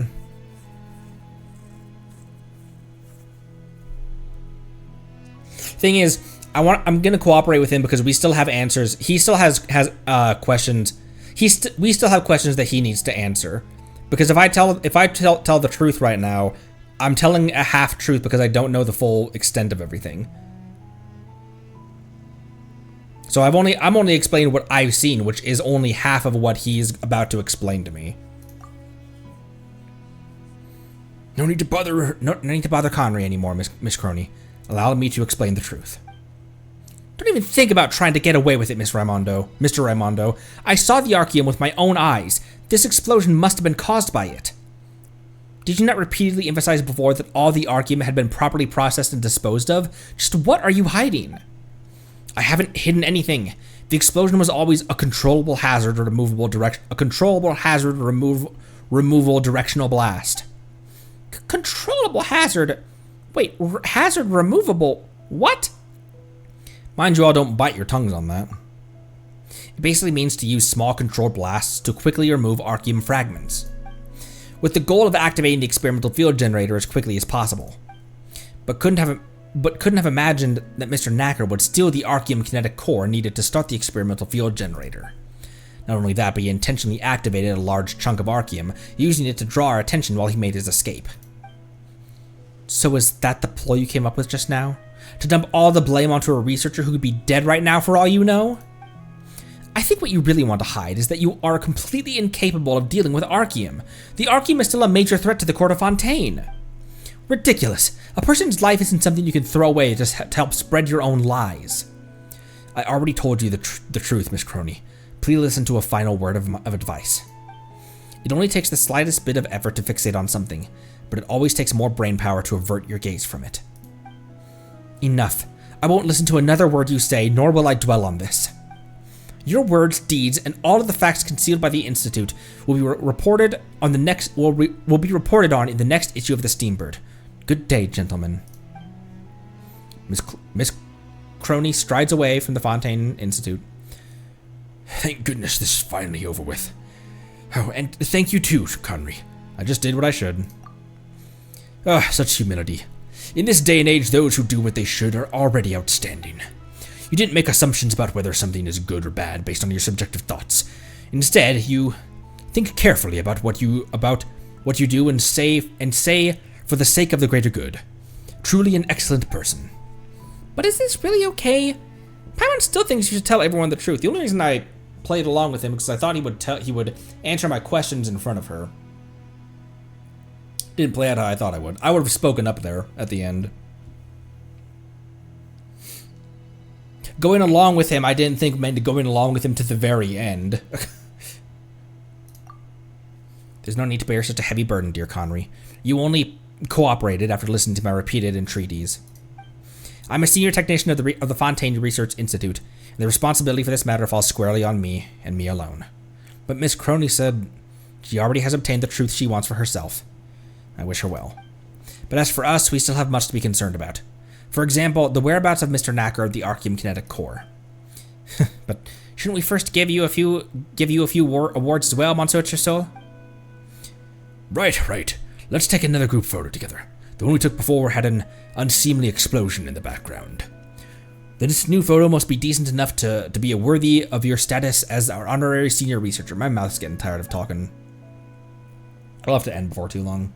Thing is, I'm gonna cooperate with him because we still have answers. He still has questions. We still have questions that he needs to answer. Because if I tell the truth right now, I'm telling a half truth because I don't know the full extent of everything. So I'm only explaining what I've seen, which is only half of what he's about to explain to me. No need to bother Connery anymore, Miss Crony. Allow me to explain the truth. Don't even think about trying to get away with it, Mr. Raimondo. I saw the Archeum with my own eyes. This explosion must have been caused by it. Did you not repeatedly emphasize before that all the Archeum had been properly processed and disposed of? Just what are you hiding? I haven't hidden anything. The explosion was always a controllable hazard removable directional blast. Controllable hazard? Wait, hazard removable? What? Mind you all, don't bite your tongues on that. It basically means to use small controlled blasts to quickly remove Archeum fragments, with the goal of activating the experimental field generator as quickly as possible. But couldn't have imagined that Mr. Knacker would steal the Archeum kinetic core needed to start the experimental field generator. Not only that, but he intentionally activated a large chunk of Archeum, using it to draw our attention while he made his escape. So was that the ploy you came up with just now? To dump all the blame onto a researcher who could be dead right now for all you know? I think what you really want to hide is that you are completely incapable of dealing with Archeum. The Archeum is still a major threat to the court of Fontaine. Ridiculous. A person's life isn't something you can throw away just to help spread your own lies. I already told you the truth, Miss Crony. Please listen to a final word of advice. It only takes the slightest bit of effort to fixate on something, but it always takes more brain power to avert your gaze from it. Enough. I won't listen to another word you say, nor will I dwell on this. Your words, deeds, and all of the facts concealed by the Institute will be reported on in the next issue of the Steambird. Good day, gentlemen. Miss Crony strides away from the Fontaine Institute. Thank goodness this is finally over with. Oh, and thank you too, Connery. I just did what I should. Ah, such humility. In this day and age, those who do what they should are already outstanding. You didn't make assumptions about whether something is good or bad based on your subjective thoughts. Instead, you think carefully about what you do and say for the sake of the greater good. Truly an excellent person. But is this really okay? Paimon still thinks you should tell everyone the truth. The only reason I played along with him because I thought he would answer my questions in front of her. Didn't play out how I thought I would. I would have spoken up there at the end. Going along with him, I didn't think meant going along with him to the very end. There's no need to bear such a heavy burden, dear Connery. You only cooperated after listening to my repeated entreaties. I'm a senior technician of the Fontaine Research Institute, and the responsibility for this matter falls squarely on me, and me alone. But Miss Crony said she already has obtained the truth she wants for herself. I wish her well. But as for us, we still have much to be concerned about. For example, the whereabouts of Mr. Knacker of the Archeum kinetic core. But shouldn't we first give you a few awards as well, Monsieur Chusseau? Right. Let's take another group photo together. The one we took before had an unseemly explosion in the background. This new photo must be decent enough to be worthy of your status as our honorary senior researcher. My mouth's getting tired of talking. I'll have to end before too long.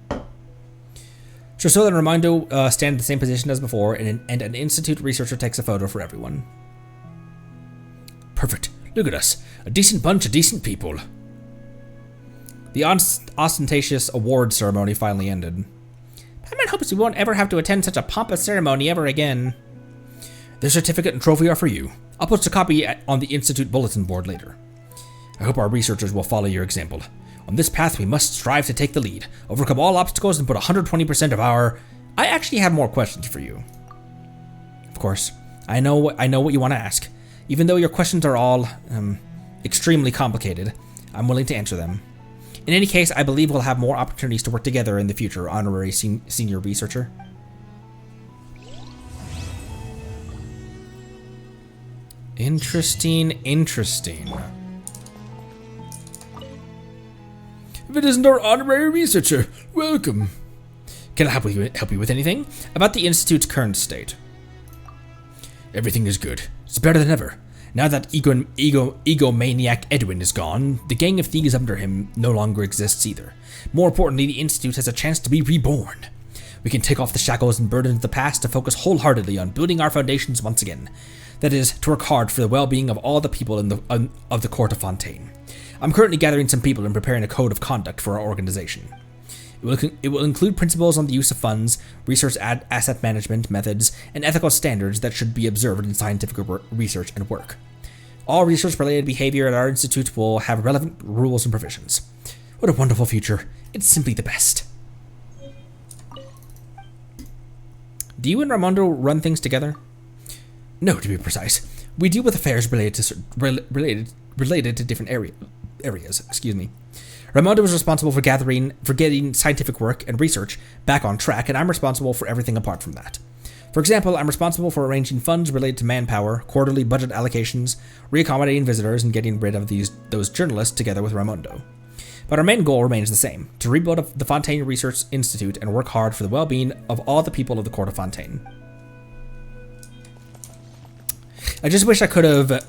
Chusseau and Raimondo stand in the same position as before, and an Institute researcher takes a photo for everyone. Perfect. Look at us. A decent bunch of decent people. The ostentatious award ceremony finally ended. Paimon hopes we won't ever have to attend such a pompous ceremony ever again. The certificate and trophy are for you. I'll post a copy on the Institute bulletin board later. I hope our researchers will follow your example. On this path, we must strive to take the lead, overcome all obstacles, and put 120% of our... I actually have more questions for you. Of course, I know what you want to ask. Even though your questions are all, extremely complicated, I'm willing to answer them. In any case, I believe we'll have more opportunities to work together in the future, honorary senior researcher. Interesting. If it isn't our honorary researcher, welcome. Can I help you with anything? About the Institute's current state. Everything is good. It's better than ever. Now that egomaniac Edwin is gone, the gang of thieves under him no longer exists either. More importantly, the Institute has a chance to be reborn. We can take off the shackles and burdens of the past to focus wholeheartedly on building our foundations once again. That is, to work hard for the well-being of all the people of the court of Fontaine. I'm currently gathering some people and preparing a code of conduct for our organization. It will include principles on the use of funds, research asset management methods, and ethical standards that should be observed in scientific research and work. All research-related behavior at our institute will have relevant rules and provisions. What a wonderful future. It's simply the best. Do you and Raimondo run things together? No, to be precise. We deal with affairs related to different areas. Excuse me. Raimondo is responsible for getting scientific work and research back on track, and I'm responsible for everything apart from that. For example, I'm responsible for arranging funds related to manpower, quarterly budget allocations, reaccommodating visitors, and getting rid of those journalists together with Raimondo. But our main goal remains the same, to rebuild the Fontaine Research Institute and work hard for the well-being of all the people of the court of Fontaine. I just wish I could have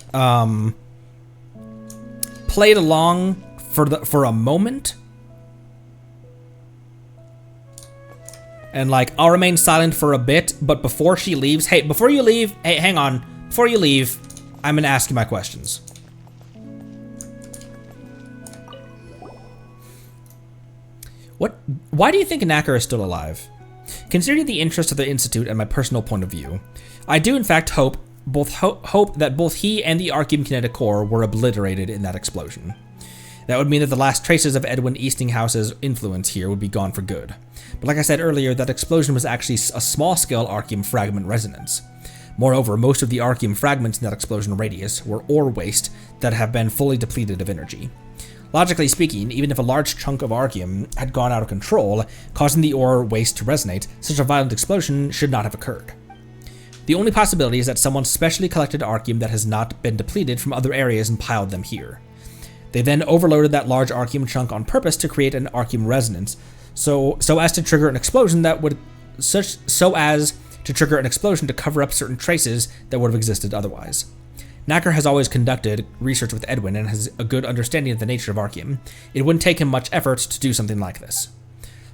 played along for a moment, and like I'll remain silent for a bit, but before she leaves, before you leave, hang on, before you leave, I'm gonna ask you my questions. Why do you think Knacker is still alive? Considering the interest of the Institute and my personal point of view, I do in fact hope that both he and the Archeum kinetic core were obliterated in that explosion. That would mean that the last traces of Edwin Eastinghouse's influence here would be gone for good. But like I said earlier, that explosion was actually a small-scale Archeum fragment resonance. Moreover, most of the Archeum fragments in that explosion radius were ore waste that have been fully depleted of energy. Logically speaking, even if a large chunk of Archeum had gone out of control, causing the ore waste to resonate, such a violent explosion should not have occurred. The only possibility is that someone specially collected Archeum that has not been depleted from other areas and piled them here. They then overloaded that large Archeum chunk on purpose to create an Archeum resonance, so as to trigger an explosion to cover up certain traces that would have existed otherwise. Knacker has always conducted research with Edwin and has a good understanding of the nature of Archeum. It wouldn't take him much effort to do something like this.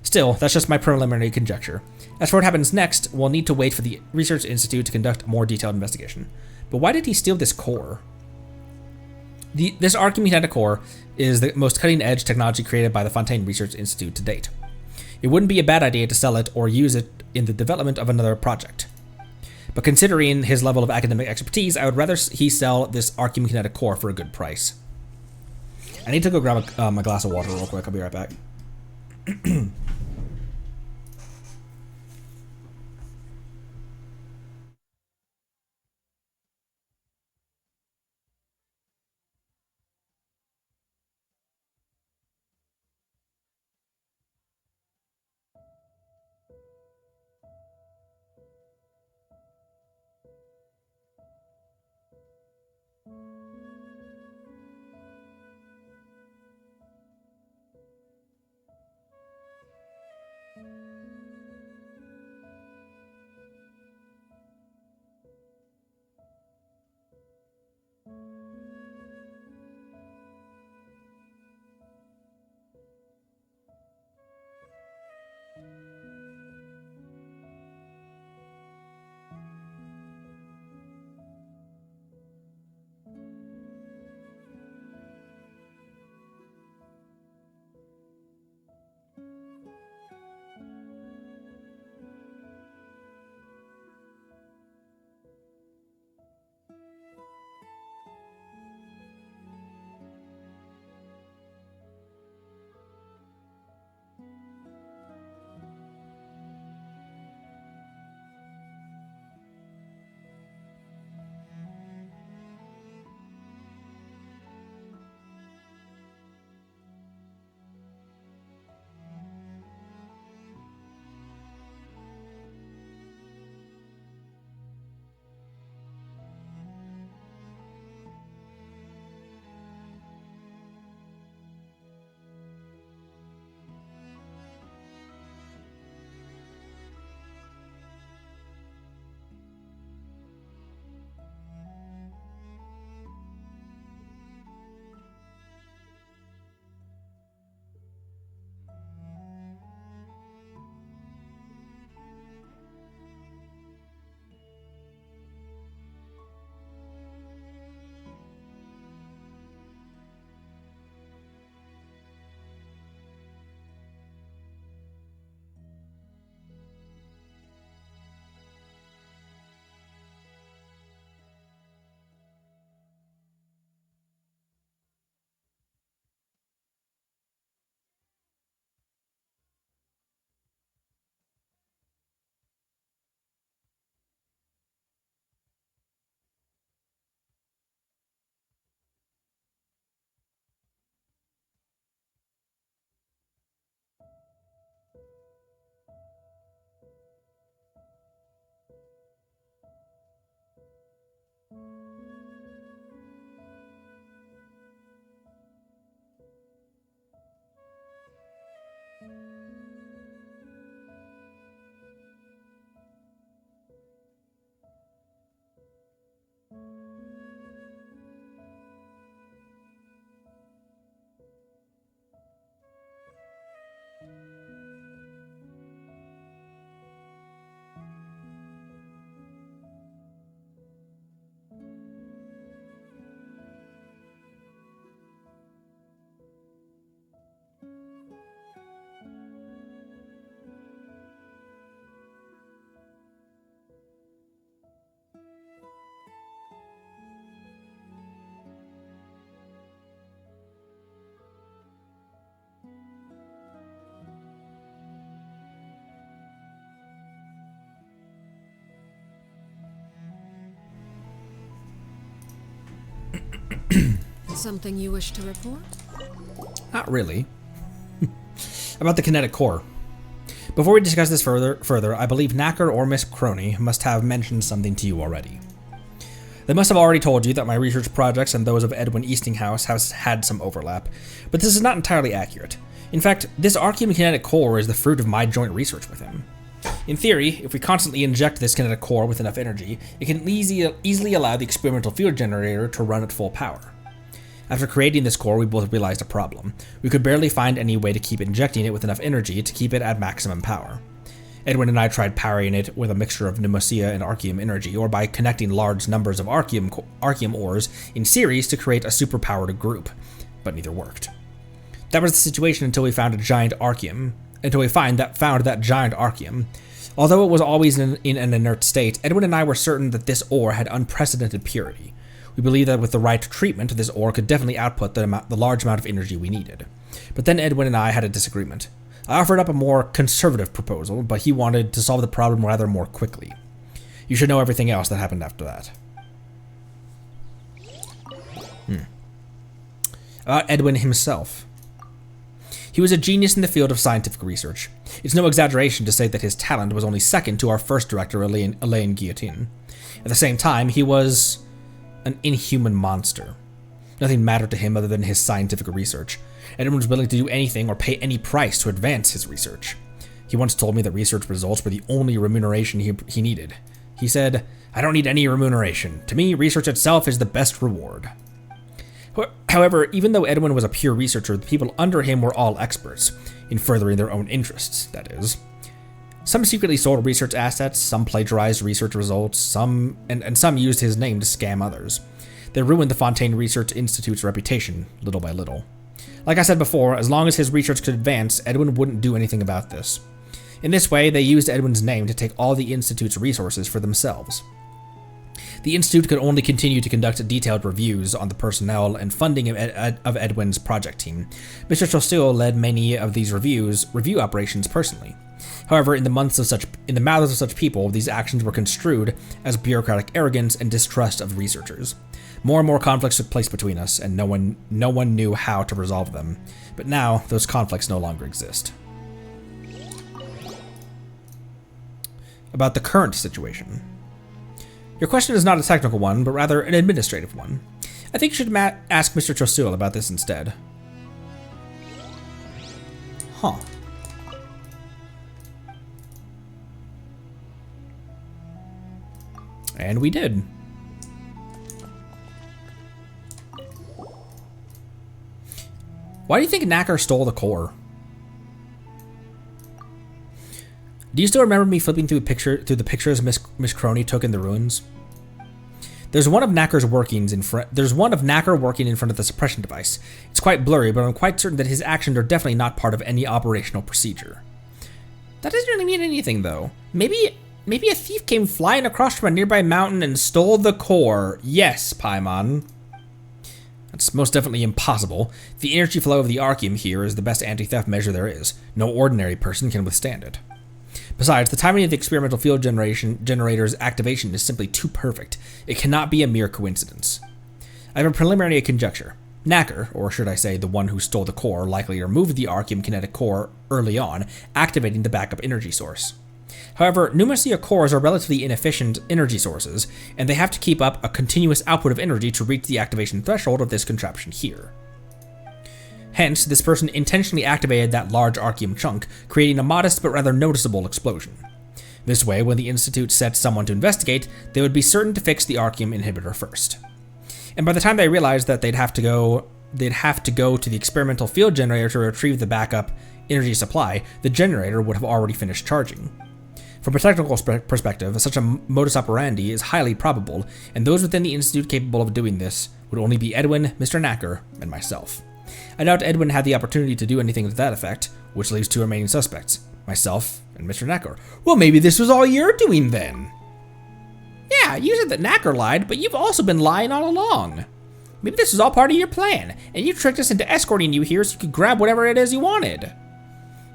Still, that's just my preliminary conjecture. As for what happens next, we'll need to wait for the Research Institute to conduct a more detailed investigation. But why did he steal this core? This Archeum kinetic core is the most cutting-edge technology created by the Fontaine Research Institute to date. It wouldn't be a bad idea to sell it or use it in the development of another project. But considering his level of academic expertise, I would rather he sell this Archeum kinetic core for a good price. I need to go grab a glass of water real quick. I'll be right back. Something you wish to report? Not really. About the kinetic core. Before we discuss this further, I believe Knacker or Miss Crony must have mentioned something to you already. They must have already told you that my research projects and those of Edwin Eastinghouse have had some overlap, but this is not entirely accurate. In fact, this Archeum kinetic core is the fruit of my joint research with him. In theory, if we constantly inject this kinetic core with enough energy, it can easily allow the experimental field generator to run at full power. After creating this core, we both realized a problem. We could barely find any way to keep injecting it with enough energy to keep it at maximum power. Edwin and I tried powering it with a mixture of Nemesia and Archeum energy, or by connecting large numbers of Archeum ores in series to create a superpowered group, but neither worked. That was the situation until we found a giant Archeum, found that giant Archeum. Although it was always in an inert state, Edwin and I were certain that this ore had unprecedented purity. We believed that with the right treatment, this ore could definitely output the large amount of energy we needed. But then Edwin and I had a disagreement. I offered up a more conservative proposal, but he wanted to solve the problem rather more quickly. You should know everything else that happened after that. About Edwin himself. He was a genius in the field of scientific research. It's no exaggeration to say that his talent was only second to our first director, Elaine Guillotine. At the same time, he was an inhuman monster. Nothing mattered to him other than his scientific research. Edwin was willing to do anything or pay any price to advance his research. He once told me that research results were the only remuneration he needed. He said, "I don't need any remuneration. To me, research itself is the best reward." However, even though Edwin was a pure researcher, the people under him were all experts, in furthering their own interests, that is. Some secretly sold research assets, some plagiarized research results, some used his name to scam others. They ruined the Fontaine Research Institute's reputation, little by little. Like I said before, as long as his research could advance, Edwin wouldn't do anything about this. In this way, they used Edwin's name to take all the Institute's resources for themselves. The Institute could only continue to conduct detailed reviews on the personnel and funding of Edwin's project team. Mr. Chostil led many of these review operations personally. However, in the mouths of such people, these actions were construed as bureaucratic arrogance and distrust of researchers. More and more conflicts took place between us, and no one knew how to resolve them. But now, those conflicts no longer exist. About the current situation. Your question is not a technical one, but rather an administrative one. I think you should ask Mr. Chostil about this instead. Huh. And we did. Why do you think Knacker stole the core? Do you still remember me flipping through the pictures Miss Crony took in the ruins? There's one of Knacker working in front of the suppression device. It's quite blurry, but I'm quite certain that his actions are definitely not part of any operational procedure. That doesn't really mean anything, though. Maybe a thief came flying across from a nearby mountain and stole the core. Yes, Paimon. That's most definitely impossible. The energy flow of the Archeum here is the best anti-theft measure there is. No ordinary person can withstand it. Besides, the timing of the experimental field generator's activation is simply too perfect. It cannot be a mere coincidence. I have a preliminary conjecture. Knacker, or should I say the one who stole the core, likely removed the Archeum kinetic core early on, activating the backup energy source. However, Numacia cores are relatively inefficient energy sources, and they have to keep up a continuous output of energy to reach the activation threshold of this contraption here. Hence, this person intentionally activated that large Archeum chunk, creating a modest but rather noticeable explosion. This way, when the Institute sets someone to investigate, they would be certain to fix the Archeum inhibitor first. And by the time they realized that they'd have to go to the experimental field generator to retrieve the backup energy supply, the generator would have already finished charging. From a technical perspective, such a modus operandi is highly probable, and those within the Institute capable of doing this would only be Edwin, Mr. Knacker, and myself. I doubt Edwin had the opportunity to do anything to that effect, which leaves two remaining suspects, myself and Mr. Knacker. Well, maybe this was all you're doing then. Yeah, you said that Knacker lied, but you've also been lying all along. Maybe this was all part of your plan, and you tricked us into escorting you here so you could grab whatever it is you wanted.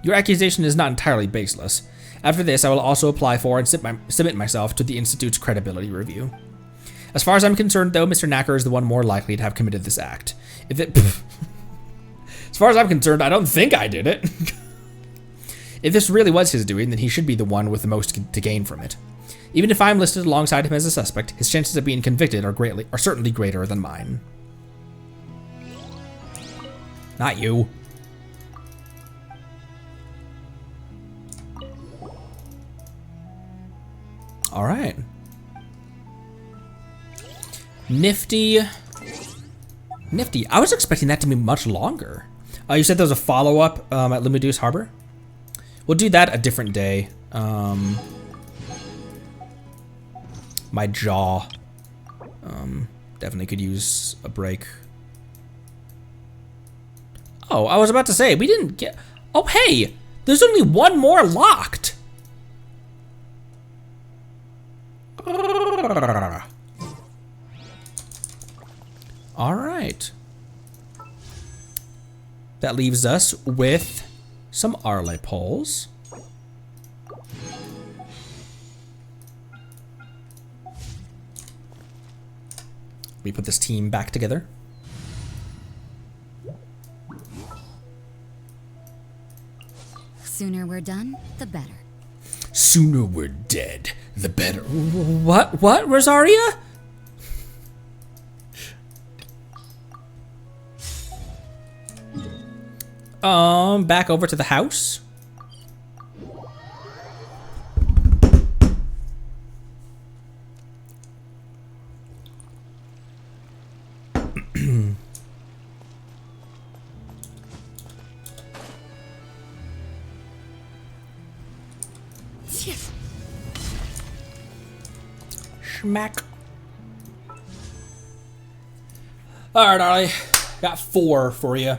Your accusation is not entirely baseless. After this, I will also apply for and submit myself to the Institute's credibility review. As far as I'm concerned, though, Mr. Knacker is the one more likely to have committed this act. As far as I'm concerned, I don't think I did it. If this really was his doing, then he should be the one with the most to gain from it. Even if I'm listed alongside him as a suspect, his chances of being convicted are certainly greater than mine. Not you. All right. Nifty. Nifty. I was expecting that to be much longer. You said there was a follow-up at Lumideus Harbor? We'll do that a different day. My jaw definitely could use a break. Oh, I was about to say, we didn't get... Oh, hey! There's only one more locked! Alright. That leaves us with some Arle poles. We put this team back together. Sooner we're done, the better. Sooner we're dead, the better. What, Rosaria? Back over to the house. Schmack. All right, Arlie. Got 4 for you.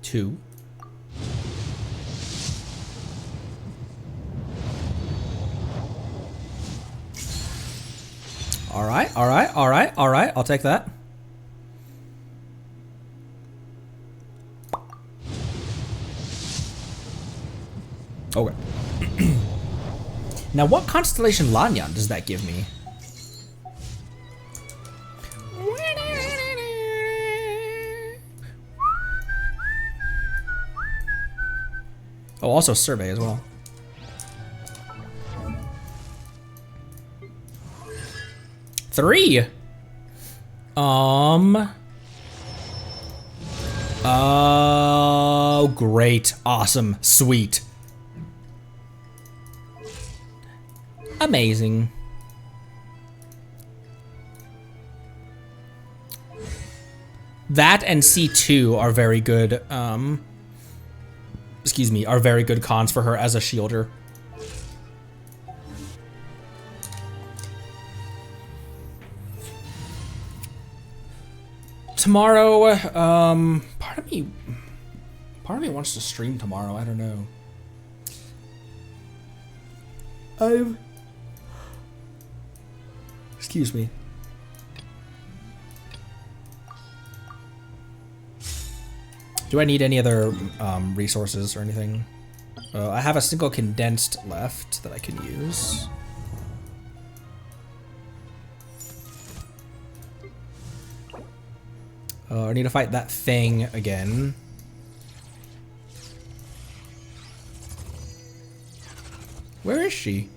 Two. All right. I'll take that. Okay. Now, what constellation Lanyan does that give me? Oh, also survey as well. Three. Oh, great. Awesome. Sweet. Amazing. That and C2 are very good, excuse me, are very good cons for her as a shielder. Tomorrow, part of me wants to stream tomorrow. I don't know. Excuse me. Do I need any other resources or anything? I have a single condensed left that I can use. I need to fight that thing again. Where is she?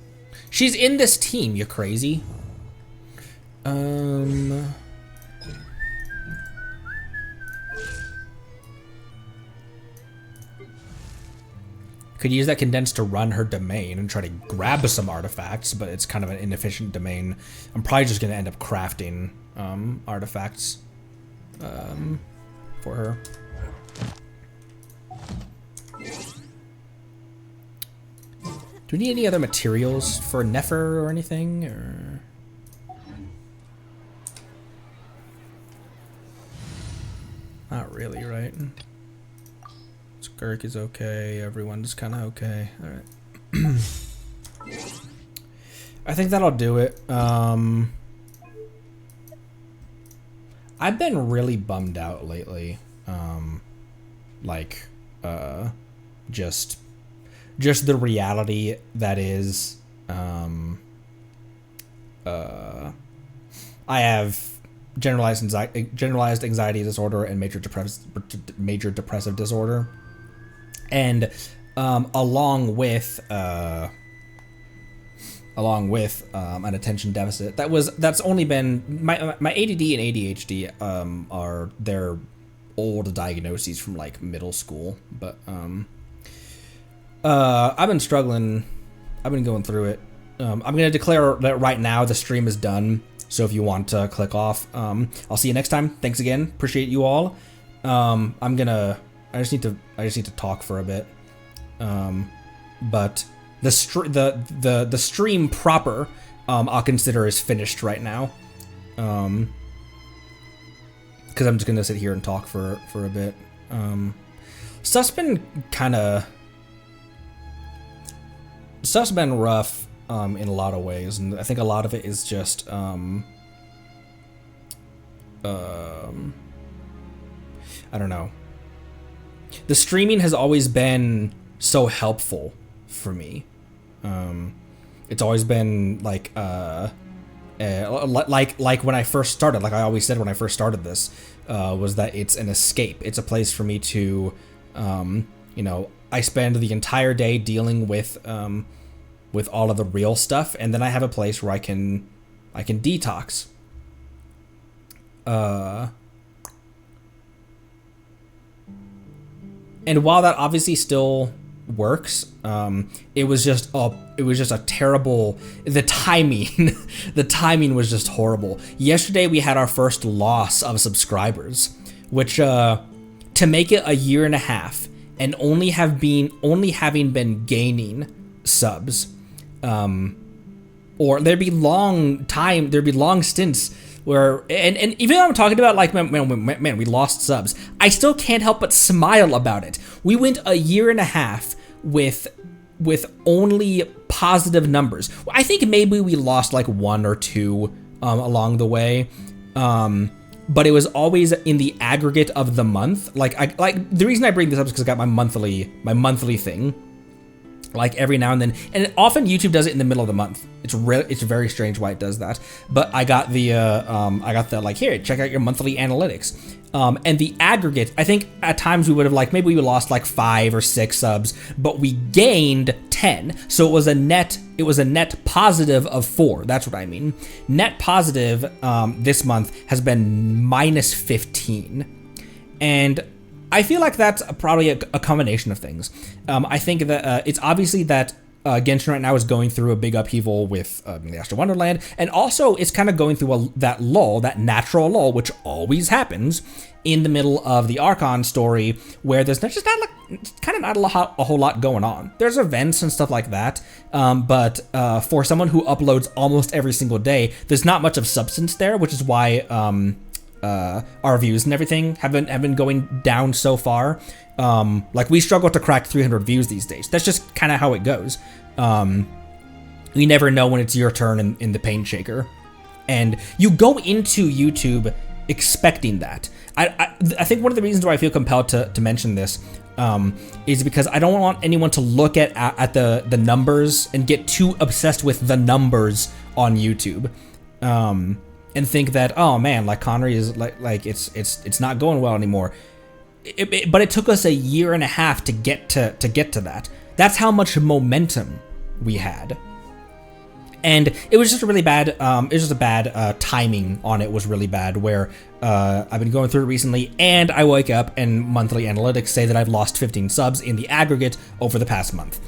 She's in this team, you crazy. Could use that condensed to run her domain and try to grab some artifacts, but it's kind of an inefficient domain. I'm probably just gonna end up crafting artifacts. for her. Do we need any other materials for Nefer or anything? Or not really, right? Skirk is okay. Everyone's kind of okay. All right. I think that'll do it. I've been really bummed out lately. Just the reality that is, I have generalized anxiety disorder and major depressive disorder, and along with an attention deficit. That's only been my ADD and ADHD are their old diagnoses from like middle school, but I've been struggling. I've been going through it. I'm gonna declare that right now the stream is done. So if you want to click off, I'll see you next time. Thanks again. Appreciate you all. I just need to talk for a bit. But the stream proper, I'll consider is finished right now. Because I'm just gonna sit here and talk for a bit. Stuff's been rough in a lot of ways, and I think a lot of it is just I don't know. The streaming has always been so helpful for me. It's always been like when I first started, like I always said when I first started this, was that it's an escape. It's a place for me to, I spend the entire day dealing with all of the real stuff, and then I have a place where I can detox. And while that obviously still works, it was just a terrible. The timing was just horrible. Yesterday we had our first loss of subscribers, which to make it a year and a half and only having been gaining subs, or there'd be long stints where, and even though I'm talking about like, man, we lost subs, I still can't help but smile about it. We went a year and a half with only positive numbers. I think maybe we lost like one or two along the way, but it was always in the aggregate of the month. Like the reason I bring this up is because I got my monthly thing. Like every now and then, and often YouTube does it in the middle of the month. It's very strange why it does that. But I got the like, here, check out your monthly analytics, and the aggregate. I think at times we would have like, maybe we lost like 5 or 6 subs, but we gained 10. So it was a net positive of 4. That's what I mean. Net positive this month has been minus 15, and I feel like that's probably a combination of things. I think that it's obviously that Genshin right now is going through a big upheaval with the Astral Wonderland, and also it's kind of going through that natural lull, which always happens in the middle of the Archon story, where there's just not a whole lot going on. There's events and stuff like that, but for someone who uploads almost every single day, there's not much of substance there, which is why our views and everything have been going down so far. Like we struggle to crack 300 views these days. That's just kind of how it goes. You never know when it's your turn in the pain shaker, and you go into YouTube expecting that. I think one of the reasons why I feel compelled to mention this is because I don't want anyone to look at the numbers and get too obsessed with the numbers on YouTube. And think that, oh man, like Connery is like it's not going well anymore. But it took us a year and a half to get to that. That's how much momentum we had, and it was just a really bad. It was just a bad timing on it was really bad. Where I've been going through it recently, and I wake up and monthly analytics say that I've lost 15 subs in the aggregate over the past month.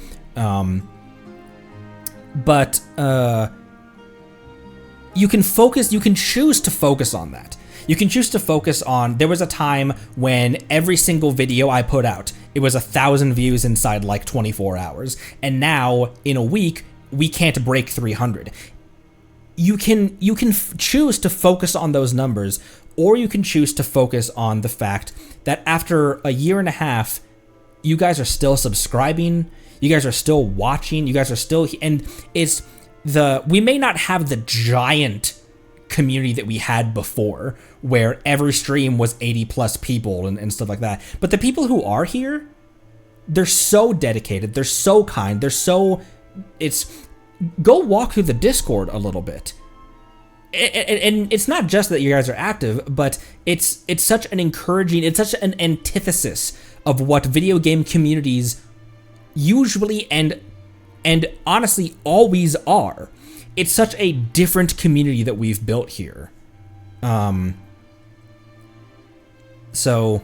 You can choose to focus on that. You can choose to focus on, there was a time when every single video I put out, it was 1,000 views inside like 24 hours. And now, in a week, we can't break 300. You can choose to focus on those numbers, or you can choose to focus on the fact that after a year and a half, you guys are still subscribing, you guys are still watching, you guys are still, and we may not have the giant community that we had before, where every stream was 80 plus people and stuff like that. But the people who are here, they're so dedicated, they're so kind, go walk through the Discord a little bit. And it's not just that you guys are active, but it's such an encouraging, it's such an antithesis of what video game communities usually and honestly always are. It's such a different community that we've built here. So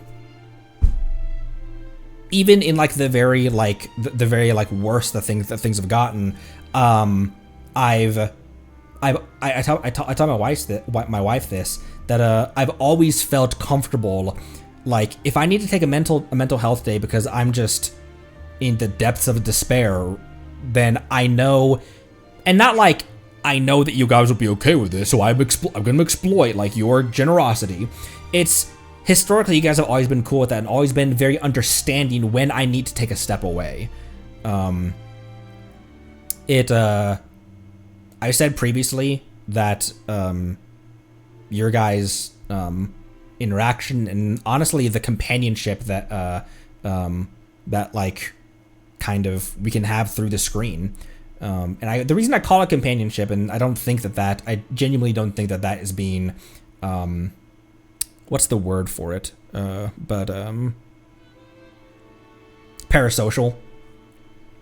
even in like the very worst that things have gotten, I tell my wife this, that I've always felt comfortable, like if I need to take a mental health day because I'm just in the depths of despair, then I know, and not like I know that you guys will be okay with this, so I'm going to exploit like your generosity. It's historically you guys have always been cool with that and always been very understanding when I need to take a step away. I said previously that your guys' interaction and honestly the companionship that like kind of we can have through the screen, and the reason I call it companionship, and I genuinely don't think that is being what's the word for it, but parasocial.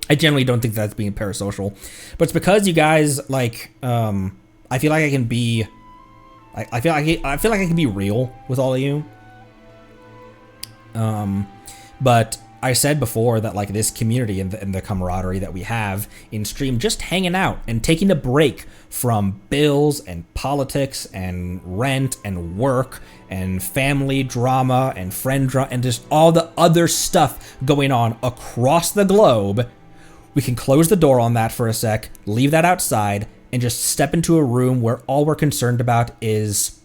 I generally don't think that's being parasocial, but it's because you guys like. I feel like I can be. I feel like I can be real with all of you. But I said before that like this community and the camaraderie that we have in stream, just hanging out and taking a break from bills and politics and rent and work and family drama and friend drama and just all the other stuff going on across the globe. We can close the door on that for a sec, leave that outside, and just step into a room where all we're concerned about is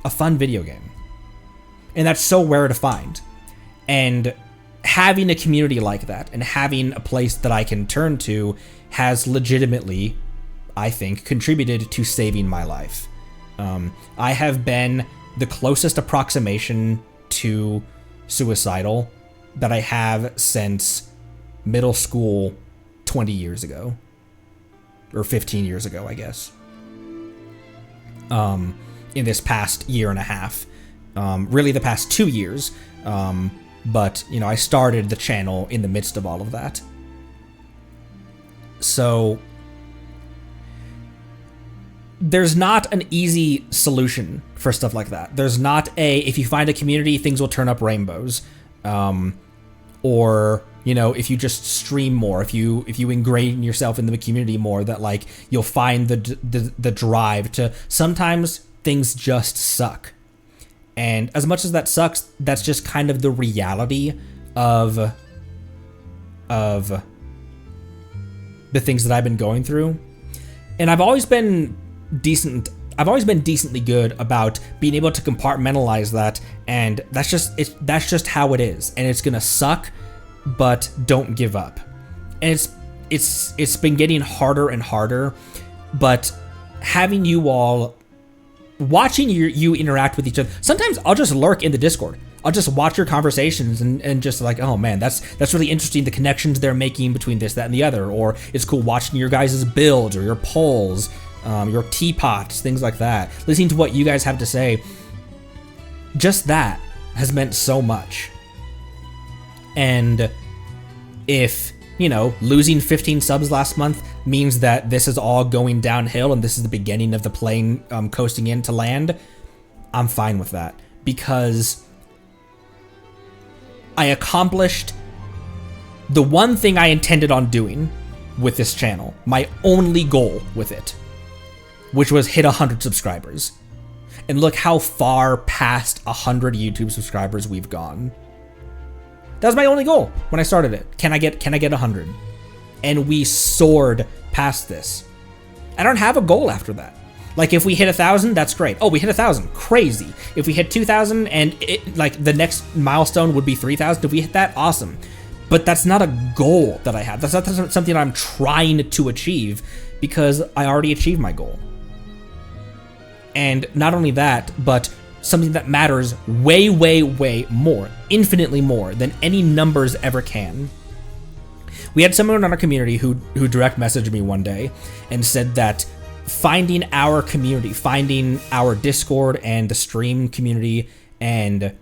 a fun video game. And that's so rare to find. And having a community like that and having a place that I can turn to has legitimately, I think, contributed to saving my life. I have been the closest approximation to suicidal that I have since middle school 20 years ago. Or 15 years ago, I guess. In this past year and a half. Really the past 2 years. But, you know, I started the channel in the midst of all of that. So there's not an easy solution for stuff like that. There's not if you find a community, things will turn up rainbows. Or, you know, if you just stream more, if you ingrain yourself in the community more, that like you'll find the drive to. Sometimes things just suck, and as much as that sucks, that's just kind of the reality of the things that I've been going through. And I've always been decently good about being able to compartmentalize that, and that's just how it is, and it's gonna suck. But don't give up. And it's been getting harder and harder, but having you all watching you interact with each other. Sometimes I'll just lurk in the Discord. I'll just watch your conversations and just like, oh man, that's really interesting, the connections they're making between this, that, and the other. Or it's cool watching your guys' builds or your polls, your teapots, things like that. Listening to what you guys have to say. Just that has meant so much. And if, you know, losing 15 subs last month means that this is all going downhill and this is the beginning of the plane coasting into land, I'm fine with that. Because I accomplished the one thing I intended on doing with this channel, my only goal with it, which was hit 100 subscribers. And look how far past 100 YouTube subscribers we've gone. That was my only goal when I started it. Can I get 100? And we soared past this. I don't have a goal after that. Like, if we hit 1,000, that's great. Oh, we hit 1,000, crazy. If we hit 2,000 and like the next milestone would be 3,000, if we hit that, awesome. But that's not a goal that I have. That's not something I'm trying to achieve, because I already achieved my goal. And not only that, but something that matters way, way, way more, infinitely more than any numbers ever can. We had someone in our community who direct messaged me one day and said that finding our community, finding our Discord and the stream community, and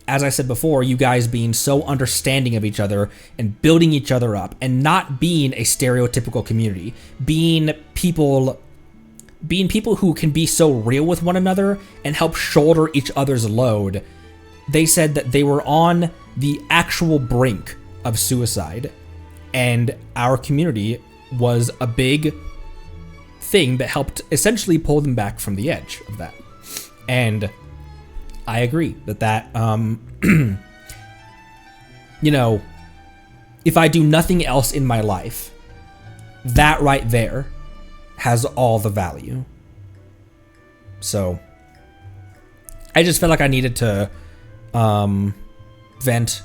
as I said before, you guys being so understanding of each other and building each other up and not being a stereotypical community, being people who can be so real with one another and help shoulder each other's load. They said that they were on the actual brink of suicide, and our community was a big thing that helped essentially pull them back from the edge of that. And I agree that you know, if I do nothing else in my life, that right there has all the value. So I just felt like I needed to vent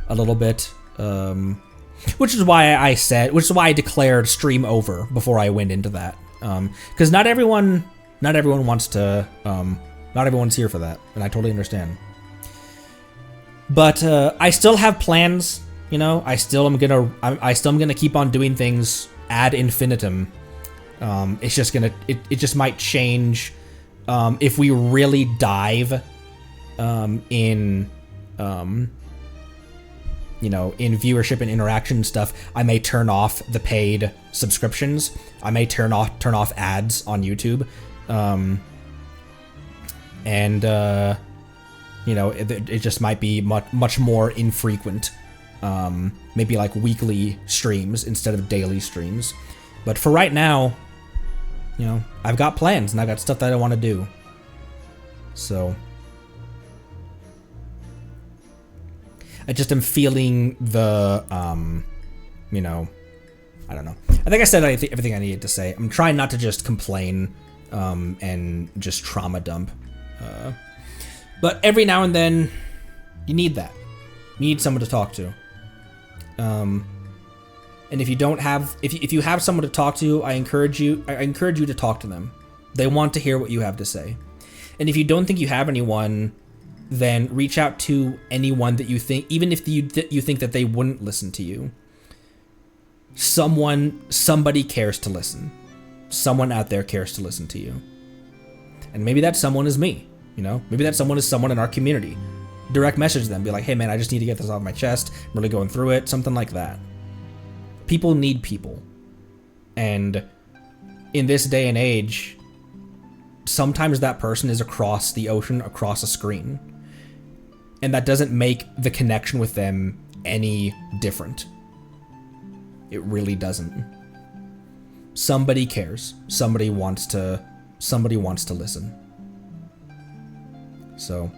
a little bit, which is why I declared stream over before I went into that, because not everyone wants to, not everyone's here for that, and I totally understand. But I still have plans, you know. I still am gonna keep on doing things ad infinitum. It's just gonna, it just might change if we really dive in you know, in viewership and interaction and stuff. I may turn off the paid subscriptions. I may turn off ads on YouTube. You know, it just might be much more infrequent. Maybe like weekly streams instead of daily streams. But for right now, you know, I've got plans and I've got stuff that I want to do. So I just am feeling the, you know, I don't know. I think I said everything I needed to say. I'm trying not to just complain and just trauma dump. But every now and then, you need that. You need someone to talk to. And if you don't have, if you have someone to talk to, I encourage you to talk to them. They want to hear what you have to say. And if you don't think you have anyone, then reach out to anyone that you think, even if you think that they wouldn't listen to you. Somebody cares to listen. Someone out there cares to listen to you. And maybe that someone is me, you know? Maybe that someone is someone in our community. Direct message them, be like, hey man, I just need to get this off my chest. I'm really going through it, something like that. People need people. And in this day and age, sometimes that person is across the ocean, across a screen. And that doesn't make the connection with them any different. It really doesn't. Somebody cares. Somebody wants to listen. So,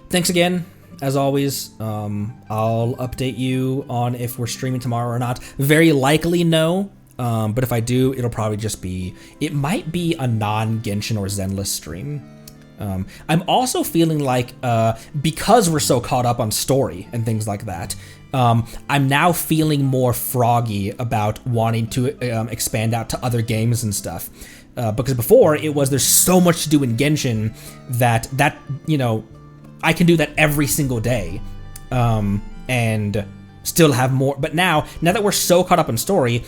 thanks again. As always, I'll update you on if we're streaming tomorrow or not. Very likely no. But if I do, it'll probably just be, it might be a non-Genshin or Zenless stream. I'm also feeling like, because we're so caught up on story and things like that, I'm now feeling more froggy about wanting to expand out to other games and stuff. Because before, it was there's so much to do in Genshin that you know, I can do that every single day, and still have more. But now that we're so caught up in story,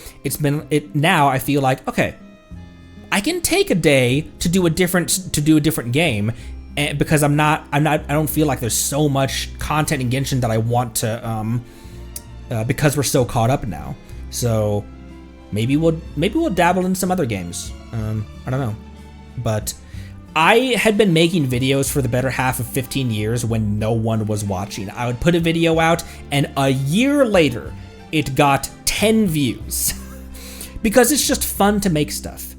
now I feel like, okay, I can take a day to do a different game, and because I don't feel like there's so much content in Genshin that I want to, because we're so caught up now. So maybe we'll dabble in some other games. I don't know, but I had been making videos for the better half of 15 years when no one was watching. I would put a video out, and a year later, it got 10 views. Because it's just fun to make stuff.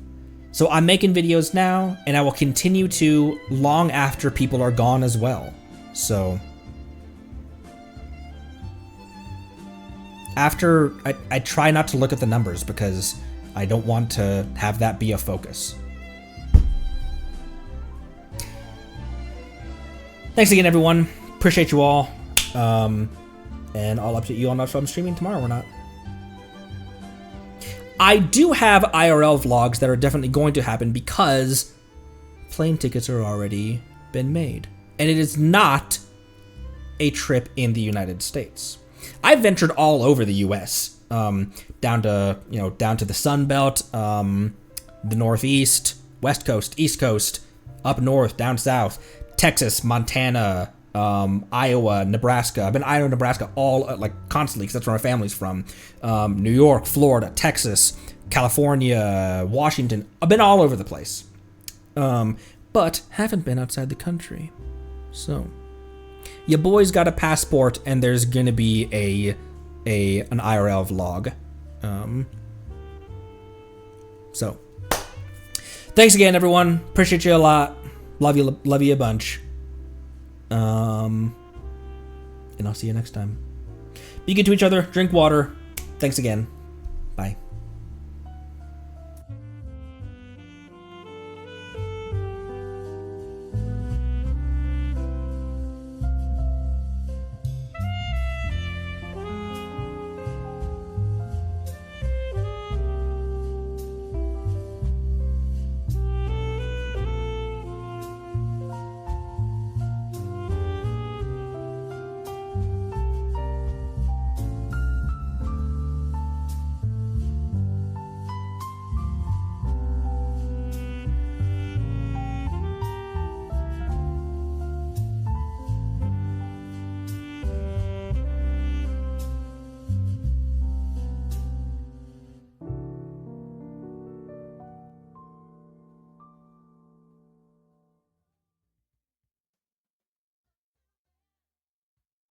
So I'm making videos now, and I will continue to long after people are gone as well. So after, I try not to look at the numbers because I don't want to have that be a focus. Thanks again, everyone. Appreciate you all. And I'll update you on if I'm streaming tomorrow or not. I do have IRL vlogs that are definitely going to happen because plane tickets are already been made. And it is not a trip in the United States. I've ventured all over the US, down to the Sun Belt, the Northeast, West Coast, East Coast, up north, down south, Texas, Montana, Iowa, Nebraska. I've been Iowa, Nebraska all constantly because that's where my family's from. New York, Florida, Texas, California, Washington. I've been all over the place, but haven't been outside the country. So, your boy's got a passport, and there's gonna be an IRL vlog. So, thanks again, everyone. Appreciate you a lot. Love you a bunch. And I'll see you next time. Be good to each other. Drink water. Thanks again.